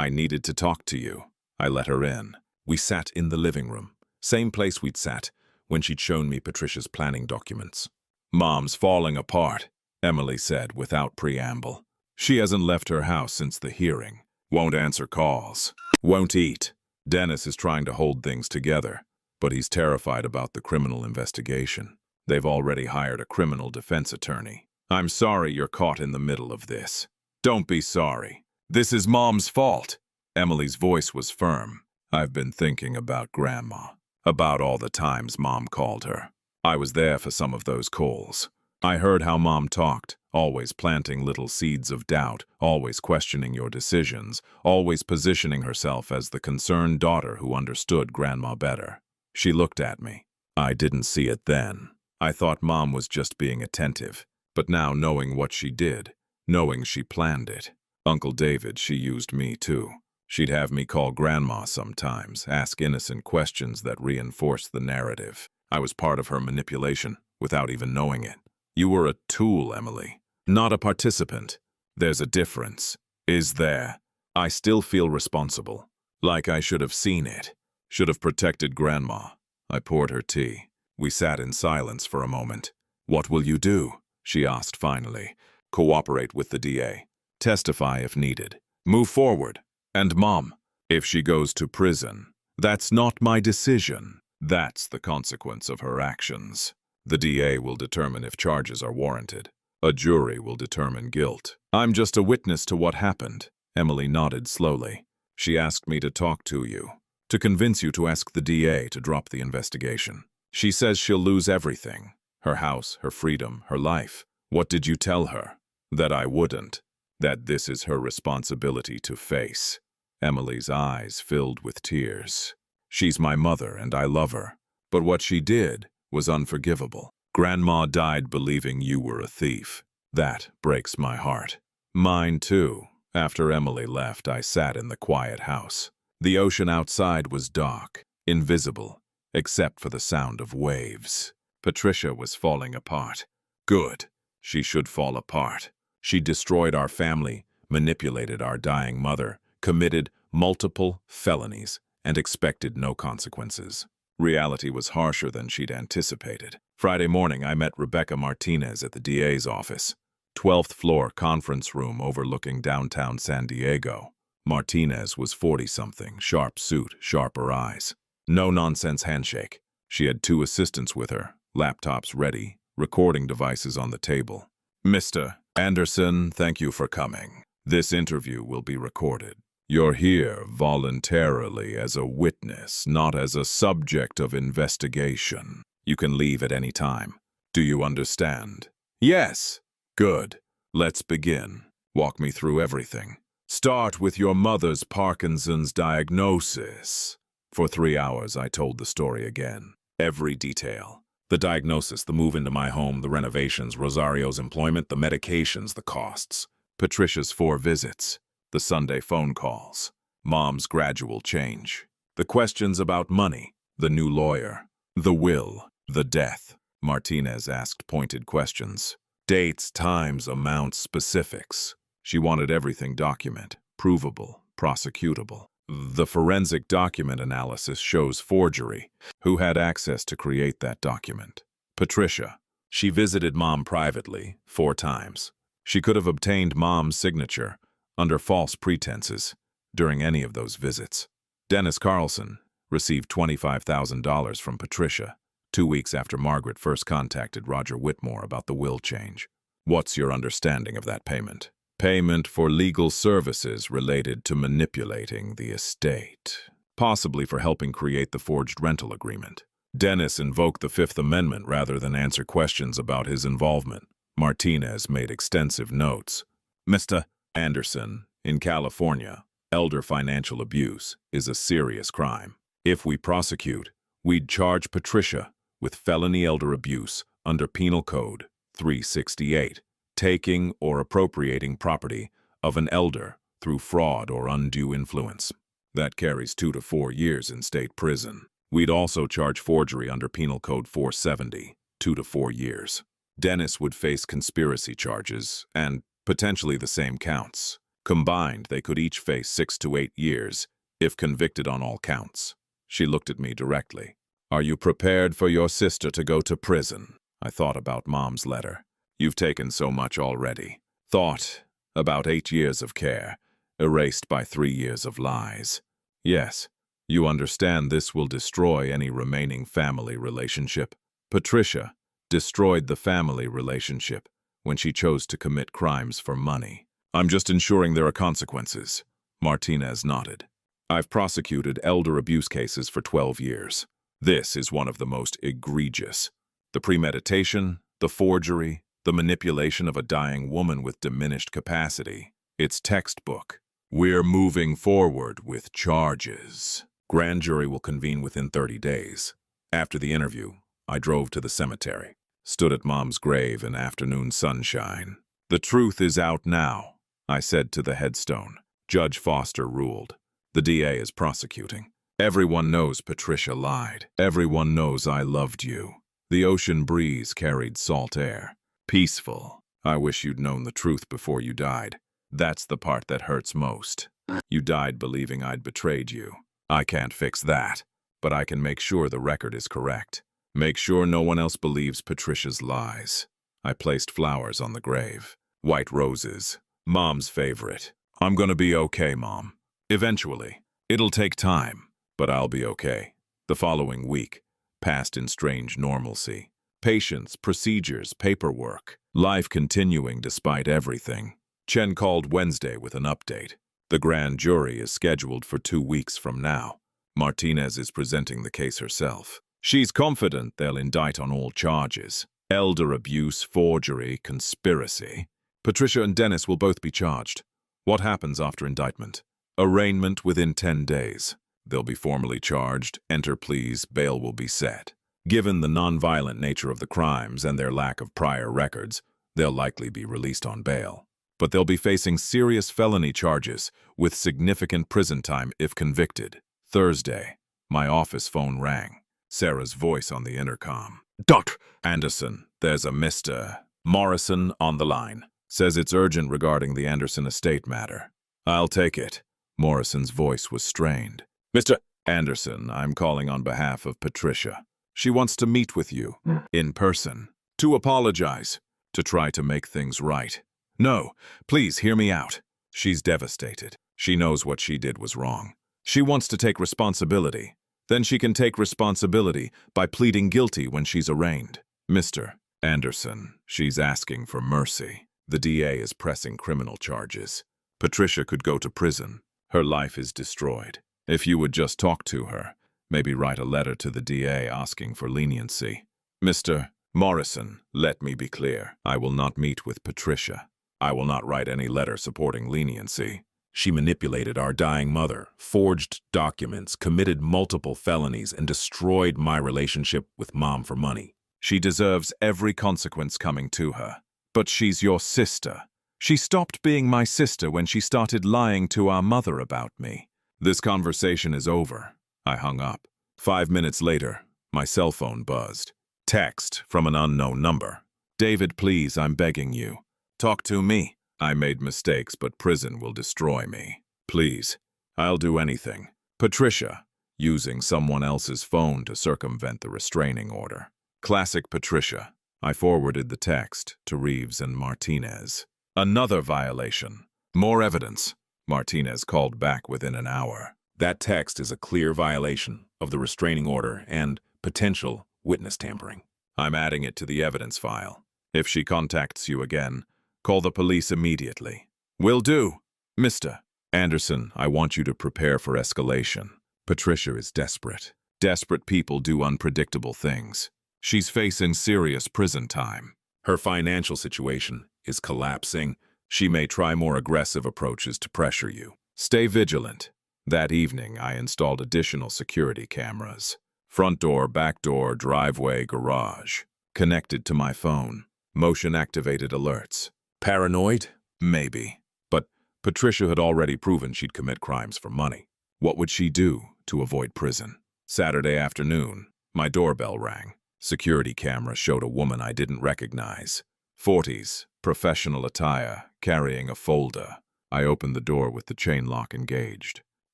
needed to talk to you. I let her in. We sat in the living room. Same place we'd sat when she'd shown me Patricia's planning documents. Mom's falling apart, Emily said without preamble. She hasn't left her house since the hearing. Won't answer calls. Won't eat. Dennis is trying to hold things together, but he's terrified about the criminal investigation. They've already hired a criminal defense attorney. I'm sorry you're caught in the middle of this. Don't be sorry. This is Mom's fault. Emily's voice was firm. I've been thinking about Grandma, about all the times Mom called her. I was there for some of those calls. I heard how Mom talked, always planting little seeds of doubt, always questioning your decisions, always positioning herself as the concerned daughter who understood Grandma better. She looked at me. I didn't see it then. I thought Mom was just being attentive. But now, knowing what she did, knowing she planned it, Uncle David, she used me too. She'd have me call Grandma sometimes, ask innocent questions that reinforced the narrative. I was part of her manipulation, without even knowing it. You were a tool, Emily, not a participant. There's a difference. Is there? I still feel responsible, like I should have seen it, should have protected Grandma. I poured her tea. We sat in silence for a moment. What will you do? She asked finally. Cooperate with the DA. Testify if needed. Move forward. And Mom, if she goes to prison, that's not my decision. That's the consequence of her actions. The DA will determine if charges are warranted. A jury will determine guilt. I'm just a witness to what happened. Emily nodded slowly. She asked me to talk to you, to convince you to ask the DA to drop the investigation. She says she'll lose everything. Her house, her freedom, her life. What did you tell her? That I wouldn't. That this is her responsibility to face. Emily's eyes filled with tears. She's my mother and I love her. But what she did was unforgivable. Grandma died believing you were a thief. That breaks my heart. Mine too. After Emily left, I sat in the quiet house. The ocean outside was dark, invisible, except for the sound of waves. Patricia was falling apart. Good. She should fall apart. She destroyed our family, manipulated our dying mother, committed multiple felonies, and expected no consequences. Reality was harsher than she'd anticipated. Friday morning, I met Rebecca Martinez at the DA's office. 12th floor conference room overlooking downtown San Diego. Martinez was 40-something, sharp suit, sharper eyes. No-nonsense handshake. She had 2 assistants with her, laptops ready, recording devices on the table. Mr. Anderson, thank you for coming. This interview will be recorded. You're here voluntarily as a witness, not as a subject of investigation. You can leave at any time. Do you understand? Yes. Good. Let's begin. Walk me through everything. Start with your mother's Parkinson's diagnosis. For 3 hours, I told the story again. Every detail. The diagnosis, the move into my home, the renovations, Rosario's employment, the medications, the costs. Patricia's 4 visits. The Sunday phone calls. Mom's gradual change. The questions about money. The new lawyer. The will. The death. Martinez asked pointed questions. Dates, times, amounts, specifics. She wanted everything document, provable, prosecutable. The forensic document analysis shows forgery. Who had access to create that document? Patricia. She visited Mom privately 4 times. She could have obtained Mom's signature under false pretenses during any of those visits. Dennis Carlson received $25,000 from Patricia 2 weeks after Margaret first contacted Roger Whitmore about the will change. What's your understanding of that payment? Payment for legal services related to manipulating the estate. Possibly for helping create the forged rental agreement. Dennis invoked the Fifth Amendment rather than answer questions about his involvement. Martinez made extensive notes. Mr. Anderson, in California, elder financial abuse is a serious crime. If we prosecute, we'd charge Patricia with felony elder abuse under Penal Code 368, taking or appropriating property of an elder through fraud or undue influence. That carries 2 to 4 years in state prison. We'd also charge forgery under Penal Code 470, 2 to 4 years. Dennis would face conspiracy charges and potentially the same counts. Combined, they could each face 6 to 8 years if convicted on all counts. She looked at me directly. Are you prepared for your sister to go to prison? I thought about Mom's letter. You've taken so much already. Thought about 8 years of care, erased by 3 years of lies. Yes, you understand this will destroy any remaining family relationship. Patricia destroyed the family relationship when she chose to commit crimes for money. I'm just ensuring there are consequences. Martinez nodded. I've prosecuted elder abuse cases for 12 years. This is one of the most egregious. The premeditation, the forgery, the manipulation of a dying woman with diminished capacity. It's textbook. We're moving forward with charges. Grand jury will convene within 30 days. After the interview, I drove to the cemetery, stood at Mom's grave in afternoon sunshine. The truth is out now, I said to the headstone. Judge Foster ruled. The DA is prosecuting. Everyone knows Patricia lied. Everyone knows I loved you. The ocean breeze carried salt air. Peaceful. I wish you'd known the truth before you died. That's the part that hurts most. You died believing I'd betrayed you. I can't fix that, but I can make sure the record is correct. Make sure no one else believes Patricia's lies. I placed flowers on the grave. White roses. Mom's favorite. I'm gonna be okay, Mom. Eventually. It'll take time, but I'll be okay. The following week passed in strange normalcy. Patience, procedures, paperwork. Life continuing despite everything. Chen called Wednesday with an update. The grand jury is scheduled for 2 weeks from now. Martinez is presenting the case herself. She's confident they'll indict on all charges. Elder abuse, forgery, conspiracy. Patricia and Dennis will both be charged. What happens after indictment? Arraignment within 10 days. They'll be formally charged, enter pleas, bail will be set. Given the nonviolent nature of the crimes and their lack of prior records, they'll likely be released on bail. But they'll be facing serious felony charges with significant prison time if convicted. Thursday, my office phone rang. Sarah's voice on the intercom. Dr. Anderson, there's a Mr. Morrison on the line. Says it's urgent regarding the Anderson estate matter. I'll take it. Morrison's voice was strained. Mr. Anderson, I'm calling on behalf of Patricia. She wants to meet with you, in person, to apologize, to try to make things right. No, please hear me out. She's devastated. She knows what she did was wrong. She wants to take responsibility. Then she can take responsibility by pleading guilty when she's arraigned. Mr. Anderson, she's asking for mercy. The DA is pressing criminal charges. Patricia could go to prison. Her life is destroyed. If you would just talk to her, maybe write a letter to the DA asking for leniency. Mr. Morrison, let me be clear. I will not meet with Patricia. I will not write any letter supporting leniency. She manipulated our dying mother, forged documents, committed multiple felonies, and destroyed my relationship with Mom for money. She deserves every consequence coming to her. But she's your sister. She stopped being my sister when she started lying to our mother about me. This conversation is over. I hung up. 5 minutes later, my cell phone buzzed. Text from an unknown number. David, please, I'm begging you. Talk to me. I made mistakes, but prison will destroy me. Please, I'll do anything. Patricia, using someone else's phone to circumvent the restraining order. Classic Patricia. I forwarded the text to Reeves and Martinez. Another violation. More evidence. Martinez called back within an hour. That text is a clear violation of the restraining order and potential witness tampering. I'm adding it to the evidence file. If she contacts you again, call the police immediately. Will do. Mr. Anderson, I want you to prepare for escalation. Patricia is desperate. Desperate people do unpredictable things. She's facing serious prison time. Her financial situation is collapsing. She may try more aggressive approaches to pressure you. Stay vigilant. That evening, I installed additional security cameras. Front door, back door, driveway, garage. Connected to my phone. Motion-activated alerts. Paranoid? Maybe. But Patricia had already proven she'd commit crimes for money. What would she do to avoid prison? Saturday afternoon, my doorbell rang. Security camera showed a woman I didn't recognize. 40s, professional attire, carrying a folder. I opened the door with the chain lock engaged.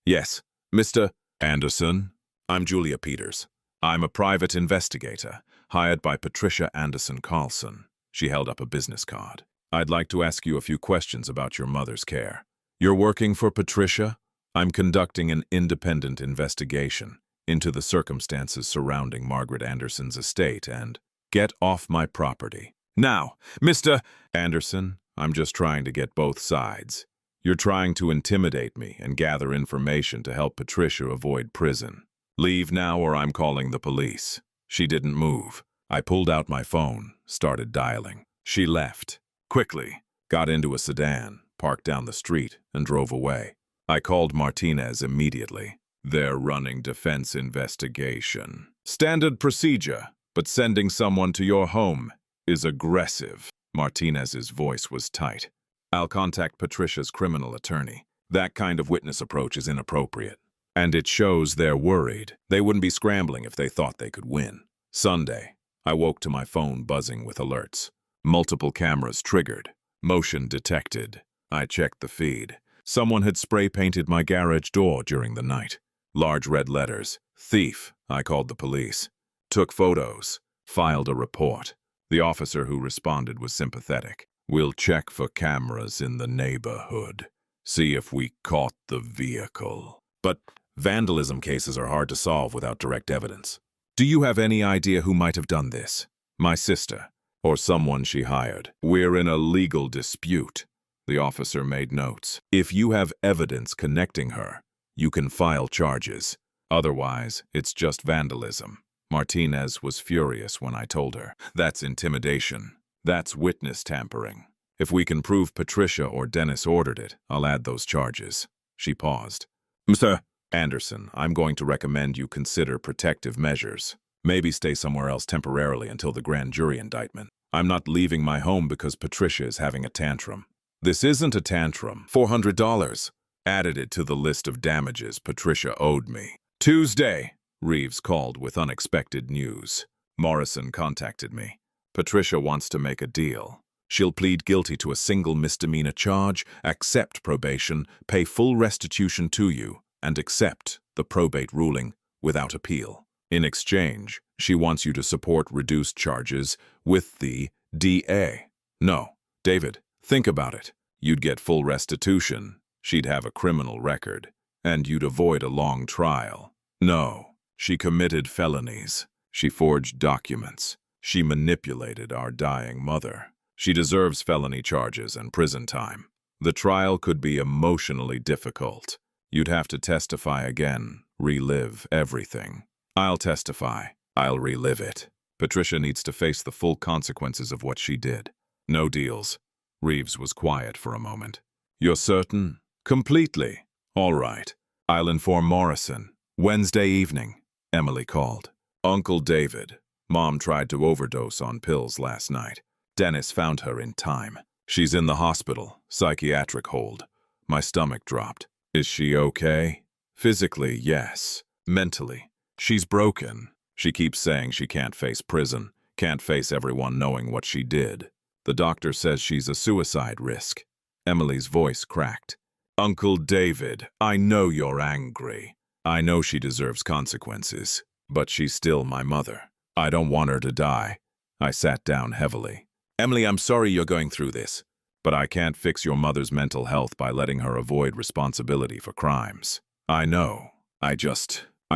Yes, Mr. Anderson? I'm Julia Peters. I'm a private investigator, hired by Patricia Anderson Carlson. She held up a business card. I'd like to ask you a few questions about your mother's care. You're working for Patricia? I'm conducting an independent investigation into the circumstances surrounding Margaret Anderson's estate and get off my property. Now, Mr. Anderson, I'm just trying to get both sides. You're trying to intimidate me and gather information to help Patricia avoid prison. Leave now or I'm calling the police. She didn't move. I pulled out my phone, started dialing. She left. Quickly, got into a sedan, parked down the street, and drove away. I called Martinez immediately. They're running defense investigation. Standard procedure, but sending someone to your home is aggressive. Martinez's voice was tight. I'll contact Patricia's criminal attorney. That kind of witness approach is inappropriate. And it shows they're worried. They wouldn't be scrambling if they thought they could win. Sunday, I woke to my phone buzzing with alerts. Multiple cameras triggered. Motion detected. I checked the feed. Someone had spray-painted my garage door during the night. Large red letters. Thief. I called the police. Took photos. Filed a report. The officer who responded was sympathetic. We'll check for cameras in the neighborhood. See if we caught the vehicle. But vandalism cases are hard to solve without direct evidence. Do you have any idea who might have done this? My sister, or someone she hired. We're in a legal dispute. The officer made notes. If you have evidence connecting her, you can file charges. Otherwise, it's just vandalism. Martinez was furious when I told her. That's intimidation. That's witness tampering. If we can prove Patricia or Dennis ordered it, I'll add those charges. She paused. Mr. Anderson, I'm going to recommend you consider protective measures. Maybe stay somewhere else temporarily until the grand jury indictment. I'm not leaving my home because Patricia is having a tantrum. This isn't a tantrum. $400. Added it to the list of damages Patricia owed me. Tuesday, Reeves called with unexpected news. Morrison contacted me. Patricia wants to make a deal. She'll plead guilty to a single misdemeanor charge, accept probation, pay full restitution to you, and accept the probate ruling without appeal. In exchange, she wants you to support reduced charges with the DA. No, David, think about it. You'd get full restitution. She'd have a criminal record. And you'd avoid a long trial. No, she committed felonies. She forged documents. She manipulated our dying mother. She deserves felony charges and prison time. The trial could be emotionally difficult. You'd have to testify again, relive everything. I'll testify. I'll relive it. Patricia needs to face the full consequences of what she did. No deals. Reeves was quiet for a moment. You're certain? Completely. All right. I'll inform Morrison. Wednesday evening, Emily called. Uncle David. Mom tried to overdose on pills last night. Dennis found her in time. She's in the hospital, psychiatric hold. My stomach dropped. Is she okay? Physically, yes. Mentally, she's broken. She keeps saying she can't face prison, can't face everyone knowing what she did. The doctor says she's a suicide risk. Emily's voice cracked. Uncle David, I know you're angry. I know she deserves consequences, but she's still my mother. I don't want her to die. I sat down heavily. Emily, I'm sorry you're going through this, but I can't fix your mother's mental health by letting her avoid responsibility for crimes. I know. I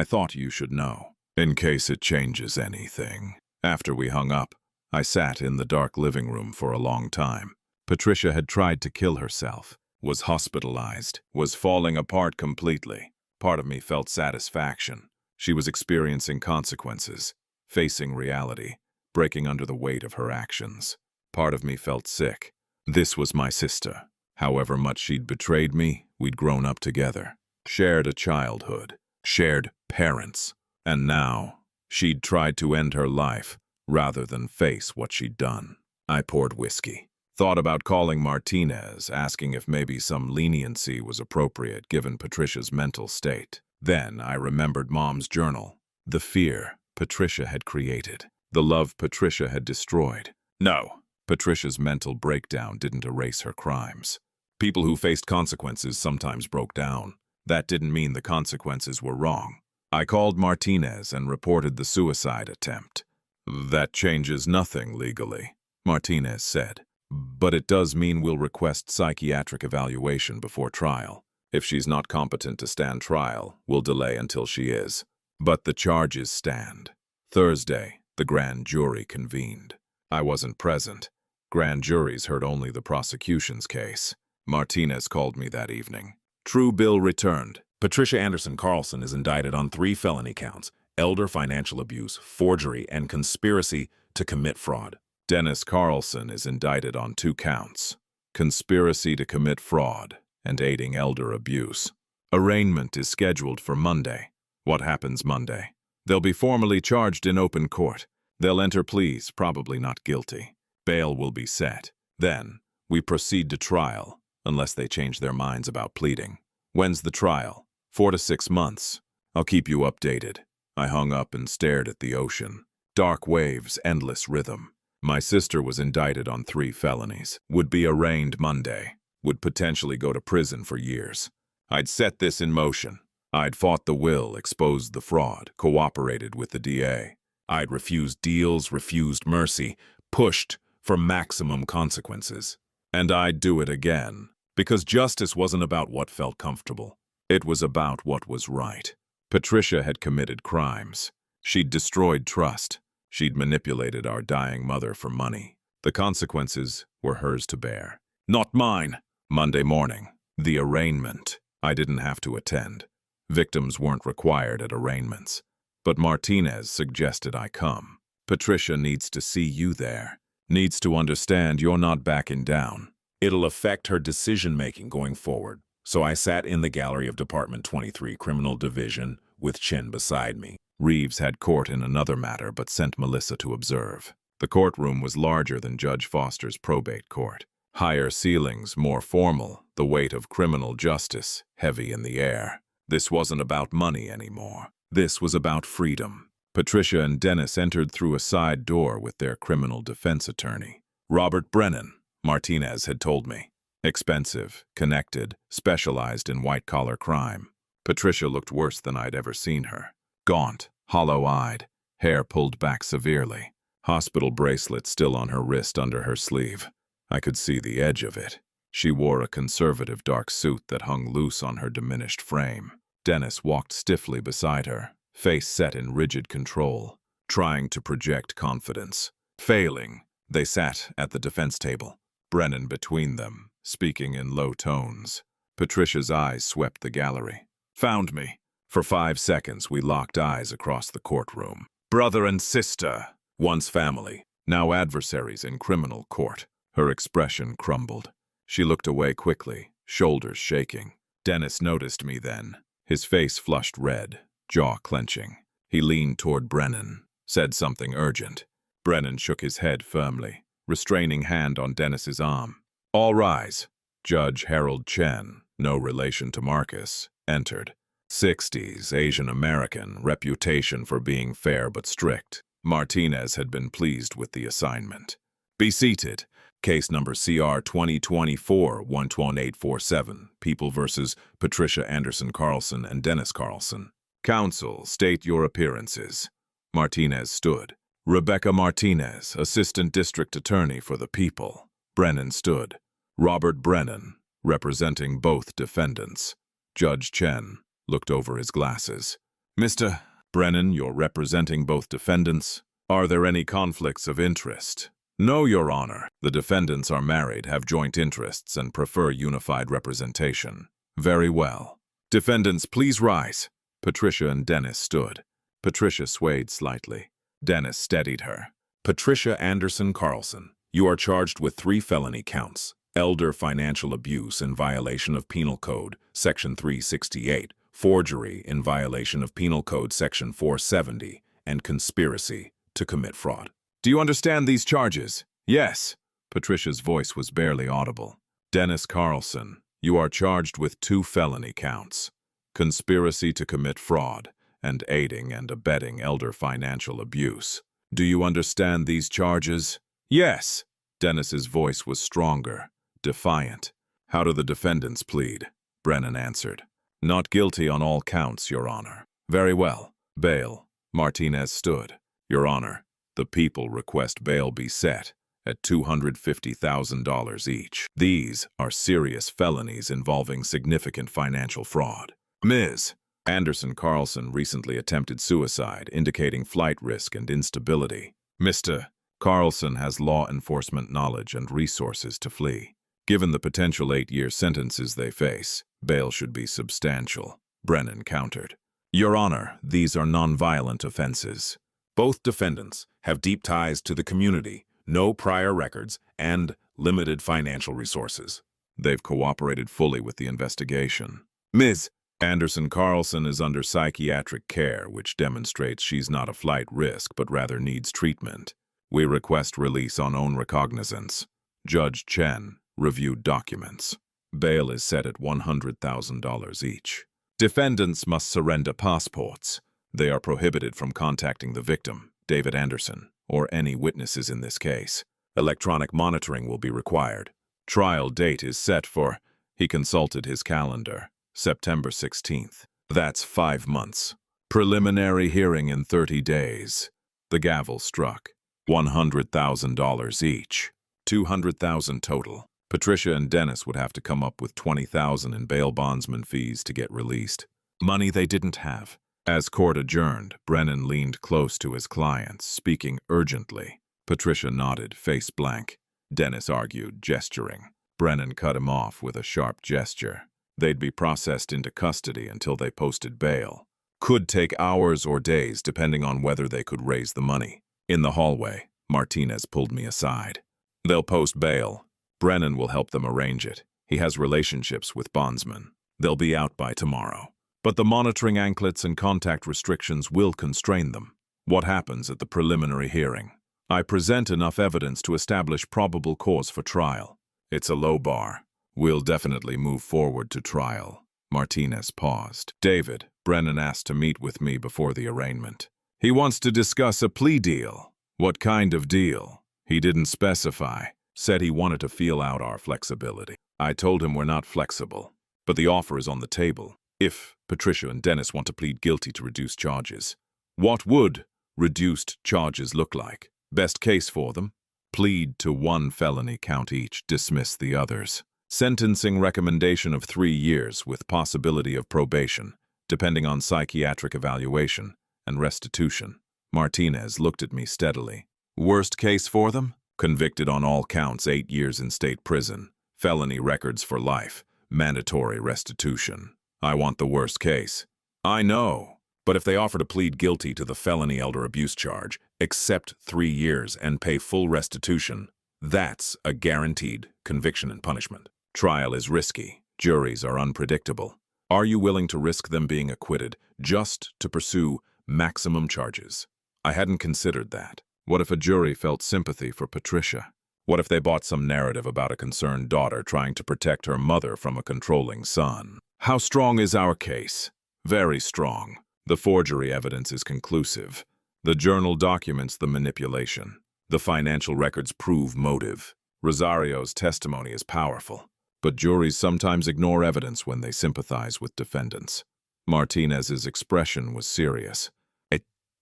thought you should know, in case it changes anything. After we hung up, I sat in the dark living room for a long time. Patricia had tried to kill herself, was hospitalized, was falling apart completely. Part of me felt satisfaction. She was experiencing consequences, facing reality, breaking under the weight of her actions. Part of me felt sick. This was my sister. However much she'd betrayed me, we'd grown up together, shared a childhood, shared parents. And now, she'd tried to end her life rather than face what she'd done. I poured whiskey. Thought about calling Martinez, asking if maybe some leniency was appropriate given Patricia's mental state. Then I remembered Mom's journal, the fear Patricia had created, the love Patricia had destroyed. No, Patricia's mental breakdown didn't erase her crimes. People who faced consequences sometimes broke down. That didn't mean the consequences were wrong. I called Martinez and reported the suicide attempt. That changes nothing legally, Martinez said. But it does mean we'll request psychiatric evaluation before trial. If she's not competent to stand trial, we'll delay until she is. But the charges stand. Thursday, the grand jury convened. I wasn't present. Grand juries heard only the prosecution's case. Martinez called me that evening. True bill returned. Patricia Anderson Carlson is indicted on 3 felony counts: elder financial abuse, forgery, and conspiracy to commit fraud. Dennis Carlson is indicted on 2 counts: conspiracy to commit fraud and aiding elder abuse. Arraignment is scheduled for Monday. What happens Monday? They'll be formally charged in open court. They'll enter pleas, probably not guilty. Bail will be set. Then, we proceed to trial, unless they change their minds about pleading. When's the trial? 4 to 6 months. I'll keep you updated. I hung up and stared at the ocean. Dark waves, endless rhythm. My sister was indicted on 3 felonies, would be arraigned Monday, would potentially go to prison for years. I'd set this in motion. I'd fought the will, exposed the fraud, cooperated with the DA. I'd refused deals, refused mercy, pushed for maximum consequences. And I'd do it again, because justice wasn't about what felt comfortable. It was about what was right. Patricia had committed crimes. She'd destroyed trust. She'd manipulated our dying mother for money. The consequences were hers to bear. Not mine. Monday morning, the arraignment. I didn't have to attend. Victims weren't required at arraignments. But Martinez suggested I come. Patricia needs to see you there. Needs to understand you're not backing down. It'll affect her decision-making going forward. So I sat in the gallery of Department 23 Criminal Division with Chen beside me. Reeves had court in another matter but sent Melissa to observe. The courtroom was larger than Judge Foster's probate court. Higher ceilings, more formal, the weight of criminal justice heavy in the air. This wasn't about money anymore. This was about freedom. Patricia and Dennis entered through a side door with their criminal defense attorney. Robert Brennan, Martinez had told me. Expensive, connected, specialized in white-collar crime. Patricia looked worse than I'd ever seen her. Gaunt, hollow-eyed, hair pulled back severely. Hospital bracelet still on her wrist under her sleeve. I could see the edge of it. She wore a conservative dark suit that hung loose on her diminished frame. Dennis walked stiffly beside her, face set in rigid control, trying to project confidence. Failing, they sat at the defense table, Brennan between them, speaking in low tones. Patricia's eyes swept the gallery. Found me. For 5 seconds, we locked eyes across the courtroom. Brother and sister, once family, now adversaries in criminal court. Her expression crumbled. She looked away quickly, shoulders shaking. Dennis noticed me then. His face flushed red, jaw clenching. He leaned toward Brennan, said something urgent. Brennan shook his head firmly, restraining hand on Dennis's arm. "All rise." Judge Harold Chen, no relation to Marcus, entered. 60s, Asian American, reputation for being fair but strict. Martinez had been pleased with the assignment. "Be seated." Case number CR 2024-12847, People versus Patricia Anderson Carlson and Dennis Carlson. Counsel, state your appearances. Martinez stood. Rebecca Martinez, Assistant District Attorney for the People. Brennan stood. Robert Brennan, representing both defendants. Judge Chen looked over his glasses. "Mr. Brennan, you're representing both defendants. Are there any conflicts of interest?" "No, Your Honor. The defendants are married, have joint interests, and prefer unified representation." "Very well. Defendants, please rise." Patricia and Dennis stood. Patricia swayed slightly. Dennis steadied her. "Patricia Anderson Carlson, you are charged with 3 felony counts: elder financial abuse in violation of Penal Code, Section 368, forgery in violation of Penal Code, Section 470, and conspiracy to commit fraud. Do you understand these charges?" "Yes." Patricia's voice was barely audible. "Dennis Carlson, you are charged with 2 felony counts: conspiracy to commit fraud and aiding and abetting elder financial abuse. Do you understand these charges?" "Yes." Dennis's voice was stronger, defiant. "How do the defendants plead?" Brennan answered. "Not guilty on all counts, Your Honor." "Very well. Bail." Martinez stood. "Your Honor, the People request bail be set at $250,000 each. These are serious felonies involving significant financial fraud." "Ms. Anderson Carlson recently attempted suicide, indicating flight risk and instability. Mr. Carlson has law enforcement knowledge and resources to flee. Given the potential 8-year sentences they face, bail should be substantial." Brennan countered. "Your Honor, these are nonviolent offenses. Both defendants have deep ties to the community, no prior records, and limited financial resources. They've cooperated fully with the investigation. Ms. Anderson Carlson is under psychiatric care, which demonstrates she's not a flight risk but rather needs treatment. We request release on own recognizance." Judge Chen reviewed documents. Bail is set at $100,000 each. Defendants must surrender passports. They are prohibited from contacting the victim, David Anderson, or any witnesses in this case. Electronic monitoring will be required. Trial date is set for, he consulted his calendar, September 16th. That's 5 months. Preliminary hearing in 30 days. The gavel struck. $100,000 each. $200,000 total. Patricia and Dennis would have to come up with $20,000 in bail bondsman fees to get released. Money they didn't have. As court adjourned, Brennan leaned close to his clients, speaking urgently. Patricia nodded, face blank. Dennis argued, gesturing. Brennan cut him off with a sharp gesture. They'd be processed into custody until they posted bail. Could take hours or days, depending on whether they could raise the money. In the hallway, Martinez pulled me aside. "They'll post bail. Brennan will help them arrange it. He has relationships with bondsmen. They'll be out by tomorrow. But the monitoring anklets and contact restrictions will constrain them. What happens at the preliminary hearing? I present enough evidence to establish probable cause for trial. It's a low bar. We'll definitely move forward to trial." Martinez paused. "David, Brennan asked to meet with me before the arraignment. He wants to discuss a plea deal." "What kind of deal?" "He didn't specify. Said he wanted to feel out our flexibility. I told him we're not flexible. But the offer is on the table. If Patricia and Dennis want to plead guilty to reduced charges." "What would reduced charges look like?" "Best case for them. Plead to 1 felony count each, dismiss the others. Sentencing recommendation of 3 years with possibility of probation, depending on psychiatric evaluation and restitution." Martinez looked at me steadily. "Worst case for them? Convicted on all counts, 8 years in state prison. Felony records for life. Mandatory restitution. I want the worst case." "I know. But if they offer to plead guilty to the felony elder abuse charge, accept 3 years and pay full restitution, That's a guaranteed conviction and punishment. Trial is risky. Juries are unpredictable. Are you willing to risk them being acquitted just to pursue maximum charges? I hadn't considered that. What if a jury felt sympathy for Patricia? What if they bought some narrative about a concerned daughter trying to protect her mother from a controlling son? How strong is our case? Very strong. The forgery evidence is conclusive. The journal documents the manipulation. The financial records prove motive. Rosario's testimony is powerful. But juries sometimes ignore evidence when they sympathize with defendants. Martinez's expression was serious.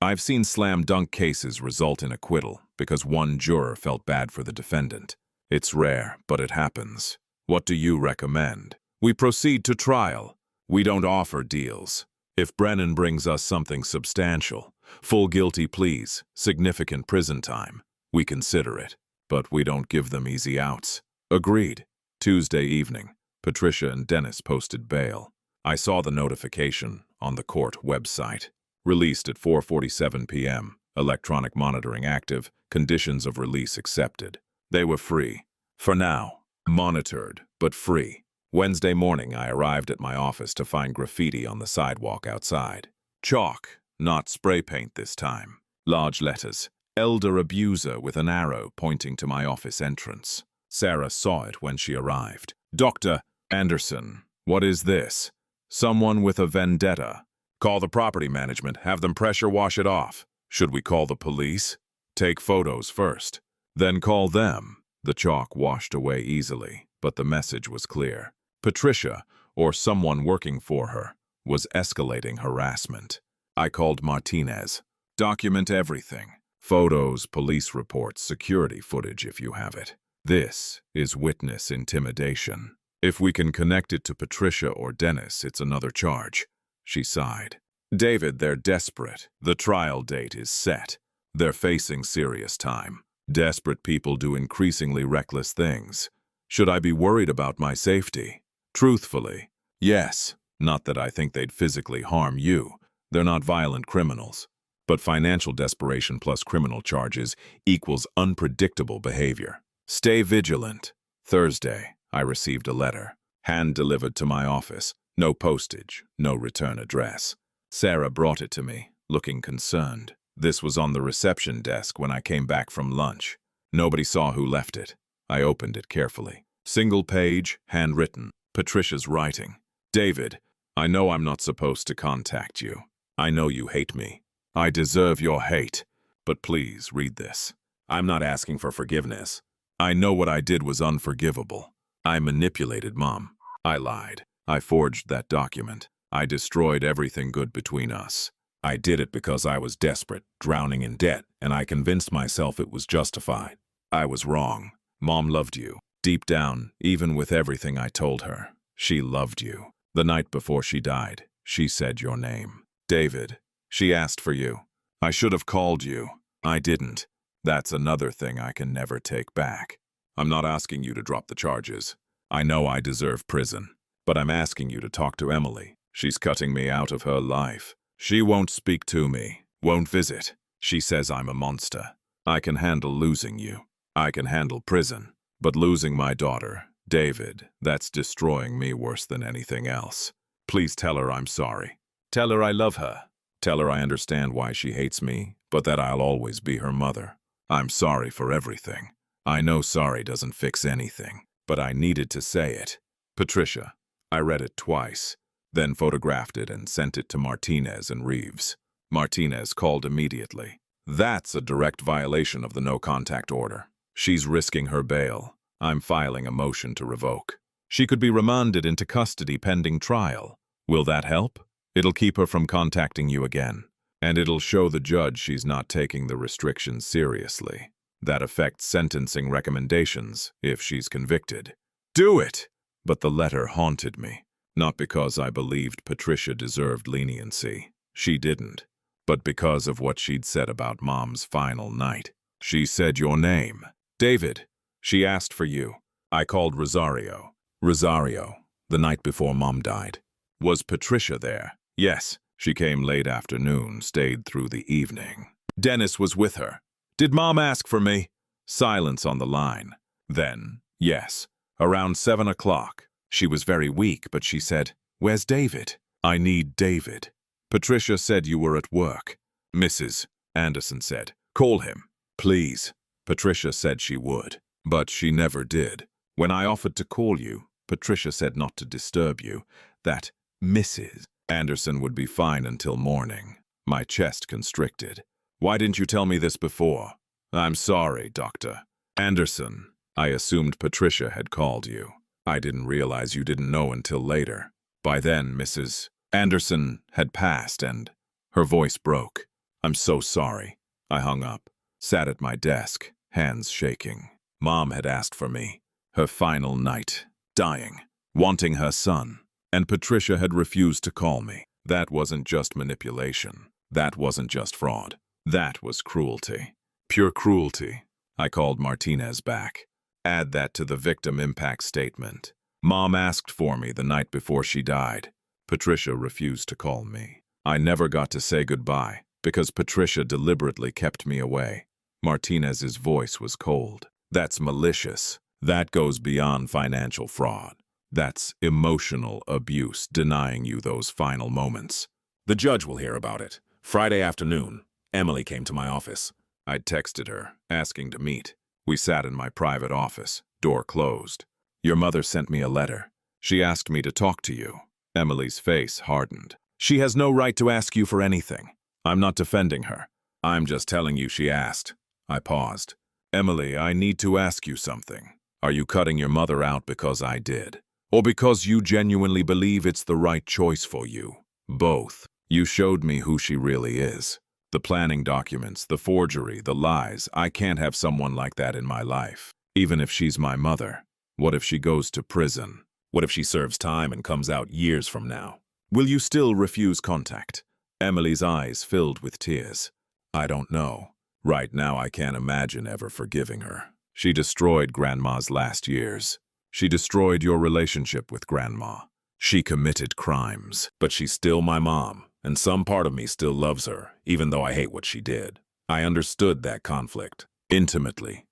I've seen slam-dunk cases result in acquittal because one juror felt bad for the defendant. It's rare, but it happens. What do you recommend? We proceed to trial. We don't offer deals. If Brennan brings us something substantial, full guilty pleas, significant prison time, we consider it. But we don't give them easy outs. Agreed. Tuesday evening, Patricia and Dennis posted bail. I saw the notification on the court website. Released at 4:47 p.m., electronic monitoring active, conditions of release accepted. They were free. For now. Monitored, but free. Wednesday morning, I arrived at my office to find graffiti on the sidewalk outside. Chalk, not spray paint this time. Large letters. Elder abuser with an arrow pointing to my office entrance. Sarah saw it when she arrived. Dr. Anderson, what is this? Someone with a vendetta. Call the property management, have them pressure wash it off. Should we call the police? Take photos first. Then call them. The chalk washed away easily, but the message was clear. Patricia, or someone working for her, was escalating harassment. I called Martinez. Document everything. Photos, police reports, security footage if you have it. This is witness intimidation. If we can connect it to Patricia or Dennis, it's another charge. She sighed. David, they're desperate. The trial date is set. They're facing serious time. Desperate people do increasingly reckless things. Should I be worried about my safety? Truthfully, yes. Not that I think they'd physically harm you. They're not violent criminals. But financial desperation plus criminal charges equals unpredictable behavior. Stay vigilant. Thursday, I received a letter. Hand-delivered to my office. No postage, no return address. Sarah brought it to me, looking concerned. This was on the reception desk when I came back from lunch. Nobody saw who left it. I opened it carefully. Single page, handwritten. Patricia's writing. David, I know I'm not supposed to contact you. I know you hate me. I deserve your hate. But please read this. I'm not asking for forgiveness. I know what I did was unforgivable. I manipulated Mom. I lied. I forged that document. I destroyed everything good between us. I did it because I was desperate, drowning in debt, and I convinced myself it was justified. I was wrong. Mom loved you. Deep down, even with everything I told her, she loved you. The night before she died, she said your name. David, she asked for you. I should have called you. I didn't. That's another thing I can never take back. I'm not asking you to drop the charges. I know I deserve prison. But I'm asking you to talk to Emily. She's cutting me out of her life. She won't speak to me, won't visit. She says I'm a monster. I can handle losing you. I can handle prison. But losing my daughter, David, that's destroying me worse than anything else. Please tell her I'm sorry. Tell her I love her. Tell her I understand why she hates me, but that I'll always be her mother. I'm sorry for everything. I know sorry doesn't fix anything, but I needed to say it. Patricia. I read it twice, then photographed it and sent it to Martinez and Reeves. Martinez called immediately. That's a direct violation of the no-contact order. She's risking her bail. I'm filing a motion to revoke. She could be remanded into custody pending trial. Will that help? It'll keep her from contacting you again. And it'll show the judge she's not taking the restrictions seriously. That affects sentencing recommendations if she's convicted. Do it! But the letter haunted me, not because I believed Patricia deserved leniency. She didn't. But because of what she'd said about Mom's final night. She said your name. David. She asked for you. I called Rosario. Rosario, the night before Mom died. Was Patricia there? Yes. She came late afternoon, stayed through the evening. Dennis was with her. Did Mom ask for me? Silence on the line. Then, yes, around 7 o'clock. She was very weak, but she said, "Where's David?" "I need David." "Patricia said you were at work." "Mrs. Anderson said, call him, please." Patricia said she would, but she never did. When I offered to call you, Patricia said not to disturb you, that Mrs. Anderson would be fine until morning. My chest constricted. "Why didn't you tell me this before?" "I'm sorry, Dr. Anderson. I assumed Patricia had called you. I didn't realize you didn't know until later." By then, Mrs. Anderson had passed and her voice broke. "I'm so sorry." I hung up, sat at my desk, hands shaking. Mom had asked for me. Her final night, dying, wanting her son. And Patricia had refused to call me. That wasn't just manipulation. That wasn't just fraud. That was cruelty. Pure cruelty. I called Martinez back. Add that to the victim impact statement. Mom asked for me the night before she died. Patricia refused to call me. I never got to say goodbye because Patricia deliberately kept me away. Martinez's voice was cold. That's malicious. That goes beyond financial fraud. That's emotional abuse, denying you those final moments. "The judge will hear about it. Friday afternoon, Emily came to my office." I'd texted her, asking to meet. We sat in my private office, door closed. "Your mother sent me a letter. She asked me to talk to you." Emily's face hardened. "She has no right to ask you for anything. I'm not defending her. I'm just telling you she asked." I paused. "Emily, I need to ask you something. Are you cutting your mother out because I did? Or because you genuinely believe it's the right choice for you?" "Both. You showed me who she really is. The planning documents, the forgery, the lies. I can't have someone like that in my life. Even if she's my mother. What if she goes to prison? What if she serves time and comes out years from now? Will you still refuse contact?" Emily's eyes filled with tears. "I don't know. Right now I can't imagine ever forgiving her. She destroyed Grandma's last years. She destroyed your relationship with Grandma. She committed crimes, but she's still my mom, and some part of me still loves her, even though I hate what she did." I understood that conflict. Intimately.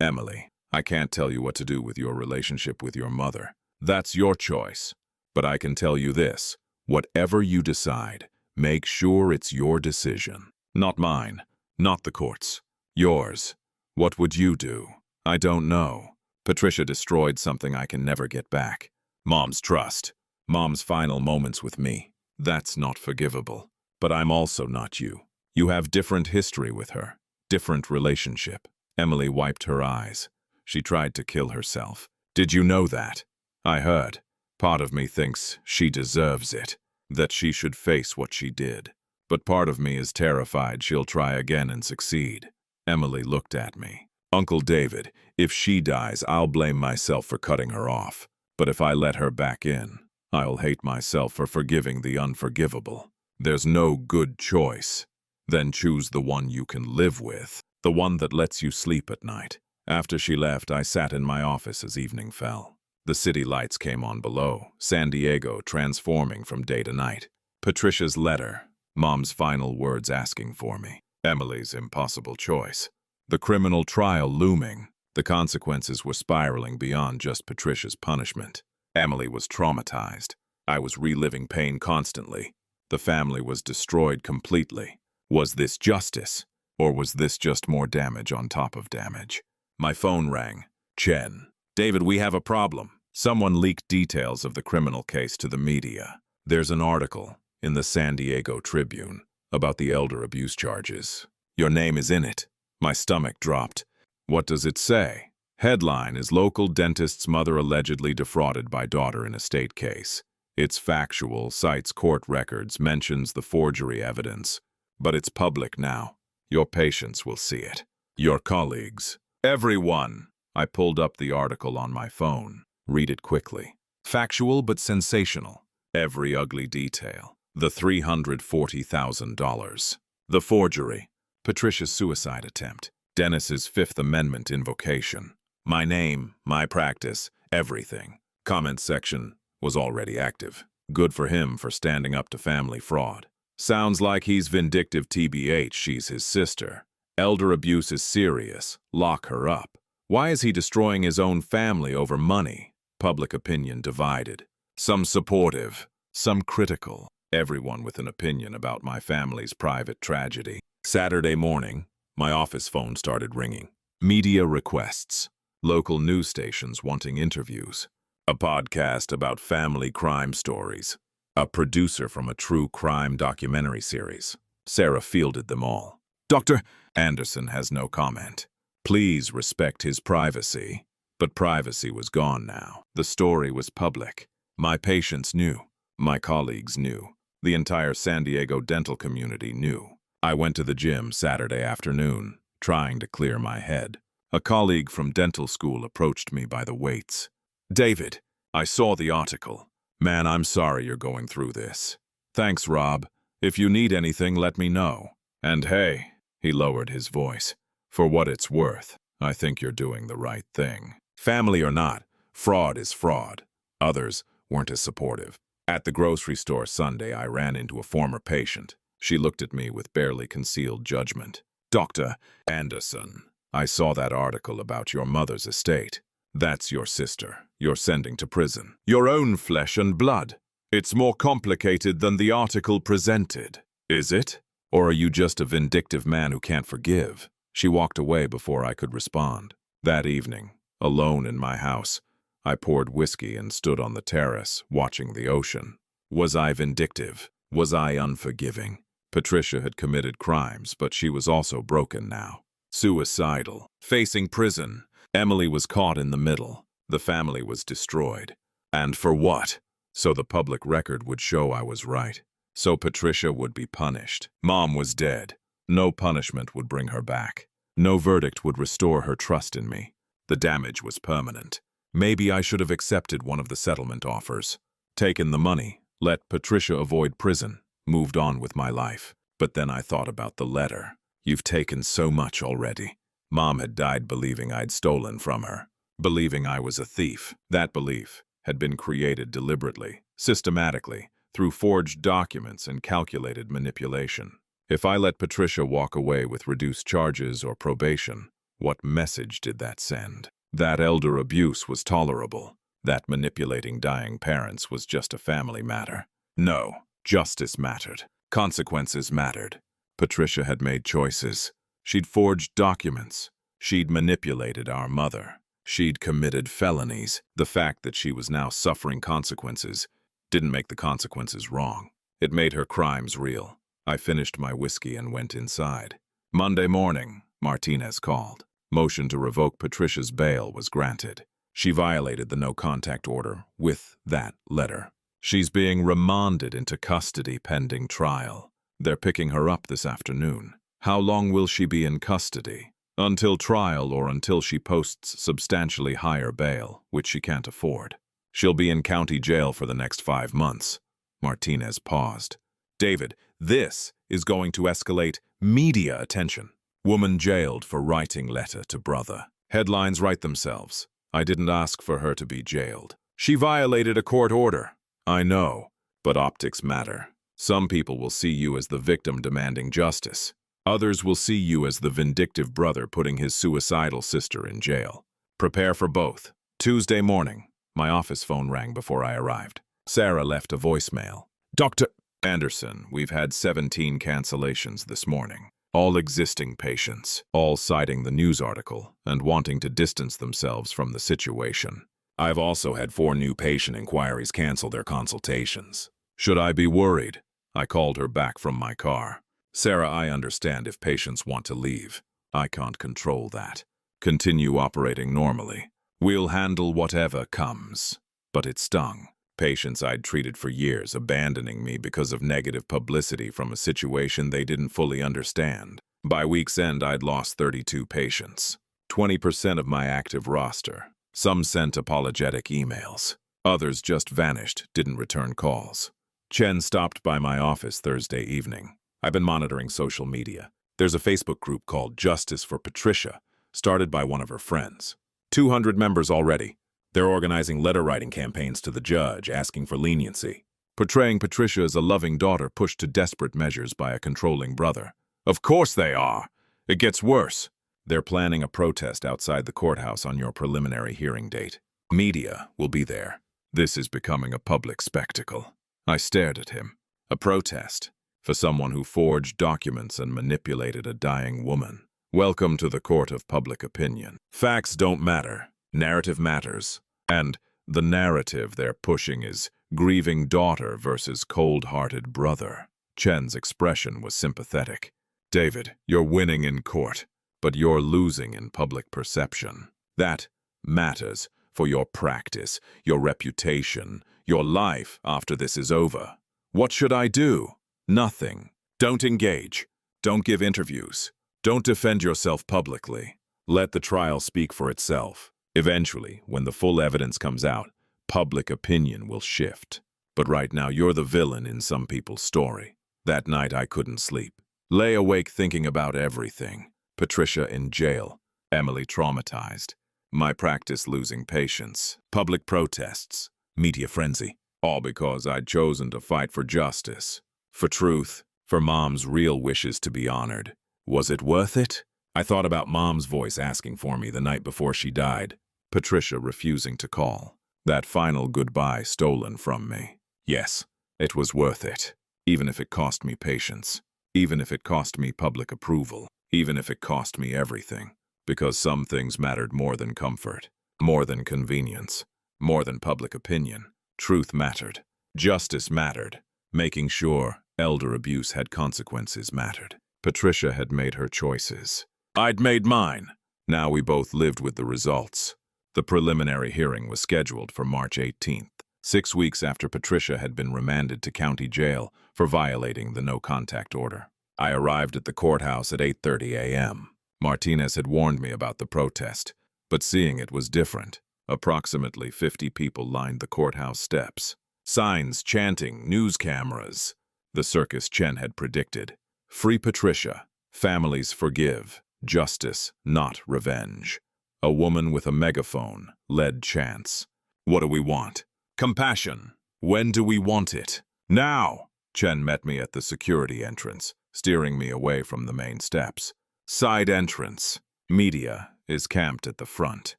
Emily, I can't tell you what to do with your relationship with your mother. That's your choice. But I can tell you this. Whatever you decide, make sure it's your decision. Not mine. Not the court's. Yours. What would you do? I don't know. Patricia destroyed something I can never get back. Mom's trust. Mom's final moments with me. That's not forgivable. But I'm also not you. You have different history with her. Different relationship. Emily wiped her eyes. She tried to kill herself. Did you know that? I heard. Part of me thinks she deserves it. That she should face what she did. But part of me is terrified she'll try again and succeed. Emily looked at me. Uncle David, if she dies, I'll blame myself for cutting her off. But if I let her back in, I'll hate myself for forgiving the unforgivable. There's no good choice. Then choose the one you can live with, the one that lets you sleep at night. After she left, I sat in my office as evening fell. The city lights came on below, San Diego transforming from day to night. Patricia's letter, Mom's final words asking for me. Emily's impossible choice. The criminal trial looming. The consequences were spiraling beyond just Patricia's punishment. Emily was traumatized. I was reliving pain constantly. The family was destroyed completely. Was this justice? Or was this just more damage on top of damage? My phone rang. Chen. David, we have a problem. Someone leaked details of the criminal case to the media. There's an article in the San Diego Tribune about the elder abuse charges. Your name is in it. My stomach dropped. What does it say? Headline is Local Dentist's Mother Allegedly Defrauded by Daughter in Estate Case. It's factual, cites court records, mentions the forgery evidence. But it's public now. Your patients will see it. Your colleagues. Everyone. I pulled up the article on my phone. Read it quickly. Factual but sensational. Every ugly detail. The $340,000. The forgery. Patricia's suicide attempt. Dennis's Fifth Amendment invocation. My name, my practice, everything. Comment section was already active. Good for him for standing up to family fraud. Sounds like he's vindictive TBH, she's his sister. Elder abuse is serious. Lock her up. Why is he destroying his own family over money? Public opinion divided. Some supportive, some critical. Everyone with an opinion about my family's private tragedy. Saturday morning, my office phone started ringing. Media requests. Local news stations wanting interviews. A podcast about family crime stories. A producer from a true crime documentary series. Sarah fielded them all. Dr. Anderson has no comment. Please respect his privacy. But privacy was gone now. The story was public. My patients knew. My colleagues knew. The entire San Diego dental community knew. I went to the gym Saturday afternoon, trying to clear my head. A colleague from dental school approached me by the weights. David, I saw the article. Man, I'm sorry you're going through this. Thanks, Rob. If you need anything, let me know. And hey, he lowered his voice. For what it's worth, I think you're doing the right thing. Family or not, fraud is fraud. Others weren't as supportive. At the grocery store Sunday, I ran into a former patient. She looked at me with barely concealed judgment. Dr. Anderson, I saw that article about your mother's estate. That's your sister. You're sending to prison. Your own flesh and blood. It's more complicated than the article presented. Is it? Or are you just a vindictive man who can't forgive? She walked away before I could respond. That evening, alone in my house, I poured whiskey and stood on the terrace, watching the ocean. Was I vindictive? Was I unforgiving? Patricia had committed crimes, but she was also broken now. Suicidal. Facing prison. Emily was caught in the middle. The family was destroyed. And for what? So the public record would show I was right. So Patricia would be punished. Mom was dead. No punishment would bring her back. No verdict would restore her trust in me. The damage was permanent. Maybe I should have accepted one of the settlement offers. Taken the money, let Patricia avoid prison, moved on with my life. But then I thought about the letter. You've taken so much already. Mom had died believing I'd stolen from her, believing I was a thief. That belief had been created deliberately, systematically, through forged documents and calculated manipulation. If I let Patricia walk away with reduced charges or probation, what message did that send? That elder abuse was tolerable. That manipulating dying parents was just a family matter. No, justice mattered. Consequences mattered. Patricia had made choices. She'd forged documents. She'd manipulated our mother. She'd committed felonies. The fact that she was now suffering consequences didn't make the consequences wrong. It made her crimes real. I finished my whiskey and went inside. Monday morning, Martinez called. Motion to revoke Patricia's bail was granted. She violated the no-contact order with that letter. She's being remanded into custody pending trial. They're picking her up this afternoon. How long will she be in custody? Until trial or until she posts substantially higher bail, which she can't afford. She'll be in county jail for the next 5 months. Martinez paused. David, this is going to escalate media attention. Woman jailed for writing letter to brother. Headlines write themselves. I didn't ask for her to be jailed. She violated a court order. I know, but optics matter. Some people will see you as the victim demanding justice. Others will see you as the vindictive brother putting his suicidal sister in jail. Prepare for both. Tuesday morning, my office phone rang before I arrived. Sarah left a voicemail. Dr. Anderson, we've had 17 cancellations this morning. All existing patients, all citing the news article and wanting to distance themselves from the situation. I've also had 4 new patient inquiries cancel their consultations. Should I be worried? I called her back from my car. Sarah, I understand if patients want to leave. I can't control that. Continue operating normally. We'll handle whatever comes. But it stung. Patients I'd treated for years abandoning me because of negative publicity from a situation they didn't fully understand. By week's end, I'd lost 32 patients. 20% of my active roster. Some sent apologetic emails. Others just vanished, didn't return calls. Chen stopped by my office Thursday evening. I've been monitoring social media. There's a Facebook group called Justice for Patricia, started by one of her friends. 200 members already. They're organizing letter-writing campaigns to the judge, asking for leniency. Portraying Patricia as a loving daughter pushed to desperate measures by a controlling brother. Of course they are. It gets worse. They're planning a protest outside the courthouse on your preliminary hearing date. Media will be there. This is becoming a public spectacle. I stared at him. A protest for someone who forged documents and manipulated a dying woman. Welcome to the court of public opinion. Facts don't matter. Narrative matters. And the narrative they're pushing is grieving daughter versus cold-hearted brother. Chen's expression was sympathetic. David, you're winning in court, but you're losing in public perception. That matters for your practice, your reputation, your life after this is over. What should I do? Nothing. Don't engage. Don't give interviews. Don't defend yourself publicly. Let the trial speak for itself. Eventually, when the full evidence comes out, public opinion will shift. But right now, you're the villain in some people's story. That night, I couldn't sleep. Lay awake thinking about everything. Patricia in jail. Emily traumatized. My practice losing patience. Public protests. Media frenzy. All because I'd chosen to fight for justice. For truth. For Mom's real wishes to be honored. Was it worth it? I thought about Mom's voice asking for me the night before she died. Patricia refusing to call. That final goodbye stolen from me. Yes, it was worth it. Even if it cost me patience. Even if it cost me public approval. Even if it cost me everything. Because some things mattered more than comfort. More than convenience. More than public opinion. Truth mattered. Justice mattered. Making sure elder abuse had consequences mattered. Patricia had made her choices. I'd made mine. Now we both lived with the results. The preliminary hearing was scheduled for March 18th, 6 weeks after Patricia had been remanded to county jail for violating the no-contact order. I arrived at the courthouse at 8:30 a.m. Martinez had warned me about the protest, but seeing it was different. Approximately 50 people lined the courthouse steps. Signs chanting, news cameras. The circus Chen had predicted. Free Patricia. Families forgive. Justice, not revenge. A woman with a megaphone led chants. What do we want? Compassion. When do we want it? Now! Chen met me at the security entrance, steering me away from the main steps. Side entrance. Media is camped at the front.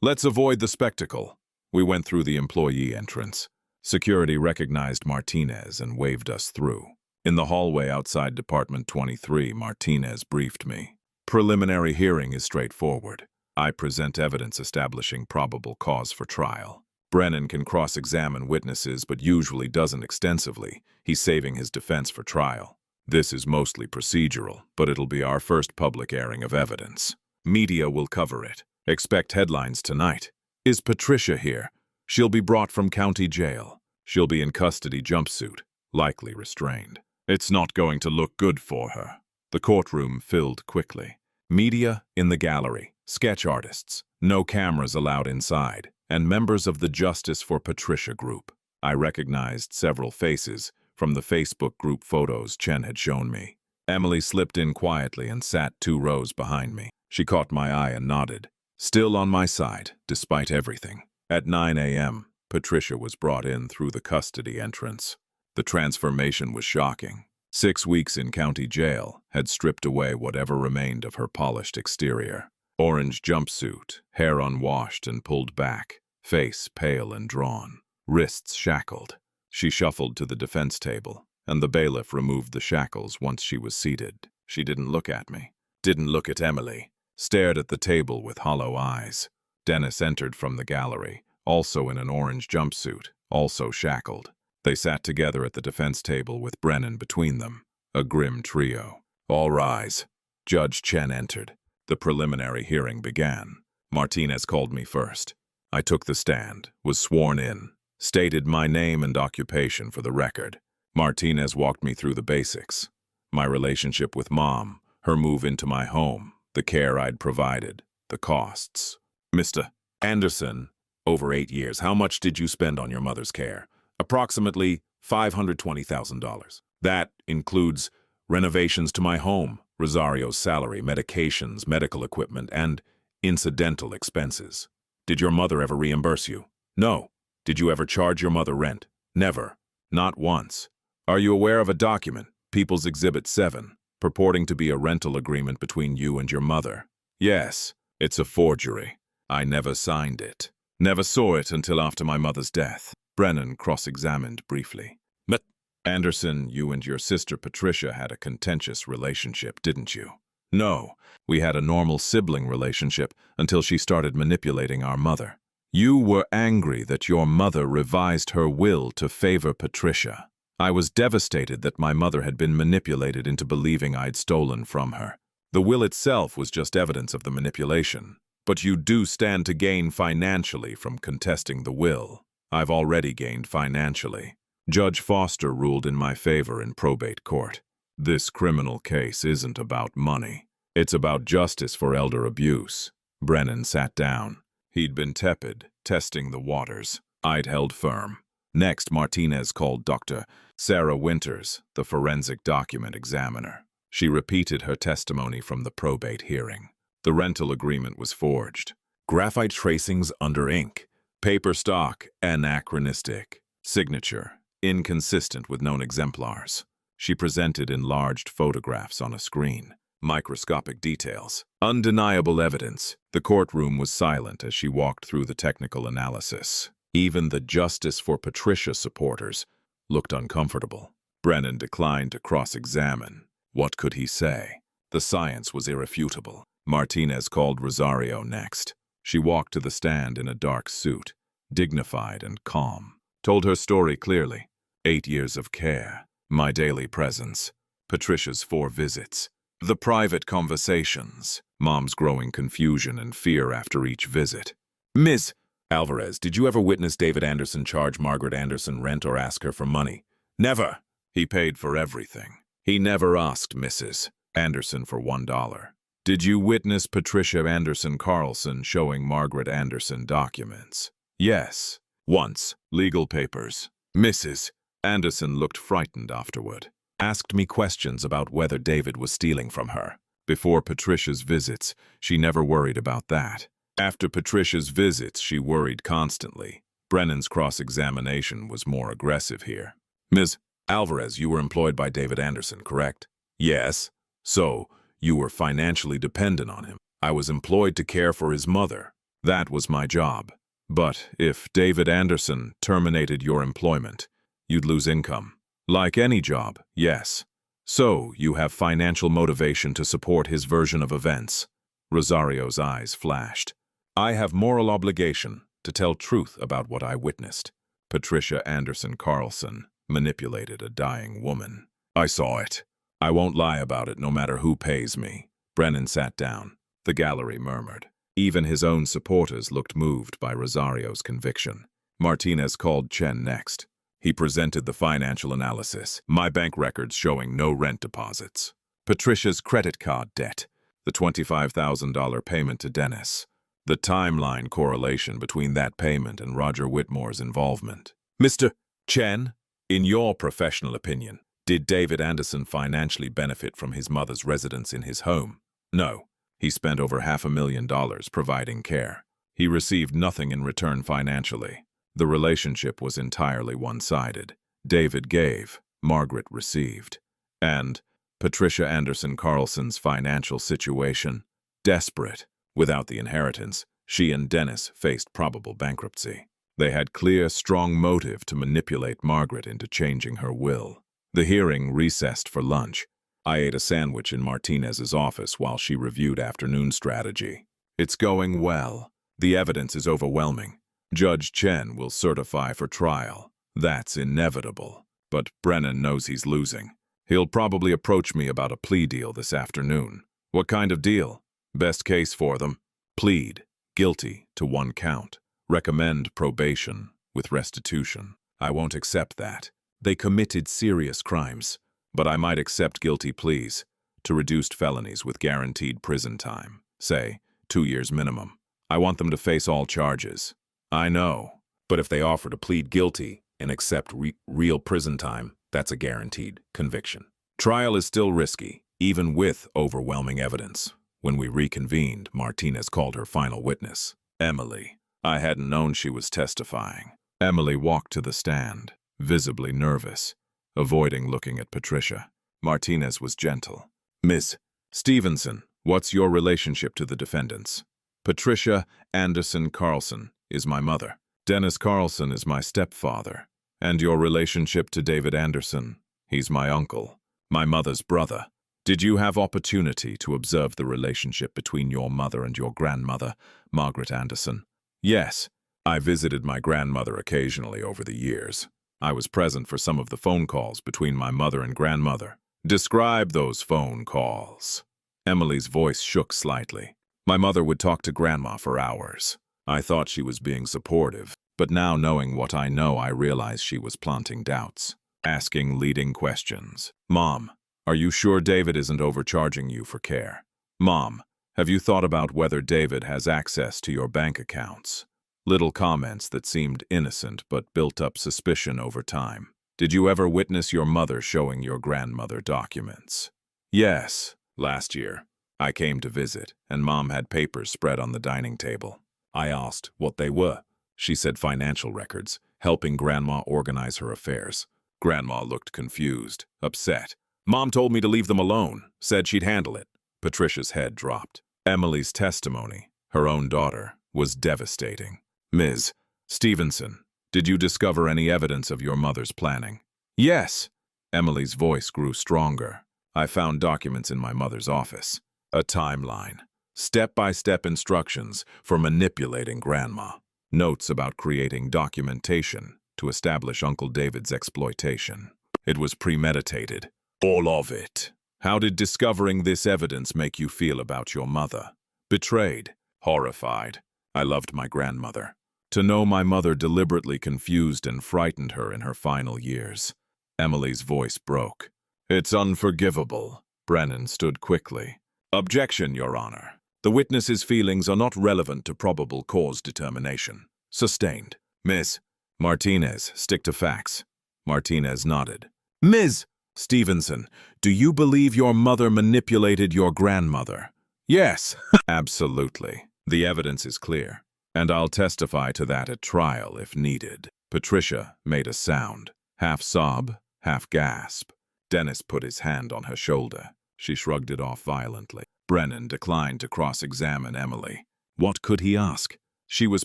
Let's avoid the spectacle. We went through the employee entrance. Security recognized Martinez and waved us through. In the hallway outside Department 23, Martinez briefed me. Preliminary hearing is straightforward. I present evidence establishing probable cause for trial. Brennan can cross-examine witnesses but usually doesn't extensively. He's saving his defense for trial. This is mostly procedural, but it'll be our first public airing of evidence. Media will cover it. Expect headlines tonight. Is Patricia here? She'll be brought from county jail. She'll be in custody jumpsuit, likely restrained. It's not going to look good for her. The courtroom filled quickly. Media in the gallery. Sketch artists, no cameras allowed inside, and members of the Justice for Patricia group. I recognized several faces from the Facebook group photos Chen had shown me. Emily slipped in quietly and sat 2 rows behind me. She caught my eye and nodded. Still on my side, despite everything. At 9 a.m., Patricia was brought in through the custody entrance. The transformation was shocking. 6 weeks in county jail had stripped away whatever remained of her polished exterior. Orange jumpsuit, hair unwashed and pulled back, face pale and drawn, wrists shackled. She shuffled to the defense table, and the bailiff removed the shackles once she was seated. She didn't look at me, didn't look at Emily, stared at the table with hollow eyes. Dennis entered from the gallery, also in an orange jumpsuit, also shackled. They sat together at the defense table with Brennan between them, a grim trio. All rise. Judge Chen entered. The preliminary hearing began. Martinez called me first. I took the stand, was sworn in, stated my name and occupation for the record. Martinez walked me through the basics. My relationship with Mom, her move into my home, the care I'd provided, the costs. Mr. Anderson, over 8 years, how much did you spend on your mother's care? Approximately $520,000. That includes renovations to my home, Rosario's salary, medications, medical equipment, and incidental expenses. Did your mother ever reimburse you? No. Did you ever charge your mother rent? Never. Not once. Are you aware of a document, People's Exhibit 7, purporting to be a rental agreement between you and your mother. Yes, it's a forgery. I never signed it. Never saw it until after my mother's death. Brennan cross-examined briefly. But, Anderson, you and your sister Patricia had a contentious relationship, didn't you? No, we had a normal sibling relationship until she started manipulating our mother. You were angry that your mother revised her will to favor Patricia. I was devastated that my mother had been manipulated into believing I'd stolen from her. The will itself was just evidence of the manipulation. But you do stand to gain financially from contesting the will. I've already gained financially. Judge Foster ruled in my favor in probate court. This criminal case isn't about money. It's about justice for elder abuse. Brennan sat down. He'd been tepid, testing the waters. I'd held firm. Next, Martinez called Dr. Sarah Winters, the forensic document examiner. She repeated her testimony from the probate hearing. The rental agreement was forged. Graphite tracings under ink. Paper stock, anachronistic. Signature, inconsistent with known exemplars. She presented enlarged photographs on a screen. Microscopic details. Undeniable evidence. The courtroom was silent as she walked through the technical analysis. Even the Justice for Patricia supporters looked uncomfortable. Brennan declined to cross-examine. What could he say? The science was irrefutable. Martinez called Rosario next. She walked to the stand in a dark suit, dignified and calm. Told her story clearly. 8 years of care. My daily presence. Patricia's 4 visits. The private conversations. Mom's growing confusion and fear after each visit. Ms. Alvarez, did you ever witness David Anderson charge Margaret Anderson rent or ask her for money? Never. He paid for everything. He never asked Mrs. Anderson for $1. Did you witness Patricia Anderson Carlson showing Margaret Anderson documents? Yes. Once. Legal papers. Mrs. Anderson looked frightened afterward. Asked me questions about whether David was stealing from her. Before Patricia's visits, she never worried about that. After Patricia's visits, she worried constantly. Brennan's cross-examination was more aggressive here. Ms. Alvarez, you were employed by David Anderson, correct? Yes. So, you were financially dependent on him. I was employed to care for his mother. That was my job. But if David Anderson terminated your employment, you'd lose income. Like any job, yes. So, you have financial motivation to support his version of events. Rosario's eyes flashed. I have moral obligation to tell truth about what I witnessed. Patricia Anderson Carlson manipulated a dying woman. I saw it. I won't lie about it no matter who pays me. Brennan sat down. The gallery murmured. Even his own supporters looked moved by Rosario's conviction. Martinez called Chen next. He presented the financial analysis. My bank records showing no rent deposits. Patricia's credit card debt. The $25,000 payment to Dennis. The timeline correlation between that payment and Roger Whitmore's involvement. Mr. Chen, in your professional opinion, did David Anderson financially benefit from his mother's residence in his home? No. He spent over $500,000 providing care. He received nothing in return financially. The relationship was entirely one-sided. David gave, Margaret received. And Patricia Anderson Carlson's financial situation? Desperate. Without the inheritance, she and Dennis faced probable bankruptcy. They had clear, strong motive to manipulate Margaret into changing her will. The hearing recessed for lunch. I ate a sandwich in Martinez's office while she reviewed afternoon strategy. It's going well. The evidence is overwhelming. Judge Chen will certify for trial. That's inevitable. But Brennan knows he's losing. He'll probably approach me about a plea deal this afternoon. What kind of deal? Best case for them? Plead guilty to 1 count. Recommend probation with restitution. I won't accept that. They committed serious crimes, but I might accept guilty pleas to reduced felonies with guaranteed prison time, say 2 years minimum. I want them to face all charges. I know, but if they offer to plead guilty and accept real prison time, that's a guaranteed conviction. Trial is still risky, even with overwhelming evidence. When we reconvened, Martinez called her final witness, Emily. I hadn't known she was testifying. Emily walked to the stand, visibly nervous, avoiding looking at Patricia. Martinez was gentle. Ms. Stevenson, what's your relationship to the defendants? Patricia Anderson Carlson is my mother. Dennis Carlson is my stepfather. And your relationship to David Anderson? He's my uncle, my mother's brother. Did you have opportunity to observe the relationship between your mother and your grandmother, Margaret Anderson? Yes, I visited my grandmother occasionally over the years. I was present for some of the phone calls between my mother and grandmother. Describe those phone calls. Emily's voice shook slightly. My mother would talk to Grandma for hours. I thought she was being supportive, but now knowing what I know, I realize she was planting doubts, asking leading questions. Mom, are you sure David isn't overcharging you for care? Mom, have you thought about whether David has access to your bank accounts? Little comments that seemed innocent but built up suspicion over time. Did you ever witness your mother showing your grandmother documents? Yes, last year. I came to visit, and Mom had papers spread on the dining table. I asked what they were. She said financial records, helping Grandma organize her affairs. Grandma looked confused, upset. Mom told me to leave them alone, said she'd handle it. Patricia's head dropped. Emily's testimony, her own daughter, was devastating. Ms. Stevenson, did you discover any evidence of your mother's planning? Yes. Emily's voice grew stronger. I found documents in my mother's office. A timeline. Step-by-step instructions for manipulating Grandma. Notes about creating documentation to establish Uncle David's exploitation. It was premeditated. All of it. How did discovering this evidence make you feel about your mother? Betrayed. Horrified. I loved my grandmother. To know my mother deliberately confused and frightened her in her final years. Emily's voice broke. It's unforgivable. Brennan stood quickly. Objection, Your Honor. The witness's feelings are not relevant to probable cause determination. Sustained. Ms. Martinez, stick to facts. Martinez nodded. Ms. Stevenson, do you believe your mother manipulated your grandmother? Yes. Absolutely. The evidence is clear, and I'll testify to that at trial if needed. Patricia made a sound, half sob, half gasp. Dennis put his hand on her shoulder. She shrugged it off violently. Brennan declined to cross-examine Emily. What could he ask? She was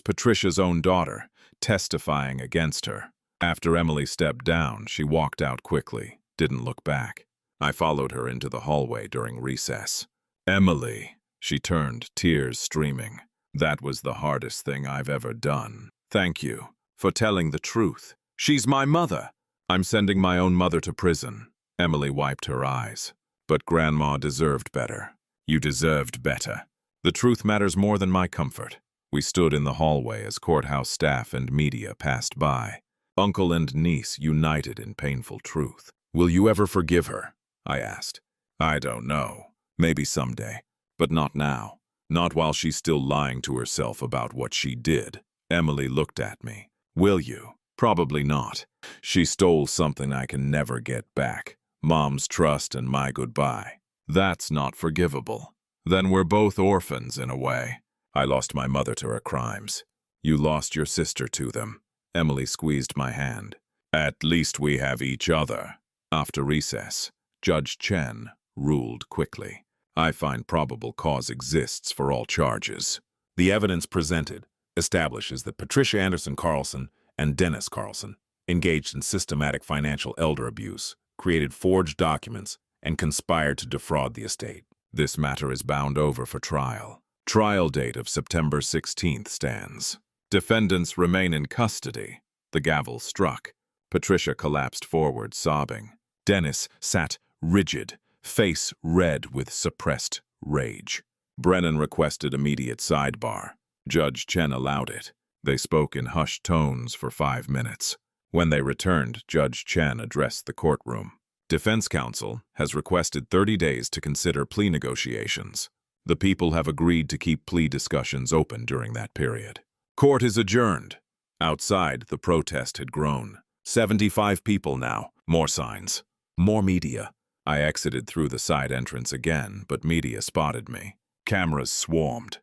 Patricia's own daughter, testifying against her. After Emily stepped down, she walked out quickly, didn't look back. I followed her into the hallway during recess. Emily, she turned, tears streaming. That was the hardest thing I've ever done. Thank you for telling the truth. She's my mother. I'm sending my own mother to prison. Emily wiped her eyes. But Grandma deserved better. You deserved better. The truth matters more than my comfort. We stood in the hallway as courthouse staff and media passed by. Uncle and niece united in painful truth. Will you ever forgive her? I asked. I don't know. Maybe someday. But not now. Not while she's still lying to herself about what she did. Emily looked at me. Will you? Probably not. She stole something I can never get back. Mom's trust and my goodbye. That's not forgivable. Then we're both orphans in a way. I lost my mother to her crimes. You lost your sister to them. Emily squeezed my hand. At least we have each other. After recess, Judge Chen ruled quickly. I find probable cause exists for all charges. The evidence presented establishes that Patricia Anderson Carlson and Dennis Carlson engaged in systematic financial elder abuse, created forged documents, and conspired to defraud the estate. This matter is bound over for trial. Trial date of September 16th stands. Defendants remain in custody. The gavel struck. Patricia collapsed forward, sobbing. Dennis sat rigid, face red with suppressed rage. Brennan requested immediate sidebar. Judge Chen allowed it. They spoke in hushed tones for 5 minutes. When they returned, Judge Chen addressed the courtroom. Defense counsel has requested 30 days to consider plea negotiations. The people have agreed to keep plea discussions open during that period. Court is adjourned. Outside, the protest had grown. 75 people now. More signs. More media. I exited through the side entrance again, but media spotted me. Cameras swarmed.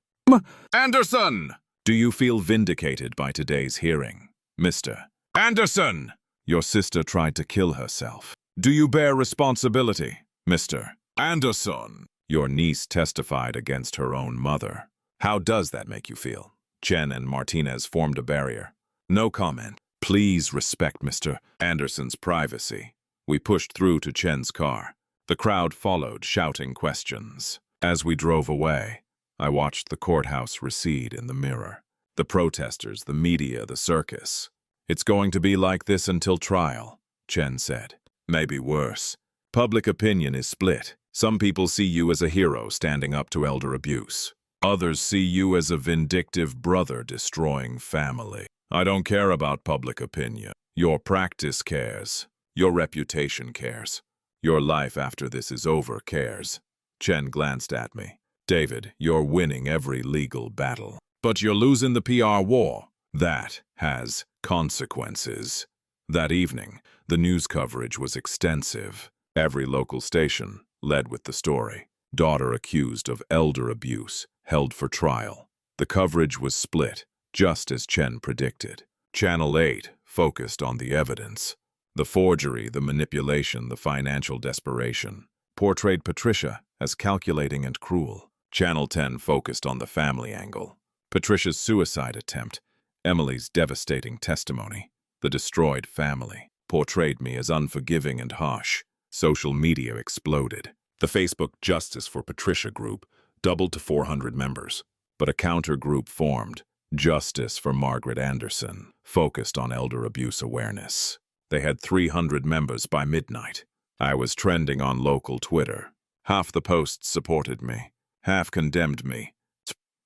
Anderson! Do you feel vindicated by today's hearing, Mr. Anderson? Your sister tried to kill herself. Do you bear responsibility, Mr. Anderson, your niece testified against her own mother. How does that make you feel? Chen and Martinez formed a barrier. No comment. Please respect Mr. Anderson's privacy. We pushed through to Chen's car. The crowd followed, shouting questions. As we drove away, I watched the courthouse recede in the mirror. The protesters, the media, the circus. It's going to be like this until trial, Chen said. Maybe worse. Public opinion is split. Some people see you as a hero standing up to elder abuse. Others see you as a vindictive brother destroying family. I don't care about public opinion. Your practice cares. Your reputation cares. Your life after this is over cares. Chen glanced at me. David, you're winning every legal battle. But you're losing the PR war. That has consequences. That evening, the news coverage was extensive. Every local station led with the story. Daughter accused of elder abuse, held for trial. The coverage was split, just as Chen predicted. Channel 8 focused on the evidence. The forgery, the manipulation, the financial desperation, portrayed Patricia as calculating and cruel. Channel 10 focused on the family angle. Patricia's suicide attempt, Emily's devastating testimony, the destroyed family, portrayed me as unforgiving and harsh. Social media exploded. The Facebook Justice for Patricia group doubled to 400 members, but a counter-group formed, Justice for Margaret Anderson, focused on elder abuse awareness. They had 300 members by midnight. I was trending on local Twitter. Half the posts supported me, half condemned me.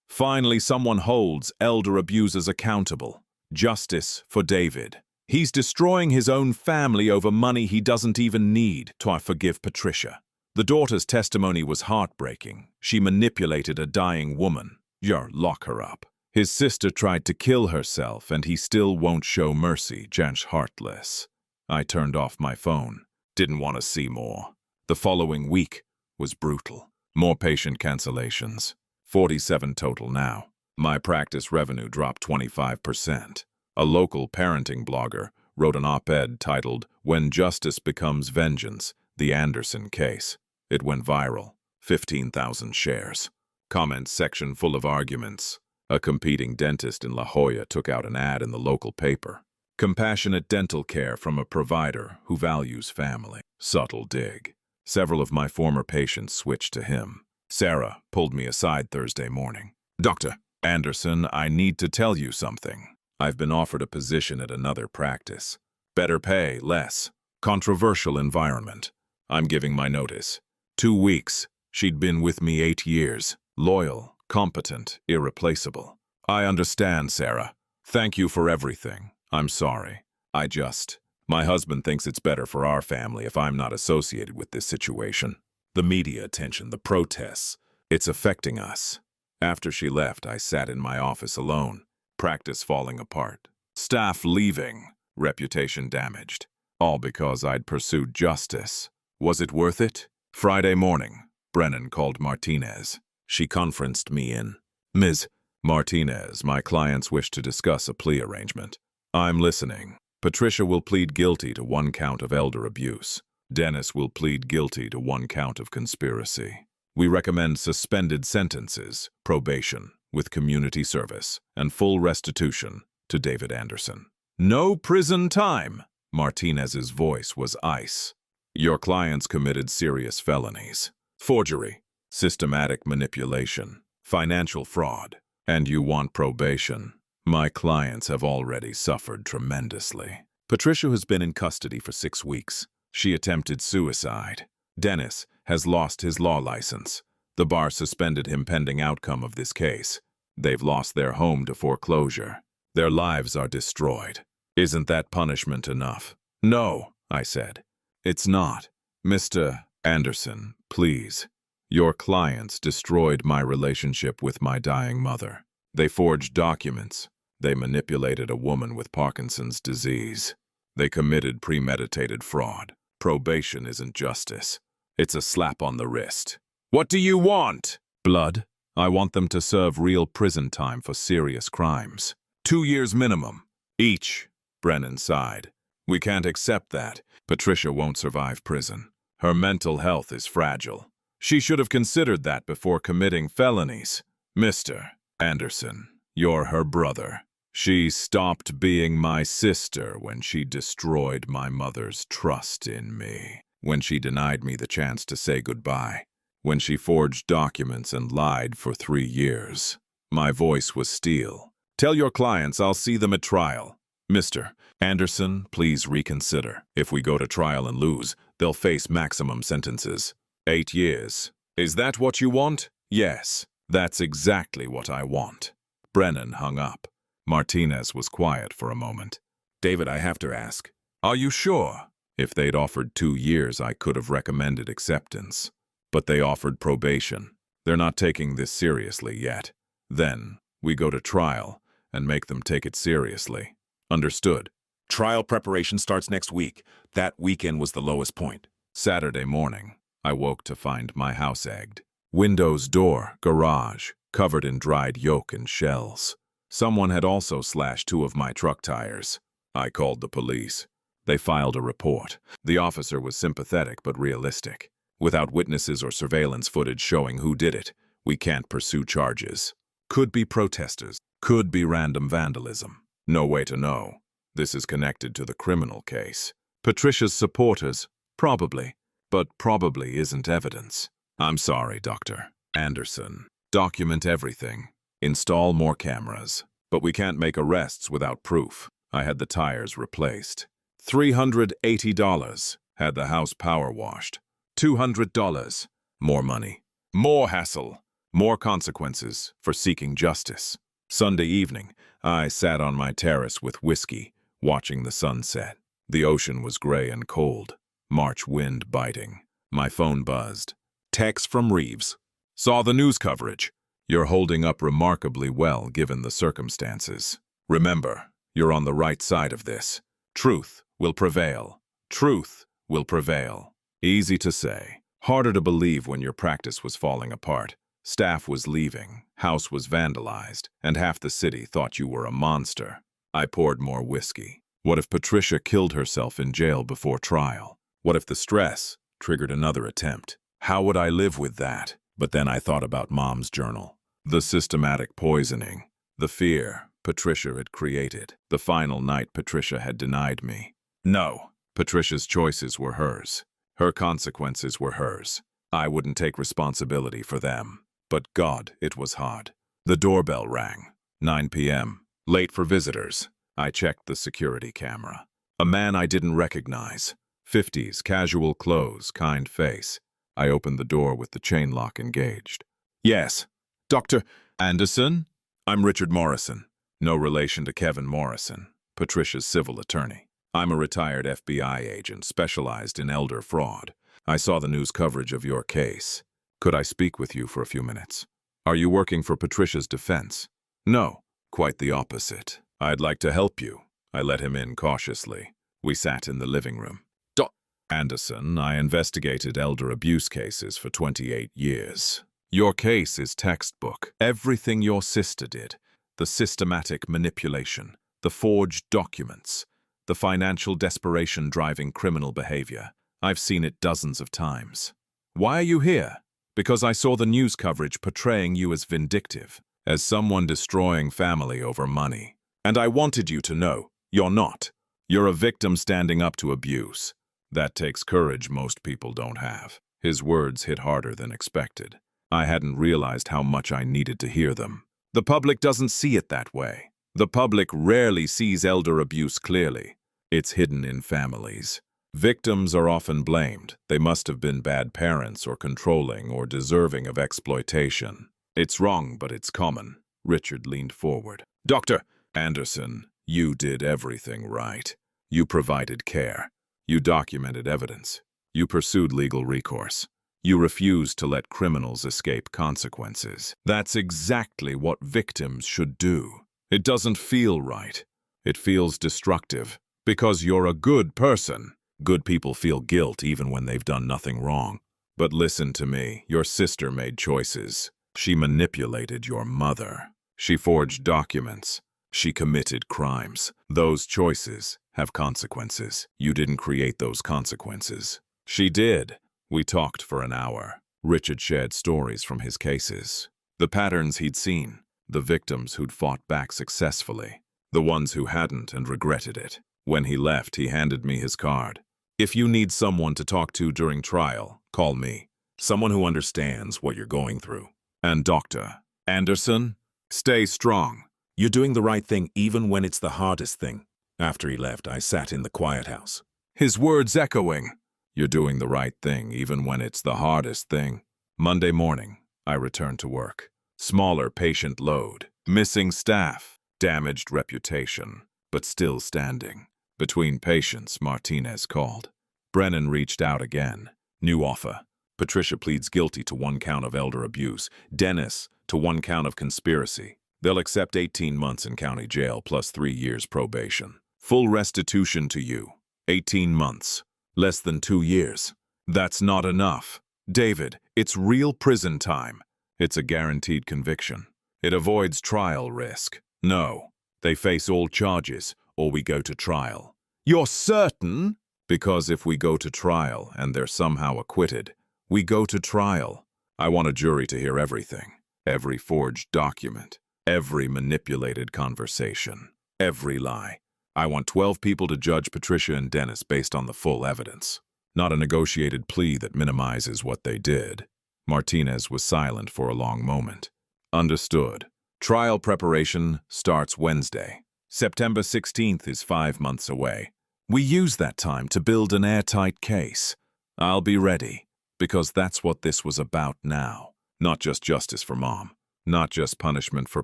Finally, someone holds elder abusers accountable. Justice for David. He's destroying his own family over money he doesn't even need. I forgive Patricia. The daughter's testimony was heartbreaking. She manipulated a dying woman. Lock her up. His sister tried to kill herself, and he still won't show mercy. Jan's heartless. I turned off my phone. Didn't want to see more. The following week was brutal. More patient cancellations. 47 total now. My practice revenue dropped 25%. A local parenting blogger wrote an op-ed titled, "When Justice Becomes Vengeance, the Anderson Case." It went viral. 15,000 shares. Comments section full of arguments. A competing dentist in La Jolla took out an ad in the local paper. Compassionate dental care from a provider who values family. Subtle dig. Several of my former patients switched to him. Sarah pulled me aside Thursday morning. "Dr. Anderson, I need to tell you something. I've been offered a position at another practice. Better pay, less. Controversial environment. I'm giving my notice. 2 weeks. She'd been with me 8 years. Loyal, competent, irreplaceable. I understand, Sarah. Thank you for everything. I'm sorry. My husband thinks it's better for our family if I'm not associated with this situation. The media attention, the protests, it's affecting us." After she left, I sat in my office alone. Practice falling apart. Staff leaving. Reputation damaged. All because I'd pursued justice. Was it worth it? Friday morning, Brennan called Martinez. She conferenced me in. "Ms. Martinez, my clients wish to discuss a plea arrangement." "I'm listening." "Patricia will plead guilty to 1 count of elder abuse. Dennis will plead guilty to 1 count of conspiracy. We recommend suspended sentences, probation, with community service, and full restitution to David Anderson." "No prison time!" Martinez's voice was ice. "Your clients committed serious felonies. Forgery, systematic manipulation, financial fraud, and you want probation. My clients have already suffered tremendously." Patricia has been in custody for 6 weeks. She attempted suicide. Dennis has lost his law license. The bar suspended him pending outcome of this case. They've lost their home to foreclosure. Their lives are destroyed. Isn't that punishment enough? "No," I said. "It's not. Mr. Anderson, please. Your clients destroyed my relationship with my dying mother. They forged documents. They manipulated a woman with Parkinson's disease. They committed premeditated fraud. Probation isn't justice. It's a slap on the wrist." "What do you want?" "Blood. I want them to serve real prison time for serious crimes. 2 years minimum. Each." Brennan sighed. "We can't accept that. Patricia won't survive prison. Her mental health is fragile. She should have considered that before committing felonies. Mr. Anderson, you're her brother. She stopped being my sister when she destroyed my mother's trust in me, when she denied me the chance to say goodbye, when she forged documents and lied for 3 years. My voice was steel. Tell your clients I'll see them at trial. Mr. Anderson, please reconsider. If we go to trial and lose, they'll face maximum sentences. 8 years. Is that what you want? Yes, that's exactly what I want. Brennan hung up. Martinez was quiet for a moment. David, I have to ask, are you sure? If they'd offered 2 years, I could have recommended acceptance. But they offered probation. They're not taking this seriously yet. Then, we go to trial and make them take it seriously. Understood. Trial preparation starts next week. That weekend was the lowest point. Saturday morning, I woke to find my house egged. Windows, door, garage, covered in dried yolk and shells. Someone had also slashed 2 of my truck tires. I called the police. They filed a report. The officer was sympathetic but realistic. Without witnesses or surveillance footage showing who did it, we can't pursue charges. Could be protesters. Could be random vandalism. No way to know. This is connected to the criminal case. Patricia's supporters? Probably. But probably isn't evidence. I'm sorry, Dr. Anderson. Document everything. Install more cameras. But we can't make arrests without proof. I had the tires replaced. $380. Had the house power washed. $200. More money. More hassle. More consequences for seeking justice. Sunday evening, I sat on my terrace with whiskey, watching the sunset. The ocean was gray and cold. March wind biting. My phone buzzed. Text from Reeves. Saw the news coverage. You're holding up remarkably well given the circumstances. Remember, you're on the right side of this. Truth will prevail. Truth will prevail. Easy to say. Harder to believe when your practice was falling apart. Staff was leaving, house was vandalized, and half the city thought you were a monster. I poured more whiskey. What if Patricia killed herself in jail before trial? What if the stress triggered another attempt? How would I live with that? But then I thought about Mom's journal. The systematic poisoning. The fear Patricia had created. The final night Patricia had denied me. No, Patricia's choices were hers. Her consequences were hers. I wouldn't take responsibility for them. But God, it was hard. The doorbell rang. 9 p.m. Late for visitors. I checked the security camera. A man I didn't recognize. 50s, casual clothes, kind face. I opened the door with the chain lock engaged. Yes. Dr. Anderson? I'm Richard Morrison. No relation to Kevin Morrison, Patricia's civil attorney. I'm a retired FBI agent specialized in elder fraud. I saw the news coverage of your case. Could I speak with you for a few minutes? Are you working for Patricia's defense? No, quite the opposite. I'd like to help you. I let him in cautiously. We sat in the living room. Dr. Anderson, I investigated elder abuse cases for 28 years. Your case is textbook. Everything your sister did. The systematic manipulation, the forged documents, the financial desperation driving criminal behavior. I've seen it dozens of times. Why are you here? Because I saw the news coverage portraying you as vindictive, as someone destroying family over money. And I wanted you to know, you're not. You're a victim standing up to abuse. That takes courage most people don't have. His words hit harder than expected. I hadn't realized how much I needed to hear them. The public doesn't see it that way. The public rarely sees elder abuse clearly. It's hidden in families. Victims are often blamed. They must have been bad parents or controlling or deserving of exploitation. It's wrong, but it's common. Richard leaned forward. Dr. Anderson, you did everything right. You provided care. You documented evidence. You pursued legal recourse. You refused to let criminals escape consequences. That's exactly what victims should do. It doesn't feel right. It feels destructive. Because you're a good person. Good people feel guilt even when they've done nothing wrong. But listen to me, your sister made choices. She manipulated your mother. She forged documents. She committed crimes. Those choices have consequences. You didn't create those consequences. She did. We talked for an hour. Richard shared stories from his cases. The patterns he'd seen, the victims who'd fought back successfully, the ones who hadn't and regretted it. When he left, he handed me his card. If you need someone to talk to during trial, call me. Someone who understands what you're going through. And Dr. Anderson, stay strong. You're doing the right thing even when it's the hardest thing. After he left, I sat in the quiet house, his words echoing. You're doing the right thing even when it's the hardest thing. Monday morning, I returned to work. Smaller patient load, missing staff, damaged reputation, but still standing. Between patients, Martinez called. Brennan reached out again. New offer. Patricia pleads guilty to 1 count of elder abuse. Dennis to 1 count of conspiracy. They'll accept 18 months in county jail plus 3 years probation. Full restitution to you. 18 months. Less than 2 years. That's not enough. David, it's real prison time. It's a guaranteed conviction. It avoids trial risk. No. They face all charges, or we go to trial. You're certain? Because if we go to trial and they're somehow acquitted, we go to trial. I want a jury to hear everything. Every forged document. Every manipulated conversation. Every lie. I want 12 people to judge Patricia and Dennis based on the full evidence. Not a negotiated plea that minimizes what they did. Martinez was silent for a long moment. Understood. Trial preparation starts Wednesday. September 16th is 5 months away. We use that time to build an airtight case. I'll be ready, because that's what this was about now. Not just justice for Mom, not just punishment for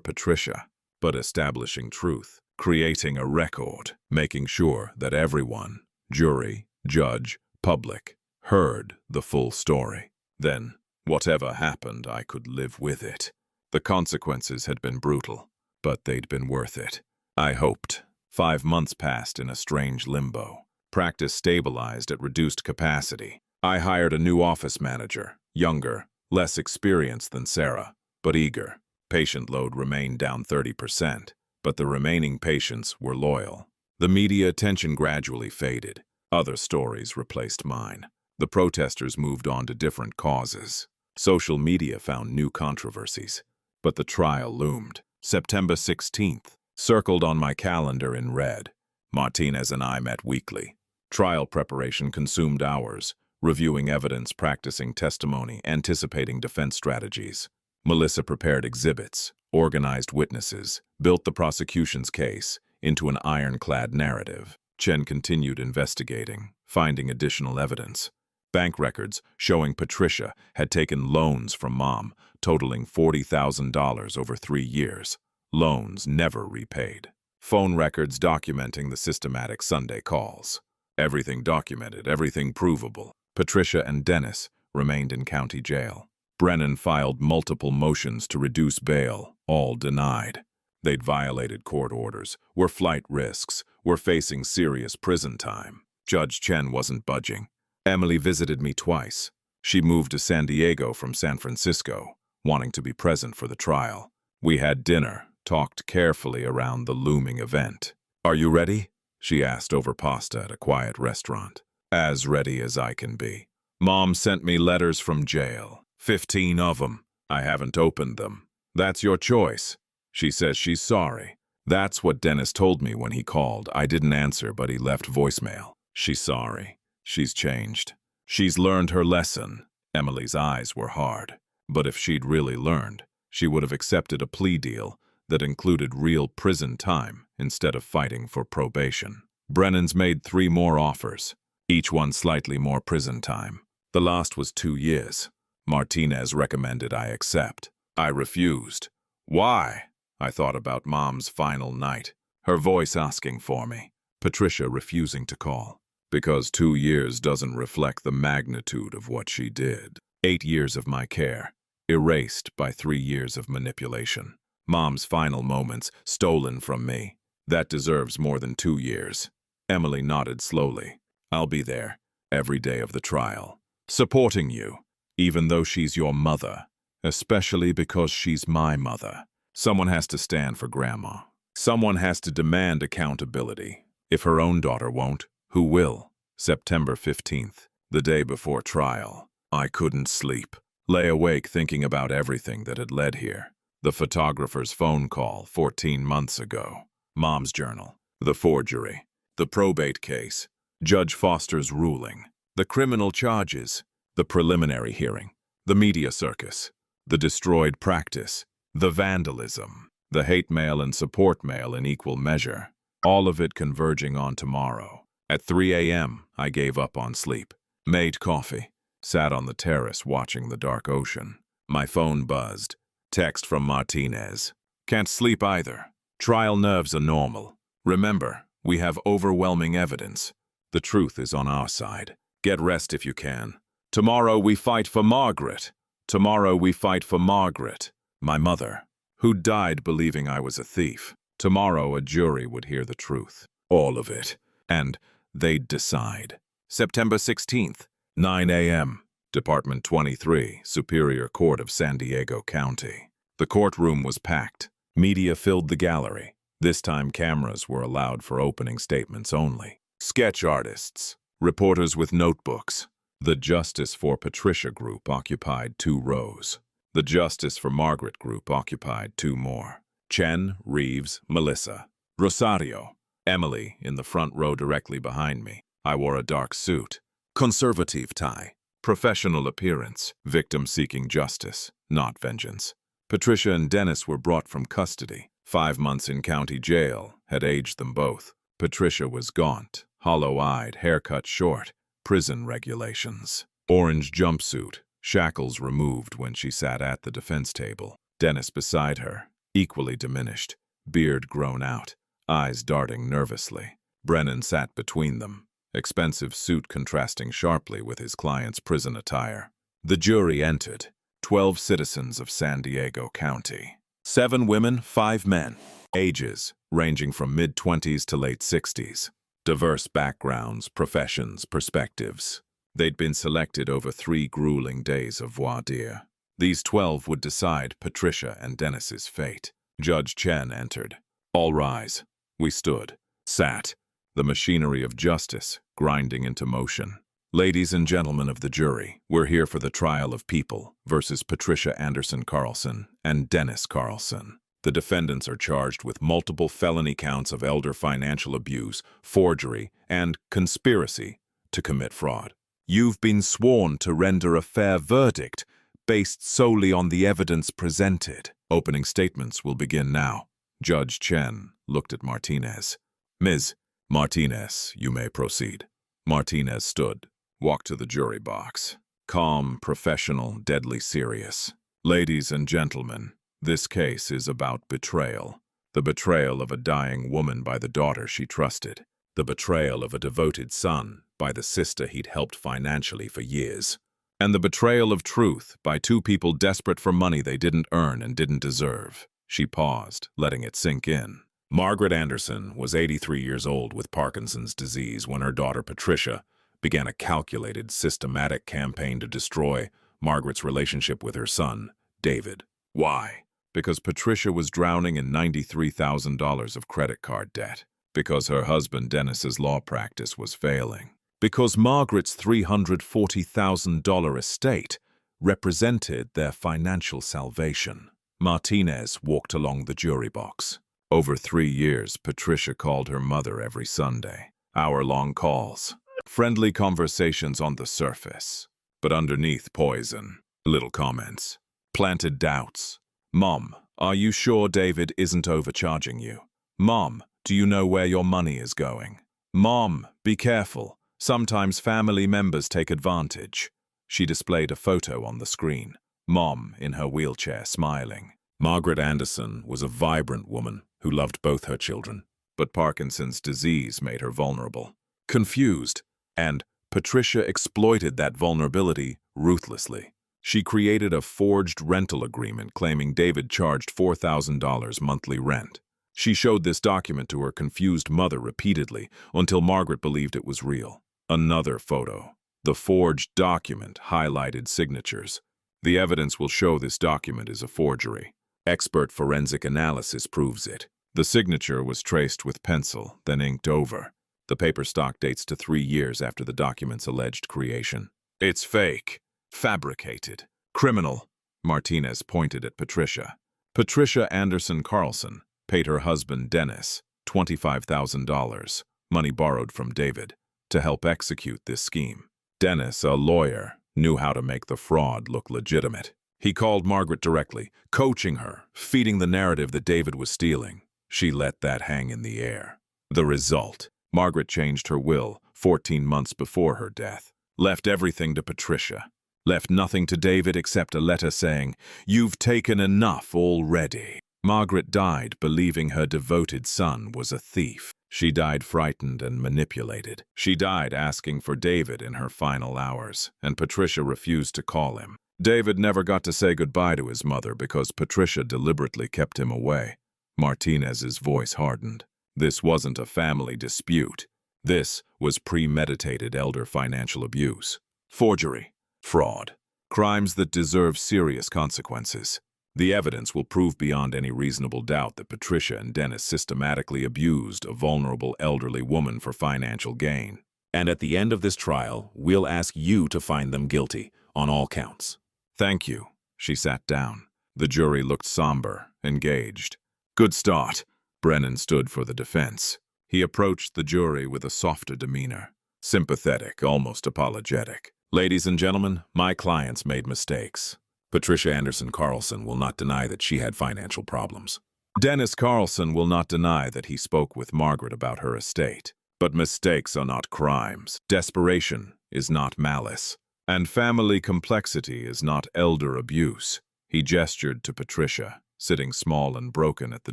Patricia, but establishing truth, creating a record, making sure that everyone, jury, judge, public, heard the full story. Then, whatever happened, I could live with it. The consequences had been brutal, but they'd been worth it. I hoped. 5 months passed in a strange limbo. Practice stabilized at reduced capacity. I hired a new office manager, younger, less experienced than Sarah, but eager. Patient load remained down 30%, but the remaining patients were loyal. The media attention gradually faded. Other stories replaced mine. The protesters moved on to different causes. Social media found new controversies. But the trial loomed. September 16th, circled on my calendar in red. Martinez and I met weekly. Trial preparation consumed hours, reviewing evidence, practicing testimony, anticipating defense strategies. Melissa prepared exhibits, organized witnesses, built the prosecution's case into an ironclad narrative. Chen continued investigating, finding additional evidence. Bank records showing Patricia had taken loans from Mom, totaling $40,000 over 3 years. Loans never repaid. Phone records documenting the systematic Sunday calls. Everything documented, everything provable. Patricia and Dennis remained in county jail. Brennan filed multiple motions to reduce bail, all denied. They'd violated court orders, were flight risks, were facing serious prison time. Judge Chen wasn't budging. Emily visited me twice. She moved to San Diego from San Francisco, wanting to be present for the trial. We had dinner, talked carefully around the looming event. Are you ready? She asked over pasta at a quiet restaurant. As ready as I can be. Mom sent me letters from jail. 15 of them. I haven't opened them. That's your choice. She says she's sorry. That's what Dennis told me when he called. I didn't answer, but he left voicemail. She's sorry. She's changed. She's learned her lesson. Emily's eyes were hard. But if she'd really learned, she would have accepted a plea deal that included real prison time instead of fighting for probation. Brennan's made 3 more offers, each one slightly more prison time. The last was 2 years. Martinez recommended I accept. I refused. Why? I thought about Mom's final night, her voice asking for me. Patricia refusing to call. Because 2 years doesn't reflect the magnitude of what she did. 8 years of my care, erased by 3 years of manipulation. Mom's final moments stolen from me. That deserves more than 2 years. Emily nodded slowly. I'll be there, every day of the trial. Supporting you, even though she's your mother. Especially because she's my mother. Someone has to stand for Grandma. Someone has to demand accountability. If her own daughter won't, who will? September 15th, the day before trial. I couldn't sleep. Lay awake thinking about everything that had led here. The photographer's phone call 14 months ago. Mom's journal. The forgery. The probate case. Judge Foster's ruling. The criminal charges. The preliminary hearing. The media circus. The destroyed practice. The vandalism. The hate mail and support mail in equal measure. All of it converging on tomorrow. At 3 a.m., I gave up on sleep. Made coffee. Sat on the terrace watching the dark ocean. My phone buzzed. Text from Martinez. Can't sleep either. Trial nerves are normal. Remember, we have overwhelming evidence. The truth is on our side. Get rest if you can. Tomorrow we fight for Margaret. Tomorrow we fight for Margaret, my mother, who died believing I was a thief. Tomorrow a jury would hear the truth. All of it. And they'd decide. September 16th, 9 a.m. Department 23, Superior Court of San Diego County. The courtroom was packed. Media filled the gallery. This time cameras were allowed for opening statements only. Sketch artists, reporters with notebooks. The Justice for Patricia group occupied 2 rows. The Justice for Margaret group occupied 2 more. Chen, Reeves, Melissa. Rosario. Emily in the front row directly behind me. I wore a dark suit. Conservative tie. Professional appearance. Victim seeking justice, not vengeance. Patricia and Dennis were brought from custody. 5 months in county jail had aged them both. Patricia was gaunt, hollow-eyed, haircut short. Prison regulations. Orange jumpsuit, shackles removed when she sat at the defense table. Dennis beside her, equally diminished, beard grown out, eyes darting nervously. Brennan sat between them, expensive suit contrasting sharply with his client's prison attire. The jury entered. 12 citizens of San Diego County. 7 women, 5 men. Ages ranging from mid-20s to late 60s. Diverse backgrounds, professions, perspectives. They'd been selected over 3 grueling days of voir dire. These 12 would decide Patricia and Dennis's fate. Judge Chen entered. All rise. We stood. Sat. The machinery of justice grinding into motion. Ladies and gentlemen of the jury, we're here for the trial of people versus Patricia Anderson Carlson and Dennis Carlson. The defendants are charged with multiple felony counts of elder financial abuse, forgery, and conspiracy to commit fraud. You've been sworn to render a fair verdict based solely on the evidence presented. Opening statements will begin now. Judge Chen looked at Martinez. Ms. Martinez, you may proceed. Martinez stood, walked to the jury box. Calm, professional, deadly serious. Ladies and gentlemen, this case is about betrayal. The betrayal of a dying woman by the daughter she trusted. The betrayal of a devoted son by the sister he'd helped financially for years. And the betrayal of truth by 2 people desperate for money they didn't earn and didn't deserve. She paused, letting it sink in. Margaret Anderson was 83 years old with Parkinson's disease when her daughter Patricia began a calculated, systematic campaign to destroy Margaret's relationship with her son, David. Why? Because Patricia was drowning in $93,000 of credit card debt. Because her husband Dennis's law practice was failing. Because Margaret's $340,000 estate represented their financial salvation. Martinez walked along the jury box. Over 3 years, Patricia called her mother every Sunday. Hour-long calls. Friendly conversations on the surface. But underneath poison. Little comments. Planted doubts. Mom, are you sure David isn't overcharging you? Mom, do you know where your money is going? Mom, be careful. Sometimes family members take advantage. She displayed a photo on the screen. Mom, in her wheelchair, smiling. Margaret Anderson was a vibrant woman who loved both her children, but Parkinson's disease made her vulnerable. Confused, and Patricia exploited that vulnerability ruthlessly. She created a forged rental agreement claiming David charged $4,000 monthly rent. She showed this document to her confused mother repeatedly until Margaret believed it was real. Another photo. The forged document highlighted signatures. The evidence will show this document is a forgery. Expert forensic analysis proves it. The signature was traced with pencil, then inked over. The paper stock dates to 3 years after the document's alleged creation. It's fake, fabricated, Criminal. Martinez pointed at Patricia. Patricia Anderson Carlson paid her husband Dennis $25,000, money borrowed from David, to help execute this scheme. Dennis, a lawyer, knew how to make the fraud look legitimate. He called Margaret directly, coaching her, feeding the narrative that David was stealing. She let that hang in the air. The result: Margaret changed her will 14 months before her death, left everything to Patricia, left nothing to David except a letter saying, "You've taken enough already." Margaret died believing her devoted son was a thief. She died frightened and manipulated. She died asking for David in her final hours, and Patricia refused to call him. David never got to say goodbye to his mother because Patricia deliberately kept him away. Martinez's voice hardened. This wasn't a family dispute. This was premeditated elder financial abuse. Forgery. Fraud. Crimes that deserve serious consequences. The evidence will prove beyond any reasonable doubt that Patricia and Dennis systematically abused a vulnerable elderly woman for financial gain. And at the end of this trial, we'll ask you to find them guilty on all counts. Thank you. She sat down. The jury looked somber, engaged. Good start. Brennan stood for the defense. He approached the jury with a softer demeanor, sympathetic, almost apologetic. Ladies and gentlemen, my clients made mistakes. Patricia Anderson Carlson will not deny that she had financial problems. Dennis Carlson will not deny that he spoke with Margaret about her estate. But mistakes are not crimes. Desperation is not malice. And family complexity is not elder abuse. He gestured to Patricia, sitting small and broken at the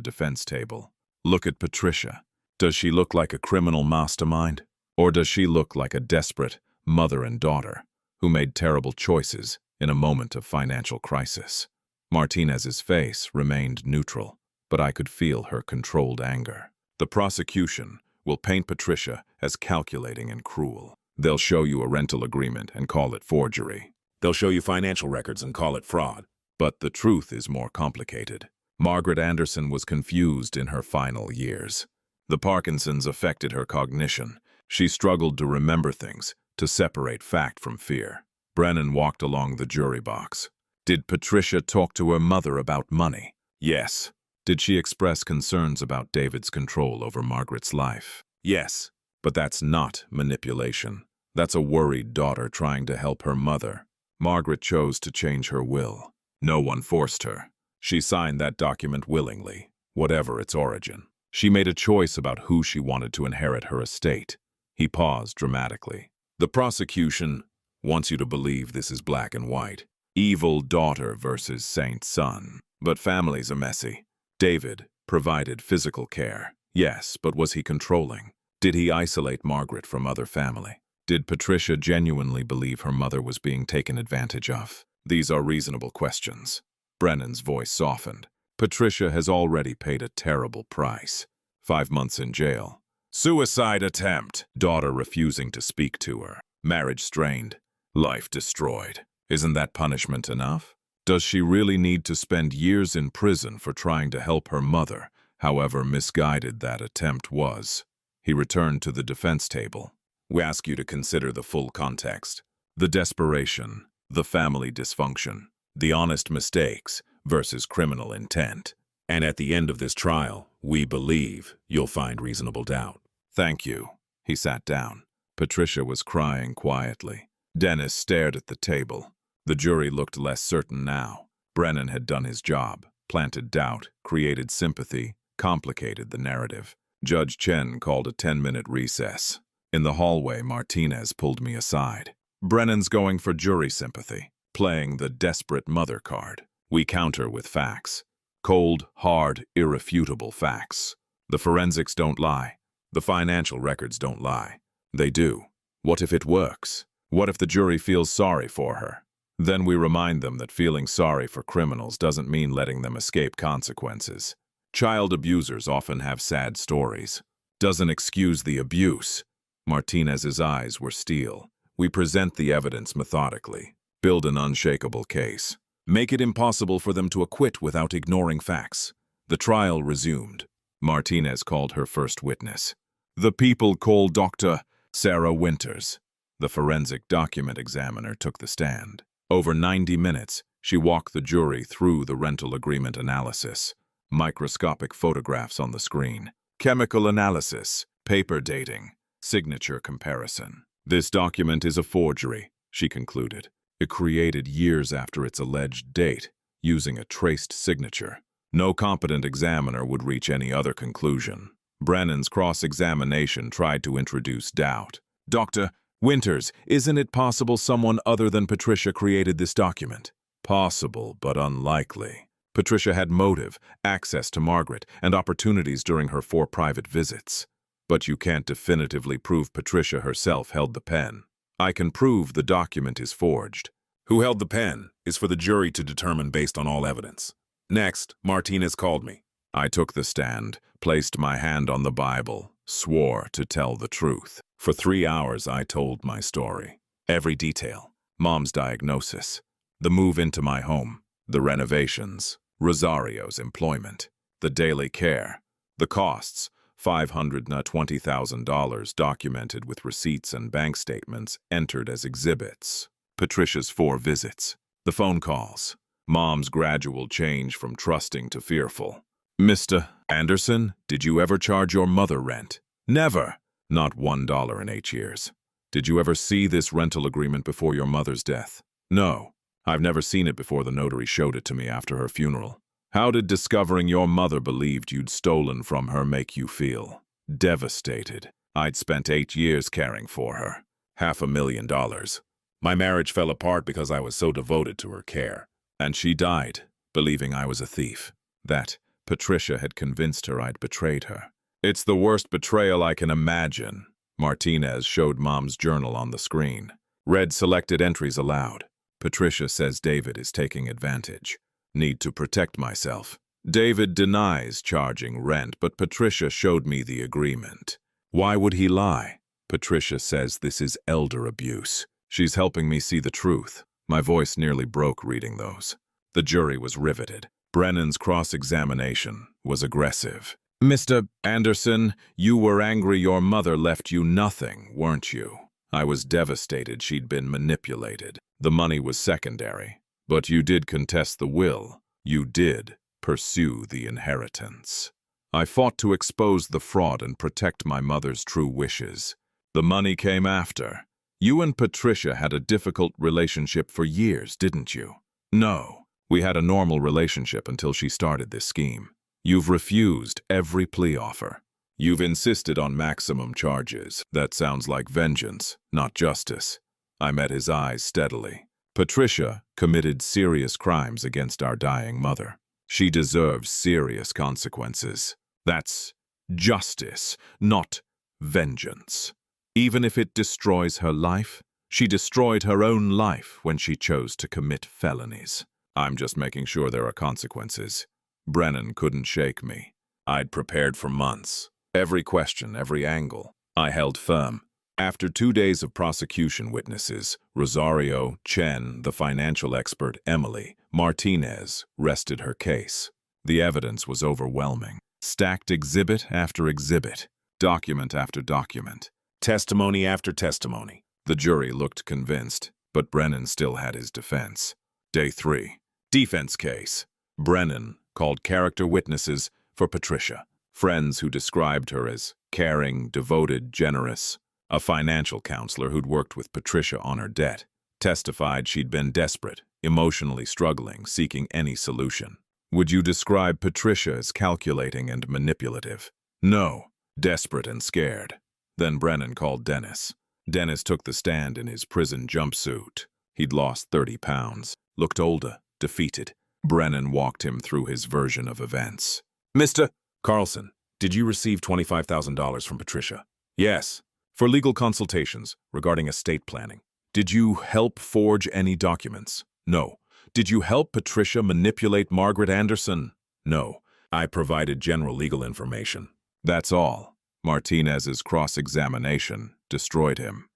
defense table. Look at Patricia. Does she look like a criminal mastermind? Or does she look like a desperate mother and daughter who made terrible choices in a moment of financial crisis? Martinez's face remained neutral, but I could feel her controlled anger. The prosecution will paint Patricia as calculating and cruel. They'll show you a rental agreement and call it forgery. They'll show you financial records and call it fraud. But the truth is more complicated. Margaret Anderson was confused in her final years. The Parkinson's affected her cognition. She struggled to remember things, to separate fact from fear. Brennan walked along the jury box. Did Patricia talk to her mother about money? Yes. Did she express concerns about David's control over Margaret's life? Yes. But that's not manipulation. That's a worried daughter trying to help her mother. Margaret chose to change her will. No one forced her. She signed that document willingly, whatever its origin. She made a choice about who she wanted to inherit her estate. He paused dramatically. The prosecution wants you to believe this is black and white. Evil daughter versus saint son. But families are messy. David provided physical care. Yes, but was he controlling? Did he isolate Margaret from other family? Did Patricia genuinely believe her mother was being taken advantage of? These are reasonable questions. Brennan's voice softened. Patricia has already paid a terrible price. 5 months in jail. Suicide attempt. Daughter refusing to speak to her. Marriage strained. Life destroyed. Isn't that punishment enough? Does she really need to spend years in prison for trying to help her mother, however misguided that attempt was? He returned to the defense table. We ask you to consider the full context. The desperation, the family dysfunction, the honest mistakes versus criminal intent. And at the end of this trial, we believe you'll find reasonable doubt. Thank you. He sat down. Patricia was crying quietly. Dennis stared at the table. The jury looked less certain now. Brennan had done his job, planted doubt, created sympathy, complicated the narrative. Judge Chen called a 10-minute recess. In the hallway, Martinez pulled me aside. Brennan's going for jury sympathy, playing the desperate mother card. We counter with facts. Cold, hard, irrefutable facts. The forensics don't lie. The financial records don't lie. They do. What if it works? What if the jury feels sorry for her? Then we remind them that feeling sorry for criminals doesn't mean letting them escape consequences. Child abusers often have sad stories. Doesn't excuse the abuse. Martinez's eyes were steel. We present the evidence methodically. Build an unshakable case. Make it impossible for them to acquit without ignoring facts. The trial resumed. Martinez called her first witness. The people call Dr. Sarah Winters. The forensic document examiner took the stand. Over 90 minutes, She walked the jury through the rental agreement analysis. Microscopic photographs on the screen. Chemical analysis. Paper dating. Signature comparison. This document is a forgery, she concluded. It created years after its alleged date, using a traced signature. No competent examiner would reach any other conclusion. Brennan's cross-examination tried to introduce doubt. Dr. Winters, isn't it possible someone other than Patricia created this document? Possible, but unlikely. Patricia had motive, access to Margaret, and opportunities during her 4 private visits. But you can't definitively prove Patricia herself held the pen. I can prove the document is forged. Who held the pen is for the jury to determine based on all evidence. Next, Martinez called me. I took the stand, placed my hand on the Bible, swore to tell the truth. For 3 hours I told my story. Every detail. Mom's diagnosis. The move into my home. The renovations. Rosario's employment. The daily care. The costs. $520,000 documented with receipts and bank statements entered as exhibits. Patricia's 4 visits. The phone calls. Mom's gradual change from trusting to fearful. Mr. Anderson, did you ever charge your mother rent? Never. Not $1 in 8 years. Did you ever see this rental agreement before your mother's death? No. I've never seen it before the notary showed it to me after her funeral. How did discovering your mother believed you'd stolen from her make you feel? Devastated. I'd spent 8 years caring for her. $500,000. My marriage fell apart because I was so devoted to her care. And she died, believing I was a thief. That Patricia had convinced her I'd betrayed her. It's the worst betrayal I can imagine. Martinez showed Mom's journal on the screen. Read selected entries aloud. Patricia says David is taking advantage. Need to protect myself. David denies charging rent, but Patricia showed me the agreement. Why would he lie? Patricia says this is elder abuse. She's helping me see the truth. My voice nearly broke reading those. The jury was riveted. Brennan's cross-examination was aggressive. Mr. Anderson, you were angry your mother left you nothing, weren't you? I was devastated she'd been manipulated. The money was secondary. But you did contest the will. You did pursue the inheritance. I fought to expose the fraud and protect my mother's true wishes. The money came after. You and Patricia had a difficult relationship for years, didn't you? No. We had a normal relationship until she started this scheme. You've refused every plea offer. You've insisted on maximum charges. That sounds like vengeance, not justice. I met his eyes steadily. Patricia committed serious crimes against our dying mother. She deserves serious consequences. That's justice, not vengeance. Even if it destroys her life, she destroyed her own life when she chose to commit felonies. I'm just making sure there are consequences. Brennan couldn't shake me. I'd prepared for months. Every question, every angle. I held firm. After 2 days of prosecution witnesses, Rosario, Chen, the financial expert Emily, Martinez, rested her case. The evidence was overwhelming. Stacked exhibit after exhibit, document after document, testimony after testimony. The jury looked convinced, but Brennan still had his defense. Day 3. Defense case. Brennan called character witnesses for Patricia. Friends who described her as caring, devoted, generous. A financial counselor who'd worked with Patricia on her debt. Testified she'd been desperate, emotionally struggling, seeking any solution. Would you describe Patricia as calculating and manipulative? No. Desperate and scared. Then Brennan called Dennis. Dennis took the stand in his prison jumpsuit. He'd lost 30 pounds, looked older, defeated. Brennan walked him through his version of events. Mr. Carlson, did you receive $25,000 from Patricia? Yes. For legal consultations regarding estate planning. Did you help forge any documents? No. Did you help Patricia manipulate Margaret Anderson? No. I provided general legal information. That's all. Martinez's cross-examination destroyed him.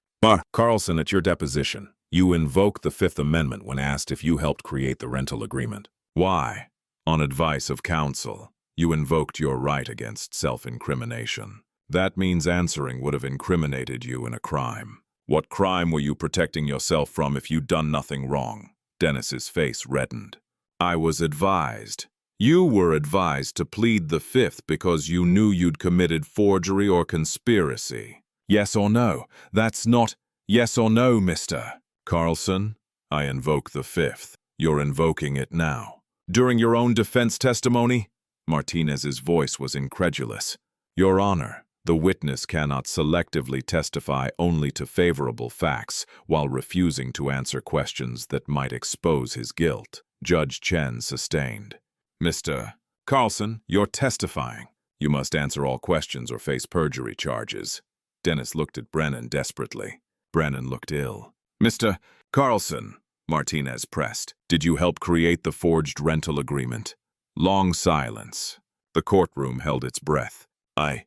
Carlson, at your deposition, you invoked the Fifth Amendment when asked if you helped create the rental agreement. Why? On advice of counsel, you invoked your right against self-incrimination. That means answering would have incriminated you in a crime. What crime were you protecting yourself from if you'd done nothing wrong? Dennis's face reddened. I was advised. You were advised to plead the fifth because you knew you'd committed forgery or conspiracy. Yes or no? That's not yes or no, Mr. Carlson. I invoke the fifth. You're invoking it now. During your own defense testimony? Martinez's voice was incredulous. Your Honor, the witness cannot selectively testify only to favorable facts while refusing to answer questions that might expose his guilt. Judge Chen sustained. Mr. Carlson, you're testifying. You must answer all questions or face perjury charges. Dennis looked at Brennan desperately. Brennan looked ill. Mr. Carlson, Martinez pressed, did you help create the forged rental agreement? Long silence. The courtroom held its breath. I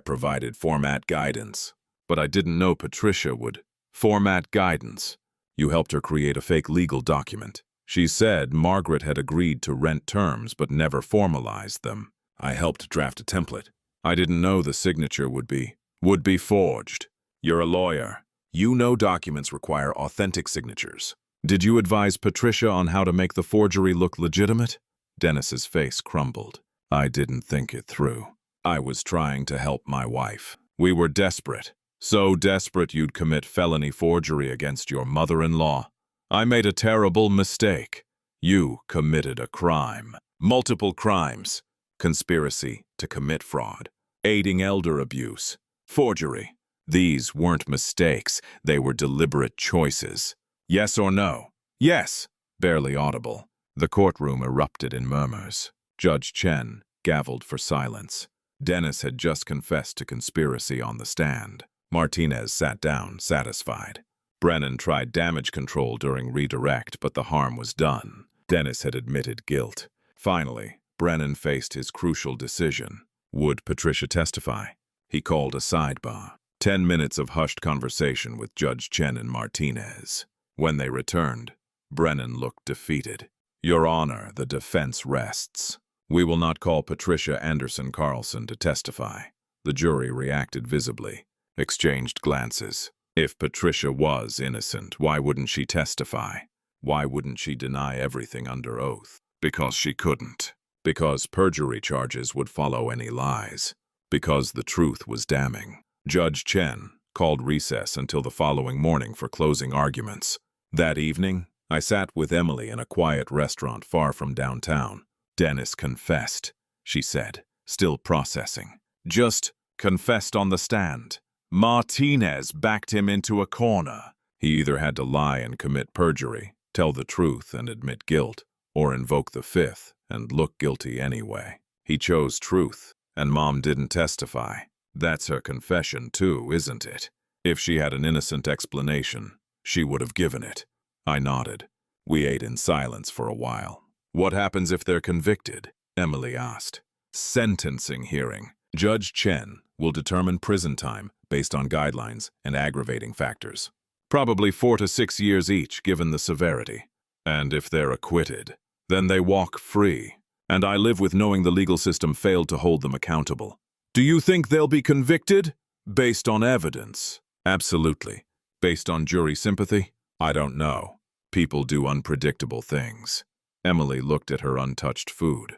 provided format guidance, but I didn't know Patricia would. Format guidance. You helped her create a fake legal document. She said Margaret had agreed to rent terms but never formalized them. I helped draft a template. I didn't know the signature would be forged. You're a lawyer. You know documents require authentic signatures. Did you advise Patricia on how to make the forgery look legitimate? Dennis's face crumbled. I didn't think it through. I was trying to help my wife. We were desperate. So desperate you'd commit felony forgery against your mother-in-law. I made a terrible mistake. You committed a crime. Multiple crimes. Conspiracy to commit fraud. Aiding elder abuse. Forgery. These weren't mistakes. They were deliberate choices. Yes or no? Yes. Barely audible. The courtroom erupted in murmurs. Judge Chen gavelled for silence. Dennis had just confessed to conspiracy on the stand. Martinez sat down, satisfied. Brennan tried damage control during redirect, but the harm was done. Dennis had admitted guilt. Finally, Brennan faced his crucial decision. Would Patricia testify? He called a sidebar. 10 minutes of hushed conversation with Judge Chen and Martinez. When they returned, Brennan looked defeated. Your Honor, the defense rests. We will not call Patricia Anderson Carlson to testify. The jury reacted visibly, exchanged glances. If Patricia was innocent, why wouldn't she testify? Why wouldn't she deny everything under oath? Because she couldn't. Because perjury charges would follow any lies. Because the truth was damning. Judge Chen called recess until the following morning for closing arguments. That evening, I sat with Emily in a quiet restaurant far from downtown. Dennis confessed, she said, still processing. Just confessed on the stand. Martinez backed him into a corner. He either had to lie and commit perjury, tell the truth and admit guilt, or invoke the fifth and look guilty anyway. He chose truth, and Mom didn't testify. That's her confession too, isn't it? If she had an innocent explanation, she would have given it. I nodded. We ate in silence for a while. What happens if they're convicted? Emily asked. Sentencing hearing. Judge Chen will determine prison time based on guidelines and aggravating factors. Probably 4 to 6 years each, given the severity. And if they're acquitted, then they walk free. And I live with knowing the legal system failed to hold them accountable. Do you think they'll be convicted? Based on evidence? Absolutely. Based on jury sympathy? I don't know. People do unpredictable things. Emily looked at her untouched food.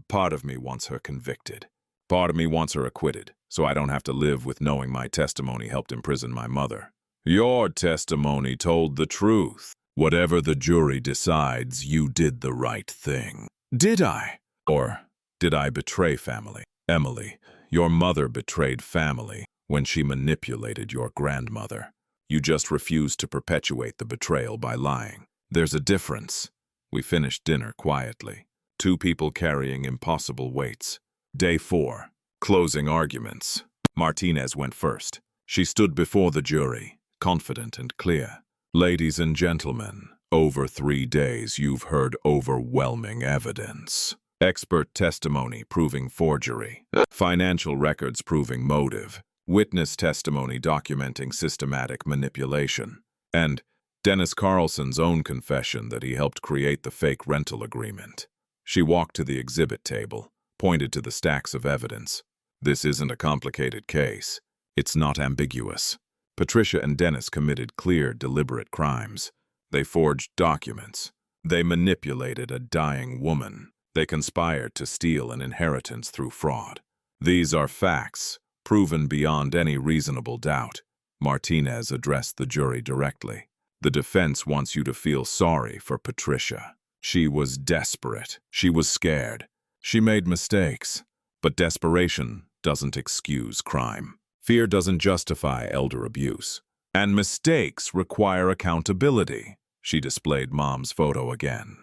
Part of me wants her convicted. Part of me wants her acquitted, so I don't have to live with knowing my testimony helped imprison my mother. Your testimony told the truth. Whatever the jury decides, you did the right thing. Did I? Or did I betray family? Emily, your mother betrayed family when she manipulated your grandmother. You just refused to perpetuate the betrayal by lying. There's a difference. We finished dinner quietly. 2 people carrying impossible weights. Day 4. Closing arguments. Martinez went first. She stood before the jury, confident and clear. Ladies and gentlemen, over 3 days you've heard overwhelming evidence. Expert testimony proving forgery. Financial records proving motive. Witness testimony documenting systematic manipulation. And Dennis Carlson's own confession that he helped create the fake rental agreement. She walked to the exhibit table, pointed to the stacks of evidence. This isn't a complicated case. It's not ambiguous. Patricia and Dennis committed clear, deliberate crimes. They forged documents, They manipulated a dying woman. They conspired to steal an inheritance through fraud. These are facts, proven beyond any reasonable doubt. Martinez addressed the jury directly. The defense wants you to feel sorry for Patricia. She was desperate. She was scared. She made mistakes. But desperation doesn't excuse crime. Fear doesn't justify elder abuse. And mistakes require accountability. She displayed Mom's photo again.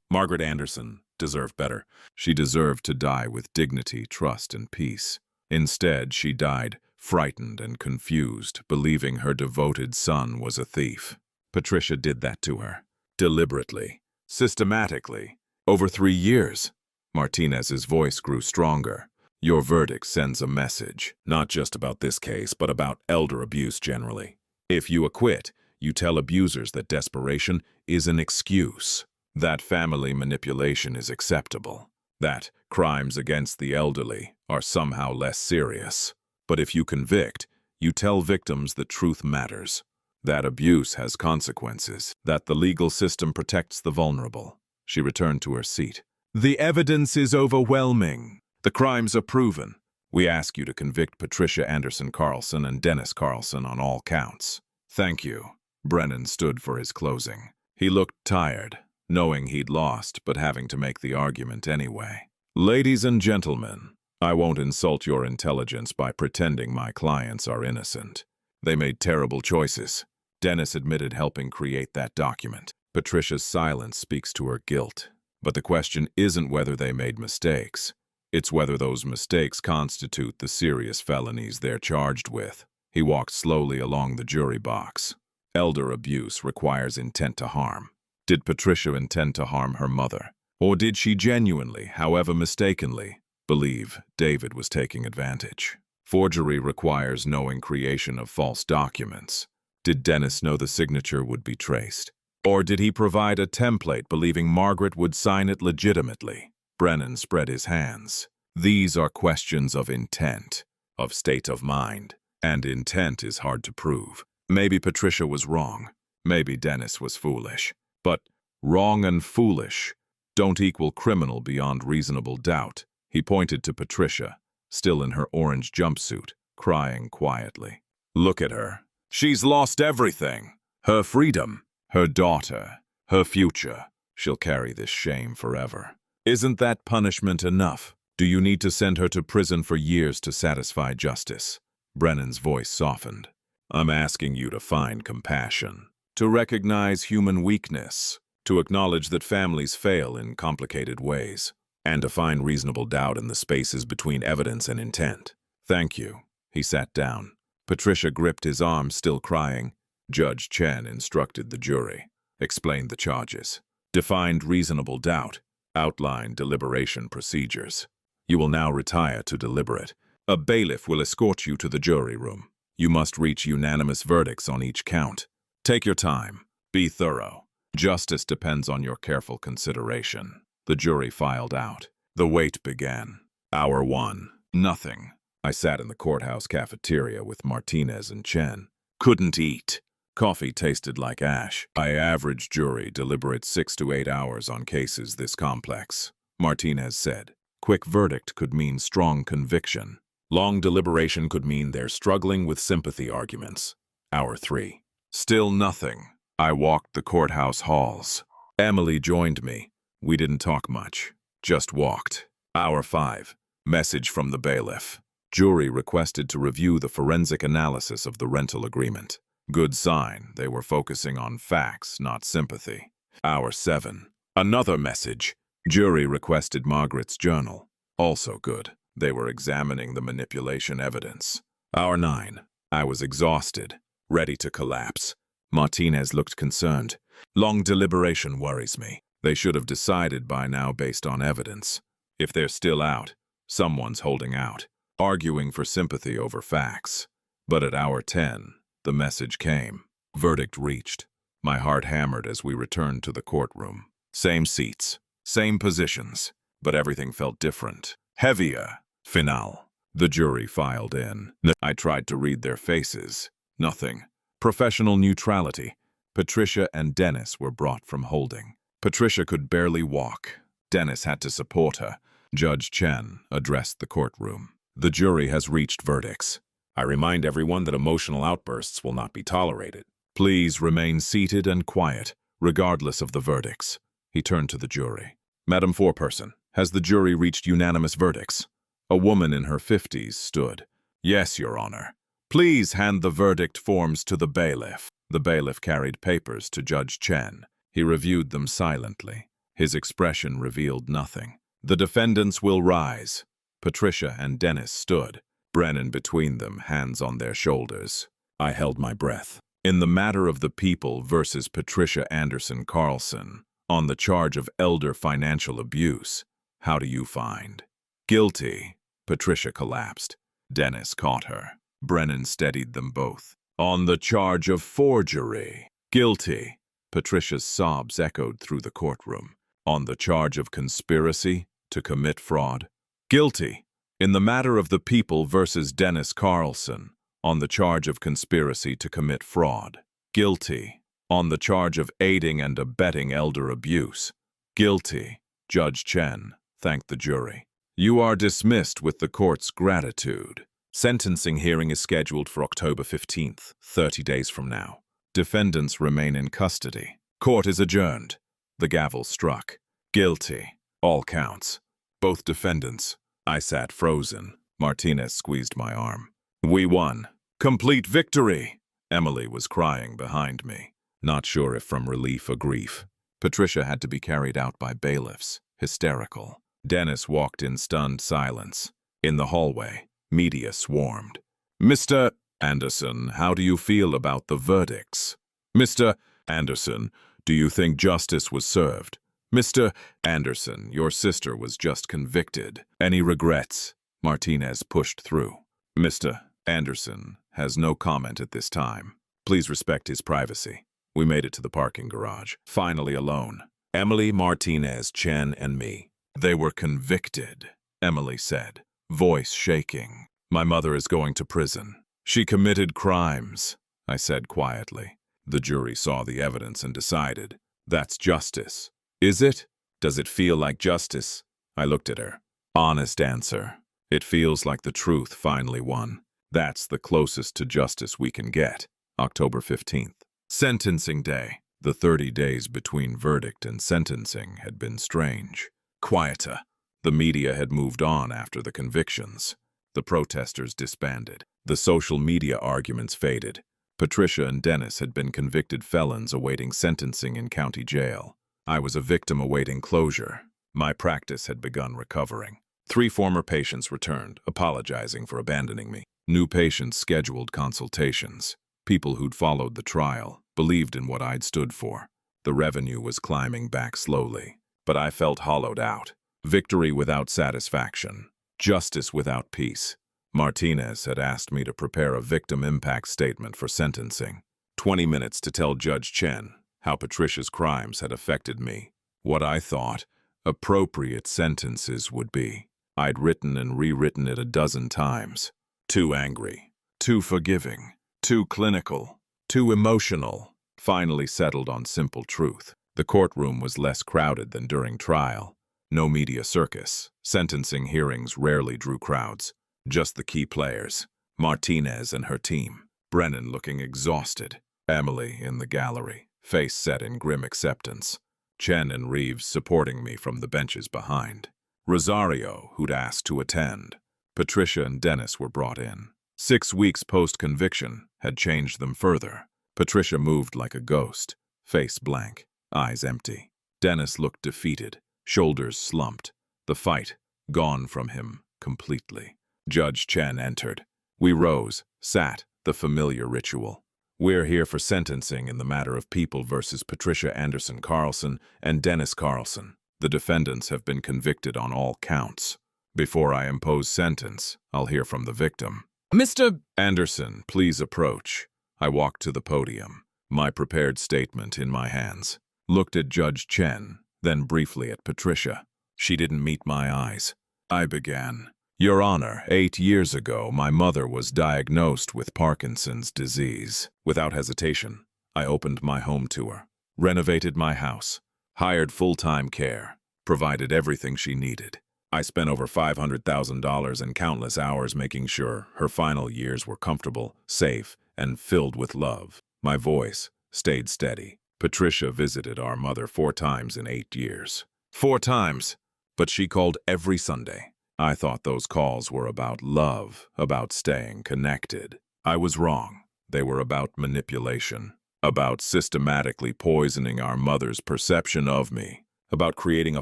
Margaret Anderson deserved better. She deserved to die with dignity, trust, and peace. Instead, she died frightened and confused, believing her devoted son was a thief. Patricia did that to her. Deliberately. Systematically. Over 3 years. Martinez's voice grew stronger. Your verdict sends a message, not just about this case, but about elder abuse generally. If you acquit, you tell abusers that desperation is an excuse, that family manipulation is acceptable, that crimes against the elderly are somehow less serious. But if you convict, you tell victims the truth matters, that abuse has consequences, that the legal system protects the vulnerable. She returned to her seat. The evidence is overwhelming. The crimes are proven. We ask you to convict Patricia Anderson Carlson and Dennis Carlson on all counts. Thank you. Brennan stood for his closing. He looked tired, knowing he'd lost, but having to make the argument anyway. Ladies and gentlemen, I won't insult your intelligence by pretending my clients are innocent. They made terrible choices. Dennis admitted helping create that document. Patricia's silence speaks to her guilt. But the question isn't whether they made mistakes. It's whether those mistakes constitute the serious felonies they're charged with. He walked slowly along the jury box. Elder abuse requires intent to harm. Did Patricia intend to harm her mother? Or did she genuinely, however mistakenly, believe David was taking advantage? Forgery requires knowing creation of false documents. Did Dennis know the signature would be traced? Or did he provide a template believing Margaret would sign it legitimately? Brennan spread his hands. These are questions of intent, of state of mind, and intent is hard to prove. Maybe Patricia was wrong. Maybe Dennis was foolish. But wrong and foolish don't equal criminal beyond reasonable doubt. He pointed to Patricia, still in her orange jumpsuit, crying quietly. Look at her. She's lost everything. Her freedom, her daughter, her future. She'll carry this shame forever. Isn't that punishment enough? Do you need to send her to prison for years to satisfy justice? Brennan's voice softened. I'm asking you to find compassion, to recognize human weakness, to acknowledge that families fail in complicated ways, and to find reasonable doubt in the spaces between evidence and intent. Thank you. He sat down. Patricia gripped his arm, still crying. Judge Chen instructed the jury, explained the charges, defined reasonable doubt, outlined deliberation procedures. You will now retire to deliberate. A bailiff will escort you to the jury room. You must reach unanimous verdicts on each count. Take your time. Be thorough. Justice depends on your careful consideration. The jury filed out. The wait began. Hour 1. Nothing. I sat in the courthouse cafeteria with Martinez and Chen. Couldn't eat. Coffee tasted like ash. By average jury deliberates 6 to 8 hours on cases this complex. Martinez said. Quick verdict could mean strong conviction. Long deliberation could mean they're struggling with sympathy arguments. Hour 3. Still nothing. I walked the courthouse halls. Emily joined me. We didn't talk much. Just walked. Hour 5. Message from the bailiff. Jury requested to review the forensic analysis of the rental agreement. Good sign. They were focusing on facts, not sympathy. Hour 7. Another message. Jury requested Margaret's journal. Also good. They were examining the manipulation evidence. Hour 9. I was exhausted, ready to collapse. Martinez looked concerned. Long deliberation worries me. They should have decided by now based on evidence. If they're still out, someone's holding out, arguing for sympathy over facts. But at hour 10, the message came. Verdict reached. My heart hammered as we returned to the courtroom. Same seats, same positions, but everything felt different. Heavier. Finale. The jury filed in. I tried to read their faces. Nothing. Professional neutrality. Patricia and Dennis were brought from holding. Patricia could barely walk. Dennis had to support her. Judge Chen addressed the courtroom. The jury has reached verdicts. I remind everyone that emotional outbursts will not be tolerated. Please remain seated and quiet, regardless of the verdicts. He turned to the jury. Madam Foreperson, has the jury reached unanimous verdicts? A woman in her 50s stood. Yes, Your Honor. Please hand the verdict forms to the bailiff. The bailiff carried papers to Judge Chen. He reviewed them silently. His expression revealed nothing. The defendants will rise. Patricia and Dennis stood, Brennan between them, hands on their shoulders. I held my breath. In the matter of the people versus Patricia Anderson Carlson, on the charge of elder financial abuse, how do you find? Guilty. Patricia collapsed. Dennis caught her. Brennan steadied them both. On the charge of forgery. Guilty. Patricia's sobs echoed through the courtroom. On the charge of conspiracy to commit fraud. Guilty. In the matter of the people versus Dennis Carlson, on the charge of conspiracy to commit fraud. Guilty. On the charge of aiding and abetting elder abuse. Guilty. Judge Chen thanked the jury. You are dismissed with the court's gratitude. Sentencing hearing is scheduled for October 15th, 30 days from now. Defendants remain in custody. Court is adjourned. The gavel struck. Guilty. All counts. Both defendants. I sat frozen. Martinez squeezed my arm. We won. Complete victory! Emily was crying behind me, not sure if from relief or grief. Patricia had to be carried out by bailiffs, hysterical. Dennis walked in stunned silence. In the hallway, media swarmed. Mr. Anderson, how do you feel about the verdicts? Mr. Anderson, do you think justice was served? Mr. Anderson, your sister was just convicted. Any regrets? Martinez pushed through. Mr. Anderson has no comment at this time. Please respect his privacy. We made it to the parking garage. Finally alone. Emily, Martinez, Chen, and me. They were convicted, Emily said, voice shaking. My mother is going to prison. She committed crimes, I said quietly. The jury saw the evidence and decided. That's justice. Is it? Does it feel like justice? I looked at her. Honest answer. It feels like the truth finally won. That's the closest to justice we can get. October 15th. Sentencing day. The 30 days between verdict and sentencing had been strange. Quieter. The media had moved on after the convictions. The protesters disbanded. The social media arguments faded. Patricia and Dennis had been convicted felons awaiting sentencing in county jail. I was a victim awaiting closure. My practice had begun recovering. 3 former patients returned, apologizing for abandoning me. New patients scheduled consultations. People who'd followed the trial, believed in what I'd stood for. The revenue was climbing back slowly, but I felt hollowed out. Victory without satisfaction. Justice without peace. Martinez had asked me to prepare a victim impact statement for sentencing. 20 minutes to tell Judge Chen how Patricia's crimes had affected me. What I thought appropriate sentences would be. I'd written and rewritten it a dozen times. Too angry, too forgiving, too clinical, too emotional. Finally settled on simple truth. The courtroom was less crowded than during trial. No media circus. Sentencing hearings rarely drew crowds. Just the key players. Martinez and her team. Brennan looking exhausted. Emily in the gallery, face set in grim acceptance. Chen and Reeves supporting me from the benches behind. Rosario, who'd asked to attend. Patricia and Dennis were brought in. 6 weeks post-conviction had changed them further. Patricia moved like a ghost, face blank, eyes empty. Dennis looked defeated, shoulders slumped, the fight gone from him completely. Judge Chen entered. We rose, sat, the familiar ritual. We're here for sentencing in the matter of people versus Patricia Anderson Carlson and Dennis Carlson. The defendants have been convicted on all counts. Before I impose sentence, I'll hear from the victim. Mr. Anderson, please approach. I walked to the podium, my prepared statement in my hands. Looked at Judge Chen, then briefly at Patricia. She didn't meet my eyes. I began. Your Honor, 8 years ago, my mother was diagnosed with Parkinson's disease. Without hesitation, I opened my home to her, renovated my house, hired full-time care, provided everything she needed. I spent over $500,000 and countless hours making sure her final years were comfortable, safe, and filled with love. My voice stayed steady. Patricia visited our mother 4 times in 8 years. 4 times! But she called every Sunday. I thought those calls were about love, about staying connected. I was wrong. They were about manipulation, about systematically poisoning our mother's perception of me, about creating a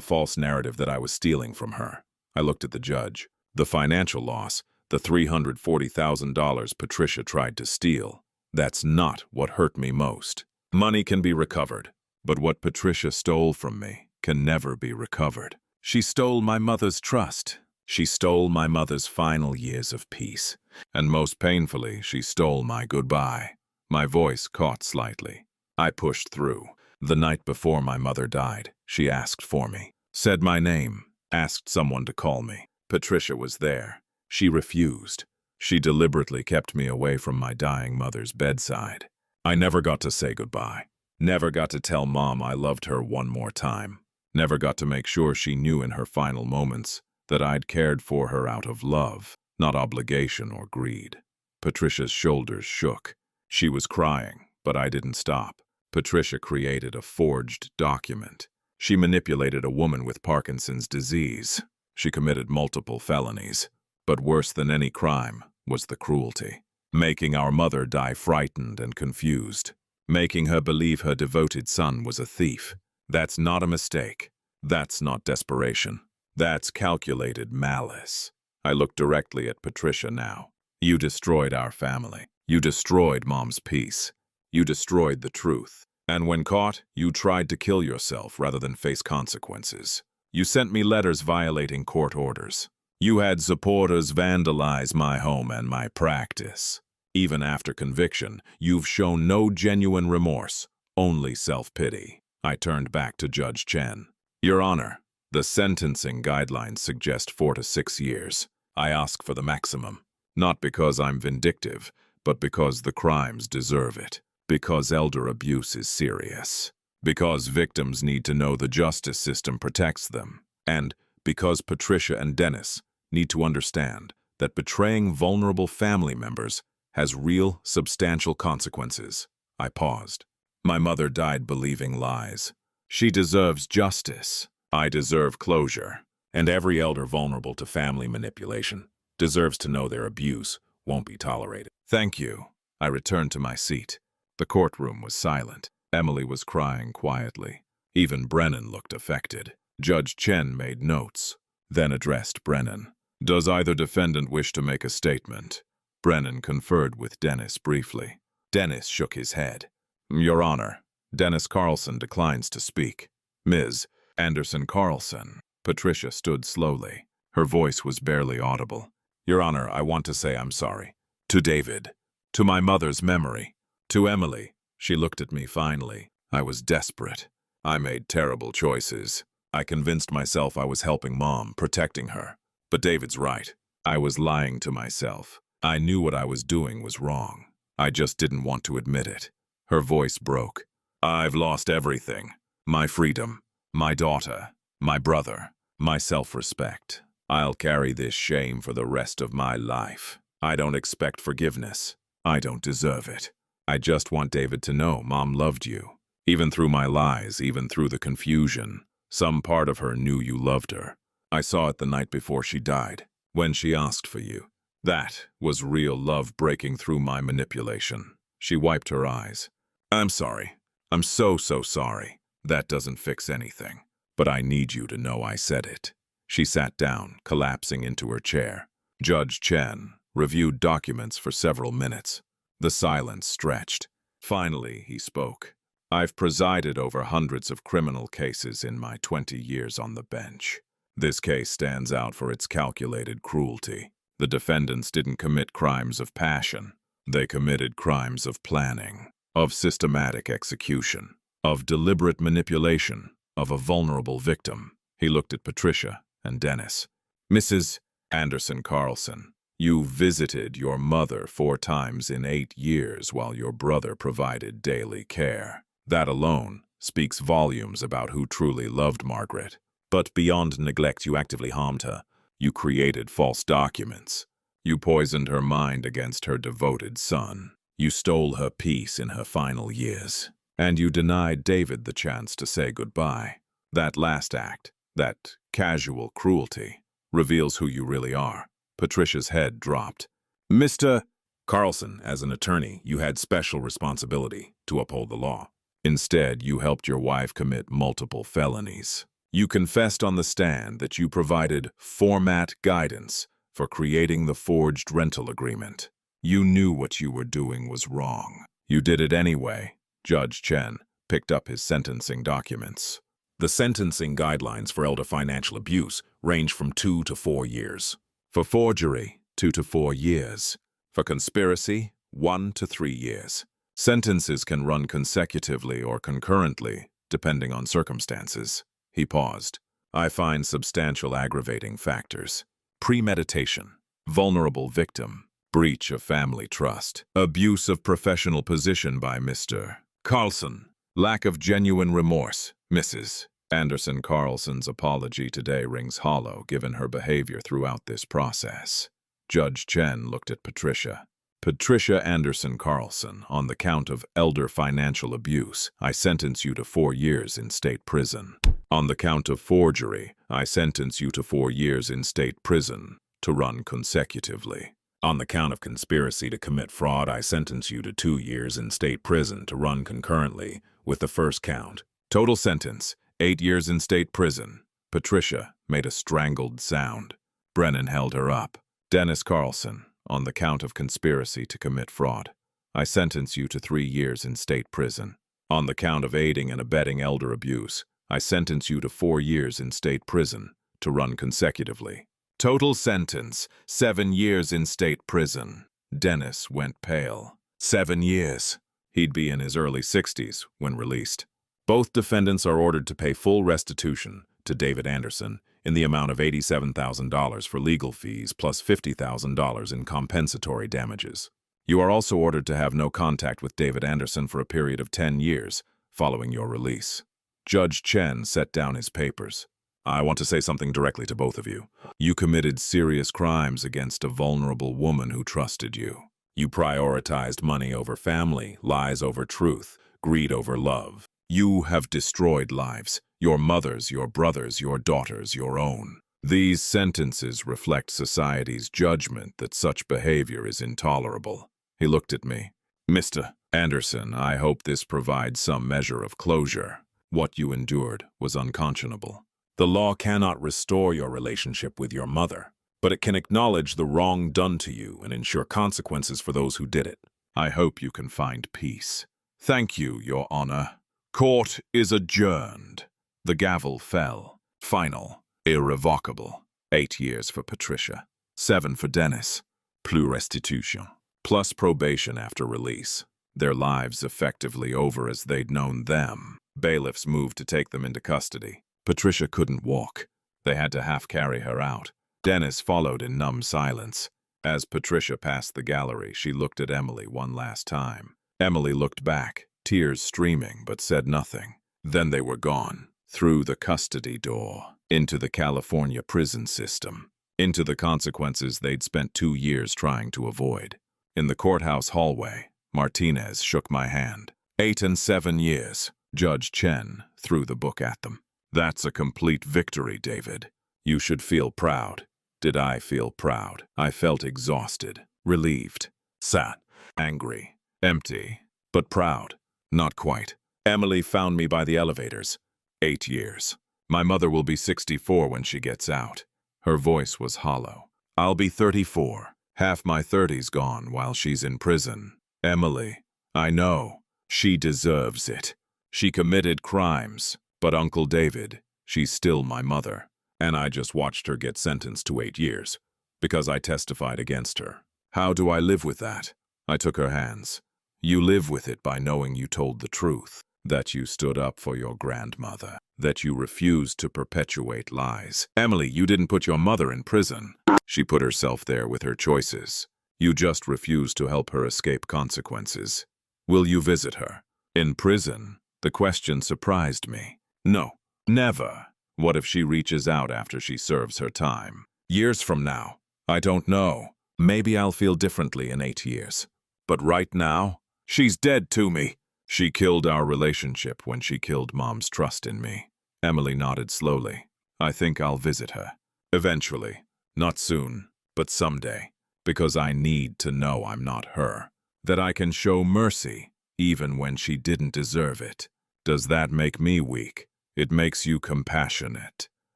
false narrative that I was stealing from her. I looked at the judge. The financial loss, the $340,000 Patricia tried to steal, that's not what hurt me most. Money can be recovered, but what Patricia stole from me can never be recovered. She stole my mother's trust. She stole my mother's final years of peace. And most painfully, she stole my goodbye. My voice caught slightly. I pushed through. The night before my mother died, she asked for me, said my name, asked someone to call me. Patricia was there. She refused. She deliberately kept me away from my dying mother's bedside. I never got to say goodbye. Never got to tell Mom I loved her one more time. Never got to make sure she knew in her final moments that I'd cared for her out of love, not obligation or greed. Patricia's shoulders shook. She was crying, but I didn't stop. Patricia created a forged document. She manipulated a woman with Parkinson's disease. She committed multiple felonies. But worse than any crime was the cruelty. Making our mother die frightened and confused. Making her believe her devoted son was a thief. That's not a mistake. That's not desperation. That's calculated malice. I looked directly at Patricia now. You destroyed our family. You destroyed Mom's peace. You destroyed the truth. And when caught, you tried to kill yourself rather than face consequences. You sent me letters violating court orders. You had supporters vandalize my home and my practice. Even after conviction, you've shown no genuine remorse, only self-pity. I turned back to Judge Chen. Your Honor, the sentencing guidelines suggest 4 to 6 years. I ask for the maximum, not because I'm vindictive, but because the crimes deserve it. Because elder abuse is serious. Because victims need to know the justice system protects them. And because Patricia and Dennis need to understand that betraying vulnerable family members has real, substantial consequences. I paused. My mother died believing lies. She deserves justice. I deserve closure. And every elder vulnerable to family manipulation deserves to know their abuse won't be tolerated. Thank you. I returned to my seat. The courtroom was silent. Emily was crying quietly. Even Brennan looked affected. Judge Chen made notes, then addressed Brennan. Does either defendant wish to make a statement? Brennan conferred with Dennis briefly. Dennis shook his head. Your Honor, Dennis Carlson declines to speak. Ms. Anderson Carlson. Patricia stood slowly. Her voice was barely audible. Your Honor, I want to say I'm sorry. To David. To my mother's memory. To Emily. She looked at me finally. I was desperate. I made terrible choices. I convinced myself I was helping Mom, protecting her. But David's right. I was lying to myself. I knew what I was doing was wrong. I just didn't want to admit it. Her voice broke. I've lost everything. My freedom, my daughter, my brother, my self-respect. I'll carry this shame for the rest of my life. I don't expect forgiveness. I don't deserve it. I just want David to know Mom loved you. Even through my lies, even through the confusion. Some part of her knew you loved her. I saw it the night before she died, when she asked for you. That was real love breaking through my manipulation. She wiped her eyes. I'm sorry. I'm so sorry. That doesn't fix anything. But I need you to know I said it. She sat down, collapsing into her chair. Judge Chen reviewed documents for several minutes. The silence stretched. Finally, he spoke. I've presided over hundreds of criminal cases in my 20 years on the bench. This case stands out for its calculated cruelty. The defendants didn't commit crimes of passion. They committed crimes of planning, of systematic execution, of deliberate manipulation, of a vulnerable victim. He looked at Patricia and Dennis. Mrs. Anderson Carlson, you visited your mother 4 times in 8 years while your brother provided daily care. That alone speaks volumes about who truly loved Margaret. But beyond neglect, you actively harmed her. You created false documents. You poisoned her mind against her devoted son. You stole her peace in her final years. And you denied David the chance to say goodbye. That last act, that casual cruelty, reveals who you really are. Patricia's head dropped. Mr. Carlson, as an attorney, you had special responsibility to uphold the law. Instead, you helped your wife commit multiple felonies. You confessed on the stand that you provided format guidance for creating the forged rental agreement. You knew what you were doing was wrong. You did it anyway. Judge Chen picked up his sentencing documents. The sentencing guidelines for elder financial abuse range from 2 to 4 years. For forgery, 2 to 4 years. For conspiracy, 1 to 3 years. Sentences can run consecutively or concurrently, depending on circumstances. He paused. I find substantial aggravating factors. Premeditation, vulnerable victim, breach of family trust, abuse of professional position by Mr. Carlson, lack of genuine remorse, Mrs. Anderson. Carlson's apology today rings hollow given her behavior throughout this process. Judge Chen looked at Patricia. Patricia Anderson Carlson, on the count of elder financial abuse, I sentence you to 4 years in state prison. On the count of forgery, I sentence you to 4 years in state prison to run consecutively. On the count of conspiracy to commit fraud, I sentence you to 2 years in state prison to run concurrently with the first count. Total sentence, 8 years in state prison. Patricia made a strangled sound. Brennan held her up. Dennis Carlson, on the count of conspiracy to commit fraud, I sentence you to 3 years in state prison. On the count of aiding and abetting elder abuse, I sentence you to 4 years in state prison to run consecutively. Total sentence, 7 years in state prison. Dennis went pale. 7 years. He'd be in his early 60s when released. Both defendants are ordered to pay full restitution to David Anderson in the amount of $87,000 for legal fees plus $50,000 in compensatory damages. You are also ordered to have no contact with David Anderson for a period of 10 years following your release. Judge Chen set down his papers. I want to say something directly to both of you. You committed serious crimes against a vulnerable woman who trusted you. You prioritized money over family, lies over truth, greed over love. You have destroyed lives, your mother's, your brother's, your daughter's, your own. These sentences reflect society's judgment that such behavior is intolerable. He looked at me. Mr. Anderson, I hope this provides some measure of closure. What you endured was unconscionable. The law cannot restore your relationship with your mother, but it can acknowledge the wrong done to you and ensure consequences for those who did it. I hope you can find peace. Thank you, Your Honor. Court is adjourned. The gavel fell. Final. Irrevocable. 8 years for Patricia. 7 for Dennis. Plus restitution. Plus probation after release. Their lives effectively over as they'd known them. Bailiffs moved to take them into custody. Patricia couldn't walk. They had to half-carry her out. Dennis followed in numb silence. As Patricia passed the gallery, she looked at Emily one last time. Emily looked back, tears streaming, but said nothing. Then they were gone, through the custody door, into the California prison system, into the consequences they'd spent 2 years trying to avoid. In the courthouse hallway, Martinez shook my hand. 8 and 7 years. Judge Chen threw the book at them. That's a complete victory, David. You should feel proud. Did I feel proud? I felt exhausted, relieved, sad, angry, empty, but proud. Not quite. Emily found me by the elevators. 8 years. My mother will be 64 when she gets out. Her voice was hollow. I'll be 34. Half my 30's gone while she's in prison. Emily, I know. She deserves it. She committed crimes. But Uncle David, she's still my mother. And I just watched her get sentenced to 8 years. Because I testified against her. How do I live with that? I took her hands. You live with it by knowing you told the truth. That you stood up for your grandmother. That you refused to perpetuate lies. Emily, you didn't put your mother in prison. She put herself there with her choices. You just refused to help her escape consequences. Will you visit her? In prison? The question surprised me. No, never. What if she reaches out after she serves her time? Years from now, I don't know. Maybe I'll feel differently in 8 years. But right now, she's dead to me. She killed our relationship when she killed Mom's trust in me. Emily nodded slowly. I think I'll visit her. Eventually. Not soon, but someday. Because I need to know I'm not her. That I can show mercy, even when she didn't deserve it. Does that make me weak? It makes you compassionate.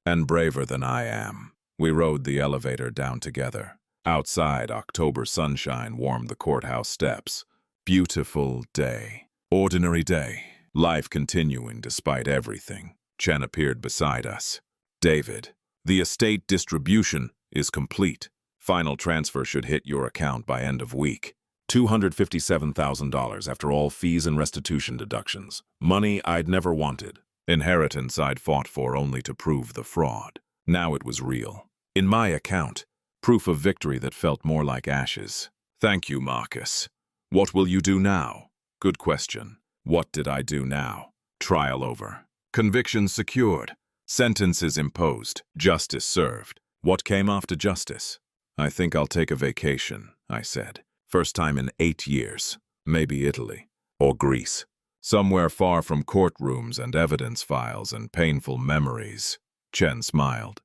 And braver than I am. We rode the elevator down together. Outside, October sunshine warmed the courthouse steps. Beautiful day. Ordinary day. Life continuing despite everything. Chen appeared beside us. David, the estate distribution is complete. Final transfer should hit your account by end of week. $257,000 after all fees and restitution deductions. Money I'd never wanted. Inheritance I'd fought for only to prove the fraud. Now it was real. In my account, proof of victory that felt more like ashes. Thank you, Marcus. What will you do now? Good question. What did I do now? Trial over. Convictions secured. Sentences imposed. Justice served. What came after justice? I think I'll take a vacation, I said. First time in 8 years. Maybe Italy. Or Greece. Somewhere far from courtrooms and evidence files and painful memories. Chen smiled.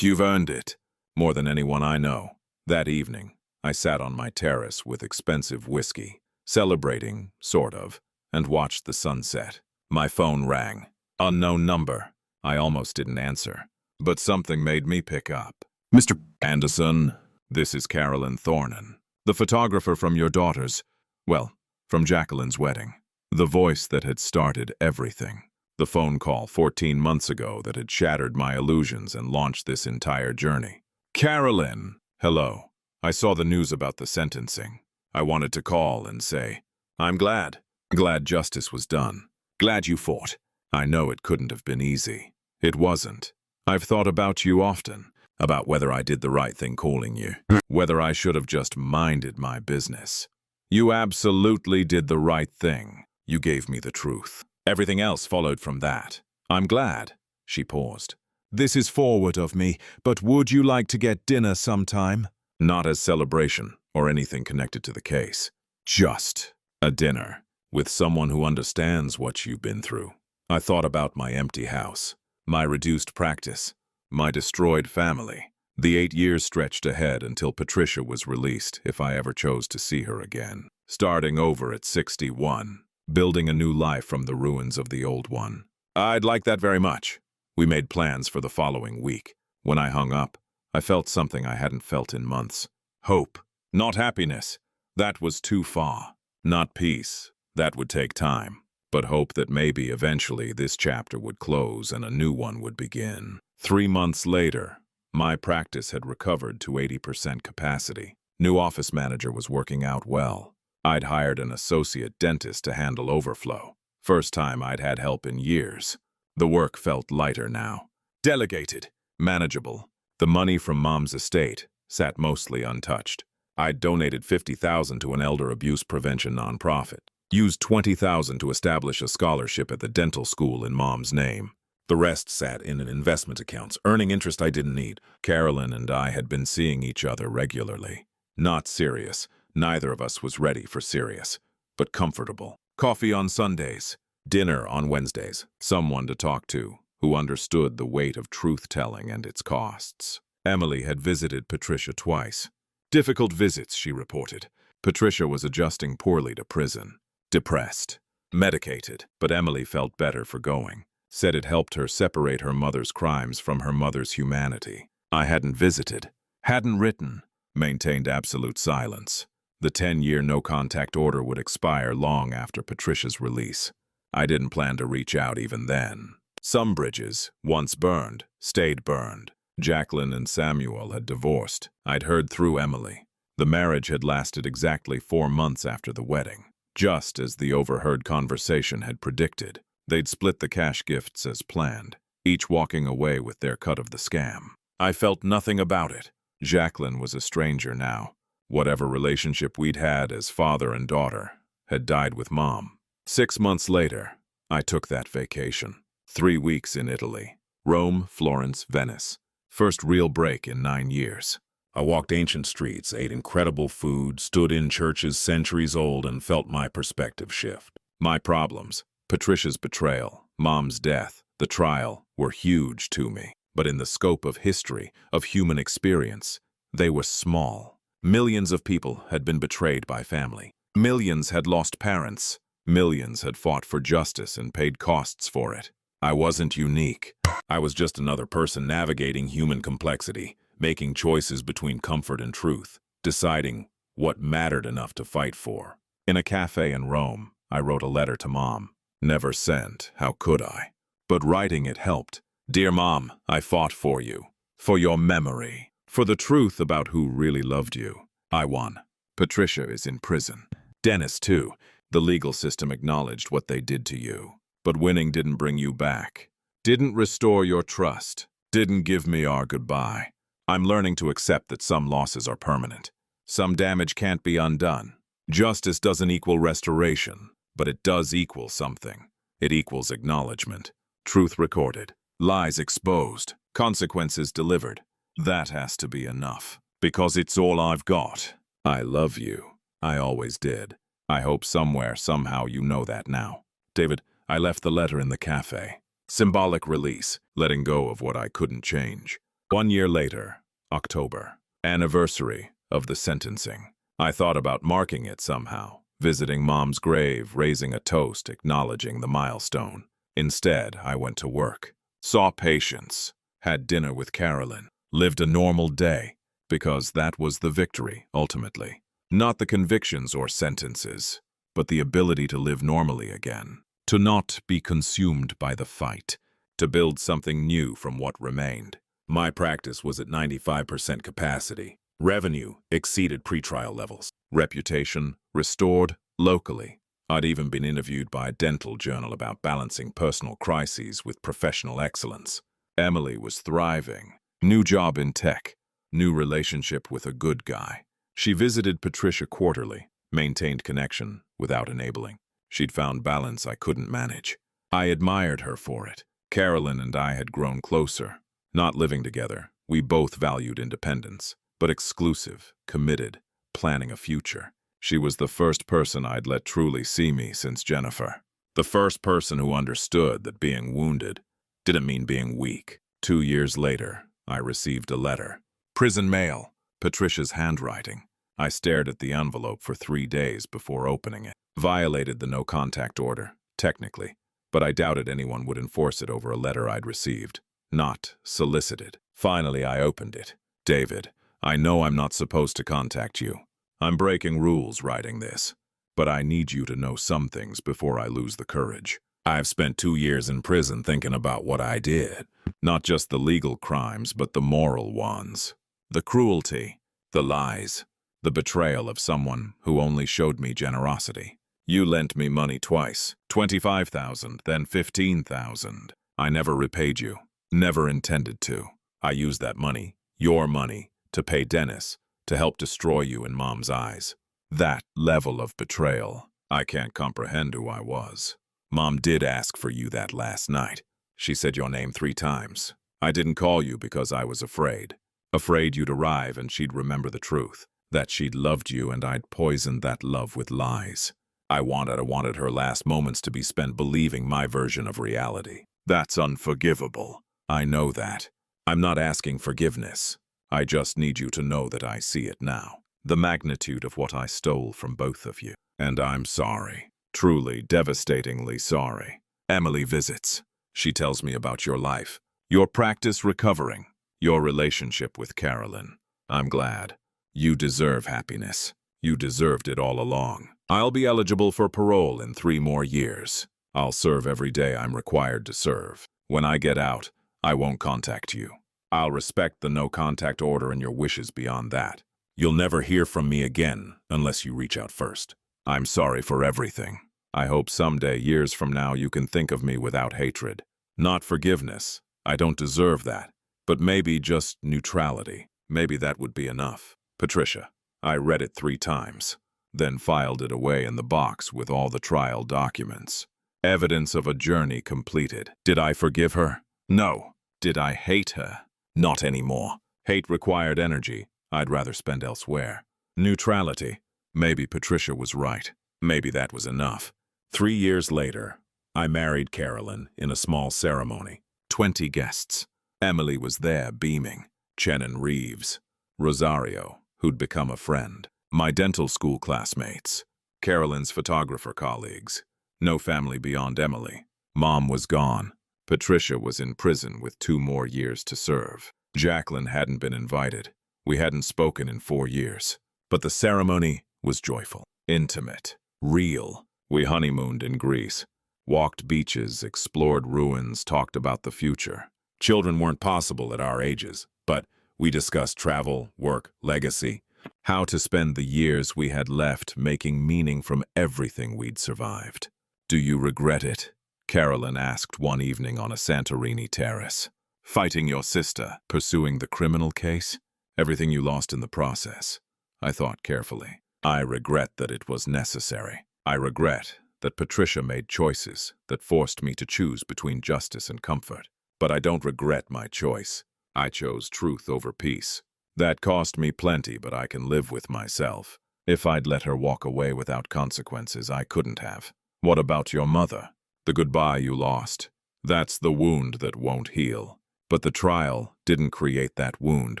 You've earned it. More than anyone I know. That evening, I sat on my terrace with expensive whiskey, celebrating, sort of, and watched the sunset. My phone rang. Unknown number. I almost didn't answer, but something made me pick up. Mr. Anderson, this is Carolyn Thornan, the photographer from your daughter's, from Jacqueline's wedding. The voice that had started everything. The phone call 14 months ago that had shattered my illusions and launched this entire journey. Carolyn, hello. I saw the news about the sentencing. I wanted to call and say, I'm glad. Glad justice was done. Glad you fought. I know it couldn't have been easy. It wasn't. I've thought about you often, about whether I did the right thing calling you, whether I should have just minded my business. You absolutely did the right thing. You gave me the truth. Everything else followed from that. I'm glad. She paused. This is forward of me, but would you like to get dinner sometime? Not as celebration or anything connected to the case. Just a dinner with someone who understands what you've been through. I thought about my empty house, my reduced practice, my destroyed family. The 8 years stretched ahead until Patricia was released, if I ever chose to see her again. Starting over at 61, building a new life from the ruins of the old one. I'd like that very much. We made plans for the following week. When I hung up, I felt something I hadn't felt in months. Hope, not happiness. That was too far. Not peace. That would take time. But hope that maybe eventually this chapter would close and a new one would begin. 3 months later, my practice had recovered to 80% capacity. New office manager was working out well. I'd hired an associate dentist to handle overflow. First time I'd had help in years. The work felt lighter now. Delegated. Manageable. The money from Mom's estate sat mostly untouched. I'd donated $50,000 to an elder abuse prevention nonprofit. Used $20,000 to establish a scholarship at the dental school in Mom's name. The rest sat in an investment accounts, earning interest I didn't need. Carolyn and I had been seeing each other regularly. Not serious. Neither of us was ready for serious, but comfortable. Coffee on Sundays. Dinner on Wednesdays. Someone to talk to, who understood the weight of truth-telling and its costs. Emily had visited Patricia twice. Difficult visits, she reported. Patricia was adjusting poorly to prison. Depressed. Medicated. But Emily felt better for going. Said it helped her separate her mother's crimes from her mother's humanity. I hadn't visited. Hadn't written. Maintained absolute silence. The 10-year no-contact order would expire long after Patricia's release. I didn't plan to reach out even then. Some bridges, once burned, stayed burned. Jacqueline and Samuel had divorced. I'd heard through Emily. The marriage had lasted exactly 4 months after the wedding. Just as the overheard conversation had predicted. They'd split the cash gifts as planned, each walking away with their cut of the scam. I felt nothing about it. Jacqueline was a stranger now. Whatever relationship we'd had as father and daughter had died with Mom. 6 months later, I took that vacation. 3 weeks in Italy. Rome, Florence, Venice. First real break in 9 years. I walked ancient streets, ate incredible food, stood in churches centuries old, and felt my perspective shift. My problems, Patricia's betrayal, Mom's death, the trial, were huge to me. But in the scope of history, of human experience, they were small. Millions of people had been betrayed by family. Millions had lost parents. Millions had fought for justice and paid costs for it. I wasn't unique. I was just another person navigating human complexity, making choices between comfort and truth, deciding what mattered enough to fight for. In a cafe in Rome, I wrote a letter to Mom. Never sent, how could I? But writing it helped. Dear Mom, I fought for you, for your memory, for the truth about who really loved you. I won. Patricia is in prison. Dennis, too. The legal system acknowledged what they did to you. But winning didn't bring you back. Didn't restore your trust. Didn't give me our goodbye. I'm learning to accept that some losses are permanent. Some damage can't be undone. Justice doesn't equal restoration, but it does equal something. It equals acknowledgement. Truth recorded. Lies exposed. Consequences delivered. That has to be enough. Because it's all I've got. I love you. I always did. I hope somewhere, somehow you know that now. David, I left the letter in the cafe. Symbolic release, letting go of what I couldn't change. 1 year later, October, anniversary of the sentencing. I thought about marking it somehow, visiting Mom's grave, raising a toast, acknowledging the milestone. Instead, I went to work, saw patients, had dinner with Carolyn, lived a normal day, because that was the victory, ultimately. Not the convictions or sentences, but the ability to live normally again. To not be consumed by the fight, to build something new from what remained. My practice was at 95% capacity. Revenue exceeded pretrial levels. Reputation restored locally. I'd even been interviewed by a dental journal about balancing personal crises with professional excellence. Emily was thriving. New job in tech. New relationship with a good guy. She visited Patricia quarterly, maintained connection without enabling. She'd found balance I couldn't manage. I admired her for it. Carolyn and I had grown closer. Not living together, we both valued independence, but exclusive, committed, planning a future. She was the first person I'd let truly see me since Jennifer. The first person who understood that being wounded didn't mean being weak. 2 years later, I received a letter. Prison mail, Patricia's handwriting. I stared at the envelope for 3 days before opening it. Violated the no-contact order, technically, but I doubted anyone would enforce it over a letter I'd received. Not solicited. Finally, I opened it. David, I know I'm not supposed to contact you. I'm breaking rules writing this, but I need you to know some things before I lose the courage. I've spent 2 years in prison thinking about what I did. Not just the legal crimes, but the moral ones. The cruelty, the lies, the betrayal of someone who only showed me generosity. You lent me money twice, $25,000, then $15,000. I never repaid you, never intended to. I used that money, your money, to pay Dennis, to help destroy you in Mom's eyes. That level of betrayal, I can't comprehend who I was. Mom did ask for you that last night. She said your name 3 times. I didn't call you because I was afraid. Afraid you'd arrive and she'd remember the truth. That she'd loved you and I'd poisoned that love with lies. I wanted her last moments to be spent believing my version of reality. That's unforgivable. I know that. I'm not asking forgiveness. I just need you to know that I see it now. The magnitude of what I stole from both of you. And I'm sorry. Truly, devastatingly sorry. Emily visits. She tells me about your life. Your practice recovering. Your relationship with Carolyn. I'm glad. You deserve happiness. You deserved it all along. I'll be eligible for parole in 3 more years. I'll serve every day I'm required to serve. When I get out, I won't contact you. I'll respect the no-contact order and your wishes beyond that. You'll never hear from me again unless you reach out first. I'm sorry for everything. I hope someday, years from now, you can think of me without hatred. Not forgiveness. I don't deserve that. But maybe just neutrality. Maybe that would be enough. Patricia, I read it 3 times, then filed it away in the box with all the trial documents. Evidence of a journey completed. Did I forgive her? No. Did I hate her? Not anymore. Hate required energy I'd rather spend elsewhere. Neutrality. Maybe Patricia was right. Maybe that was enough. 3 years later, I married Carolyn in a small ceremony. 20 guests. Emily was there beaming. Chen and Reeves. Rosario, who'd become a friend. My dental school classmates. Carolyn's photographer colleagues. No family beyond Emily. Mom was gone. Patricia was in prison with 2 more years to serve. Jacqueline hadn't been invited. We hadn't spoken in 4 years. But the ceremony was joyful, intimate, real. We honeymooned in Greece, walked beaches, explored ruins, talked about the future. Children weren't possible at our ages, but we discussed travel, work, legacy, how to spend the years we had left making meaning from everything we'd survived. Do you regret it? Carolyn asked one evening on a Santorini terrace. Fighting your sister, pursuing the criminal case, everything you lost in the process. I thought carefully. I regret that it was necessary. I regret that Patricia made choices that forced me to choose between justice and comfort. But I don't regret my choice. I chose truth over peace. That cost me plenty, but I can live with myself. If I'd let her walk away without consequences, I couldn't have. What about your mother? The goodbye you lost. That's the wound that won't heal. But the trial didn't create that wound.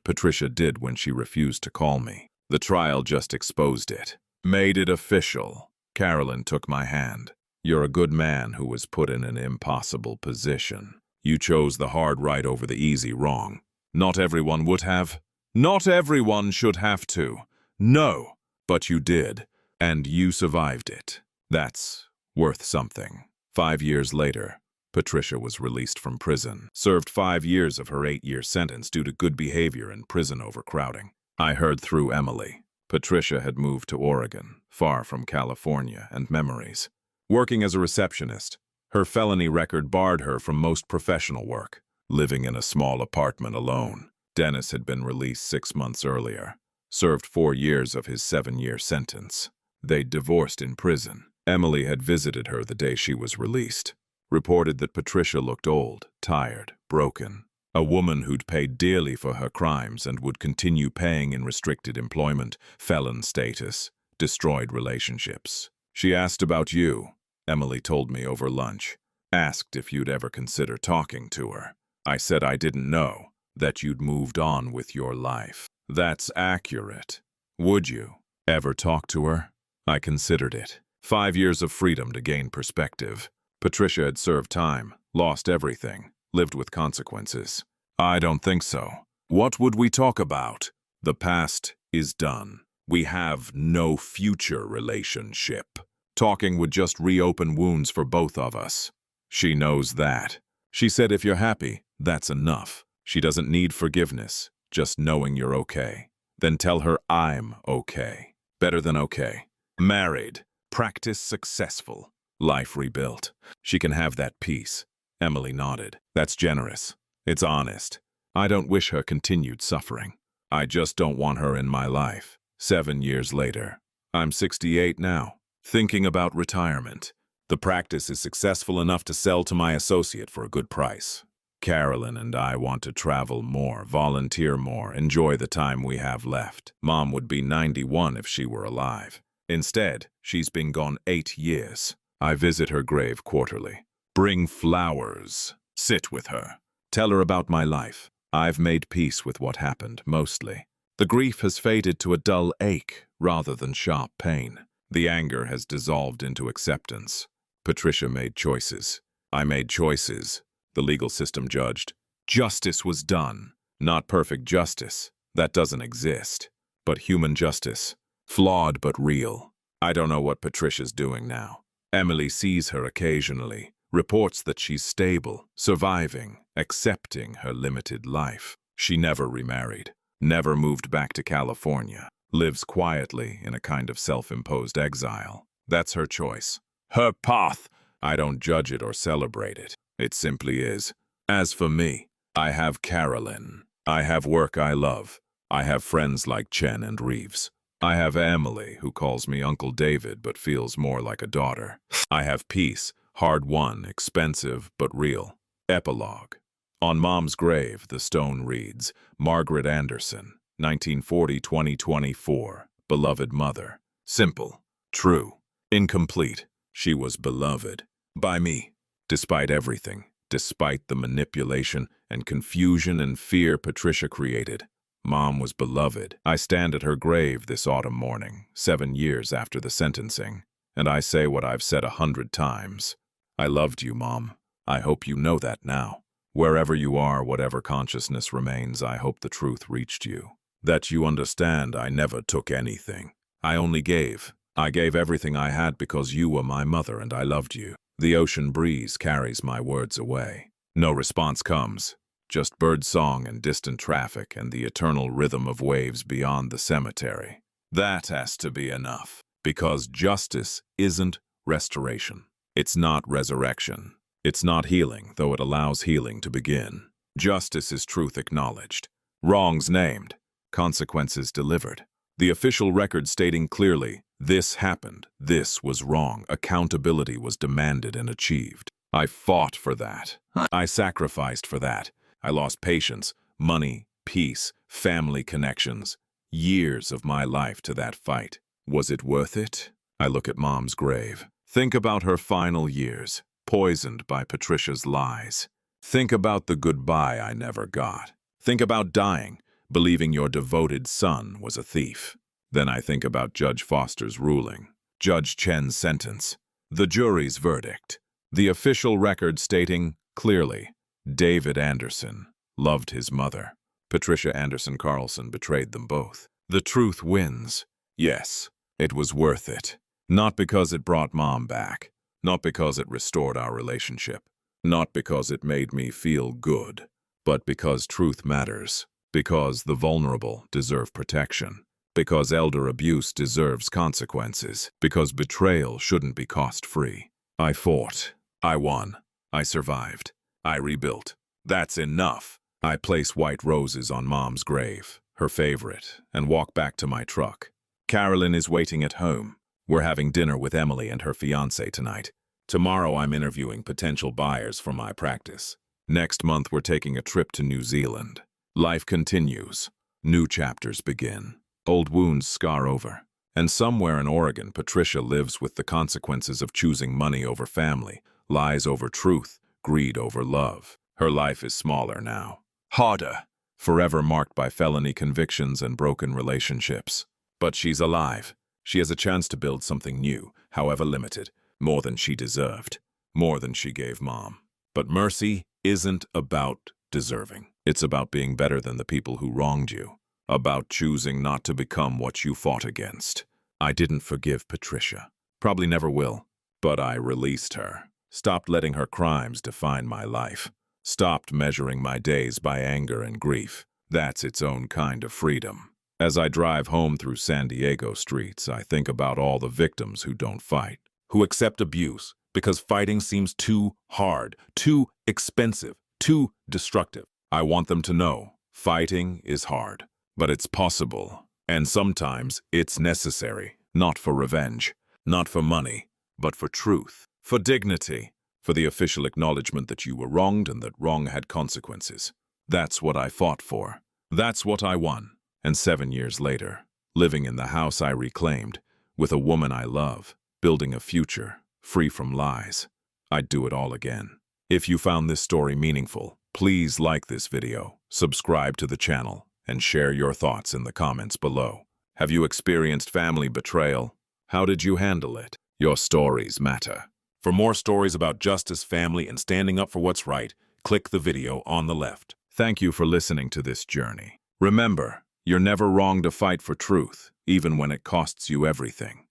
Patricia did when she refused to call me. The trial just exposed it. Made it official. Carolyn took my hand. You're a good man who was put in an impossible position. You chose the hard right over the easy wrong. Not everyone would have. Not everyone should have to. No, but you did. And you survived it. That's worth something. 5 years later, Patricia was released from prison, served 5 years of her 8-year sentence due to good behavior and prison overcrowding. I heard through Emily. Patricia had moved to Oregon, far from California and memories. Working as a receptionist, her felony record barred her from most professional work. Living in a small apartment alone, Dennis had been released 6 months earlier, served 4 years of his 7-year sentence. They'd divorced in prison. Emily had visited her the day she was released. Reported that Patricia looked old, tired, broken. A woman who'd paid dearly for her crimes and would continue paying in restricted employment, felon status, destroyed relationships. She asked about you, Emily told me over lunch. Asked if you'd ever consider talking to her. I said I didn't know, that you'd moved on with your life. That's accurate. Would you ever talk to her? I considered it. 5 years of freedom to gain perspective. Patricia had served time, lost everything, lived with consequences. I don't think so. What would we talk about? The past is done. We have no future relationship. Talking would just reopen wounds for both of us. She knows that. She said if you're happy, that's enough. She doesn't need forgiveness, just knowing you're okay. Then tell her I'm okay. Better than okay. Married. Practice successful. Life rebuilt. She can have that peace. Emily nodded. That's generous. It's honest. I don't wish her continued suffering. I just don't want her in my life. 7 years later. I'm 68 now. Thinking about retirement. The practice is successful enough to sell to my associate for a good price. Carolyn and I want to travel more, volunteer more, enjoy the time we have left. Mom would be 91 if she were alive. Instead, she's been gone 8 years. I visit her grave quarterly. Bring flowers. Sit with her. Tell her about my life. I've made peace with what happened, mostly. The grief has faded to a dull ache rather than sharp pain. The anger has dissolved into acceptance. Patricia made choices. I made choices. The legal system judged. Justice was done. Not perfect justice. That doesn't exist. But human justice. Flawed but real. I don't know what Patricia's doing now. Emily sees her occasionally, reports that she's stable, surviving, accepting her limited life. She never remarried, never moved back to California, lives quietly in a kind of self-imposed exile. That's her choice. Her path. I don't judge it or celebrate it. It simply is. As for me, I have Carolyn. I have work I love. I have friends like Chen and Reeves. I have Emily, who calls me Uncle David but feels more like a daughter. I have peace, Hard-won, expensive, but real. Epilogue. On Mom's grave, the stone reads, Margaret Anderson, 1940-2024, beloved mother. Simple. True. Incomplete. She was beloved. By me. Despite everything. Despite the manipulation and confusion and fear Patricia created. Mom was beloved. I stand at her grave this autumn morning, 7 years after the sentencing, and I say what I've said 100 times. I loved you, Mom. I hope you know that now. Wherever you are, whatever consciousness remains, I hope the truth reached you. That you understand I never took anything. I only gave. I gave everything I had because you were my mother and I loved you. The ocean breeze carries my words away. No response comes. Just bird song and distant traffic and the eternal rhythm of waves beyond the cemetery. That has to be enough. Because justice isn't restoration. It's not resurrection. It's not healing, though it allows healing to begin. Justice is truth acknowledged. Wrongs named. Consequences delivered. The official record stating clearly, this happened, this was wrong, accountability was demanded and achieved. I fought for that. I sacrificed for that. I lost patience, money, peace, family connections. Years of my life to that fight. Was it worth it? I look at Mom's grave. Think about her final years, poisoned by Patricia's lies. Think about the goodbye I never got. Think about dying, believing your devoted son was a thief. Then I think about Judge Foster's ruling, Judge Chen's sentence, the jury's verdict, the official record stating clearly, David Anderson loved his mother. Patricia Anderson Carlson betrayed them both. The truth wins. Yes, it was worth it. Not because it brought Mom back. Not because it restored our relationship. Not because it made me feel good. But because truth matters. Because the vulnerable deserve protection. Because elder abuse deserves consequences. Because betrayal shouldn't be cost-free. I fought. I won. I survived. I rebuilt. That's enough. I place white roses on Mom's grave, her favorite, and walk back to my truck. Carolyn is waiting at home. We're having dinner with Emily and her fiancé tonight. Tomorrow I'm interviewing potential buyers for my practice. Next month we're taking a trip to New Zealand. Life continues. New chapters begin. Old wounds scar over. And somewhere in Oregon, Patricia lives with the consequences of choosing money over family, lies over truth, greed over love. Her life is smaller now. Harder. Forever marked by felony convictions and broken relationships. But she's alive. She has a chance to build something new, however limited, more than she deserved, more than she gave Mom. But mercy isn't about deserving. It's about being better than the people who wronged you, about choosing not to become what you fought against. I didn't forgive Patricia. Probably never will. But I released her. Stopped letting her crimes define my life. Stopped measuring my days by anger and grief. That's its own kind of freedom. As I drive home through San Diego streets, I think about all the victims who don't fight, who accept abuse because fighting seems too hard, too expensive, too destructive. I want them to know fighting is hard, but it's possible. And sometimes it's necessary, not for revenge, not for money, but for truth, for dignity, for the official acknowledgement that you were wronged and that wrong had consequences. That's what I fought for. That's what I won. And 7 years later, living in the house I reclaimed, with a woman I love, building a future, free from lies, I'd do it all again. If you found this story meaningful, please like this video, subscribe to the channel, and share your thoughts in the comments below. Have you experienced family betrayal? How did you handle it? Your stories matter. For more stories about justice, family, and standing up for what's right, click the video on the left. Thank you for listening to this journey. Remember, you're never wrong to fight for truth, even when it costs you everything.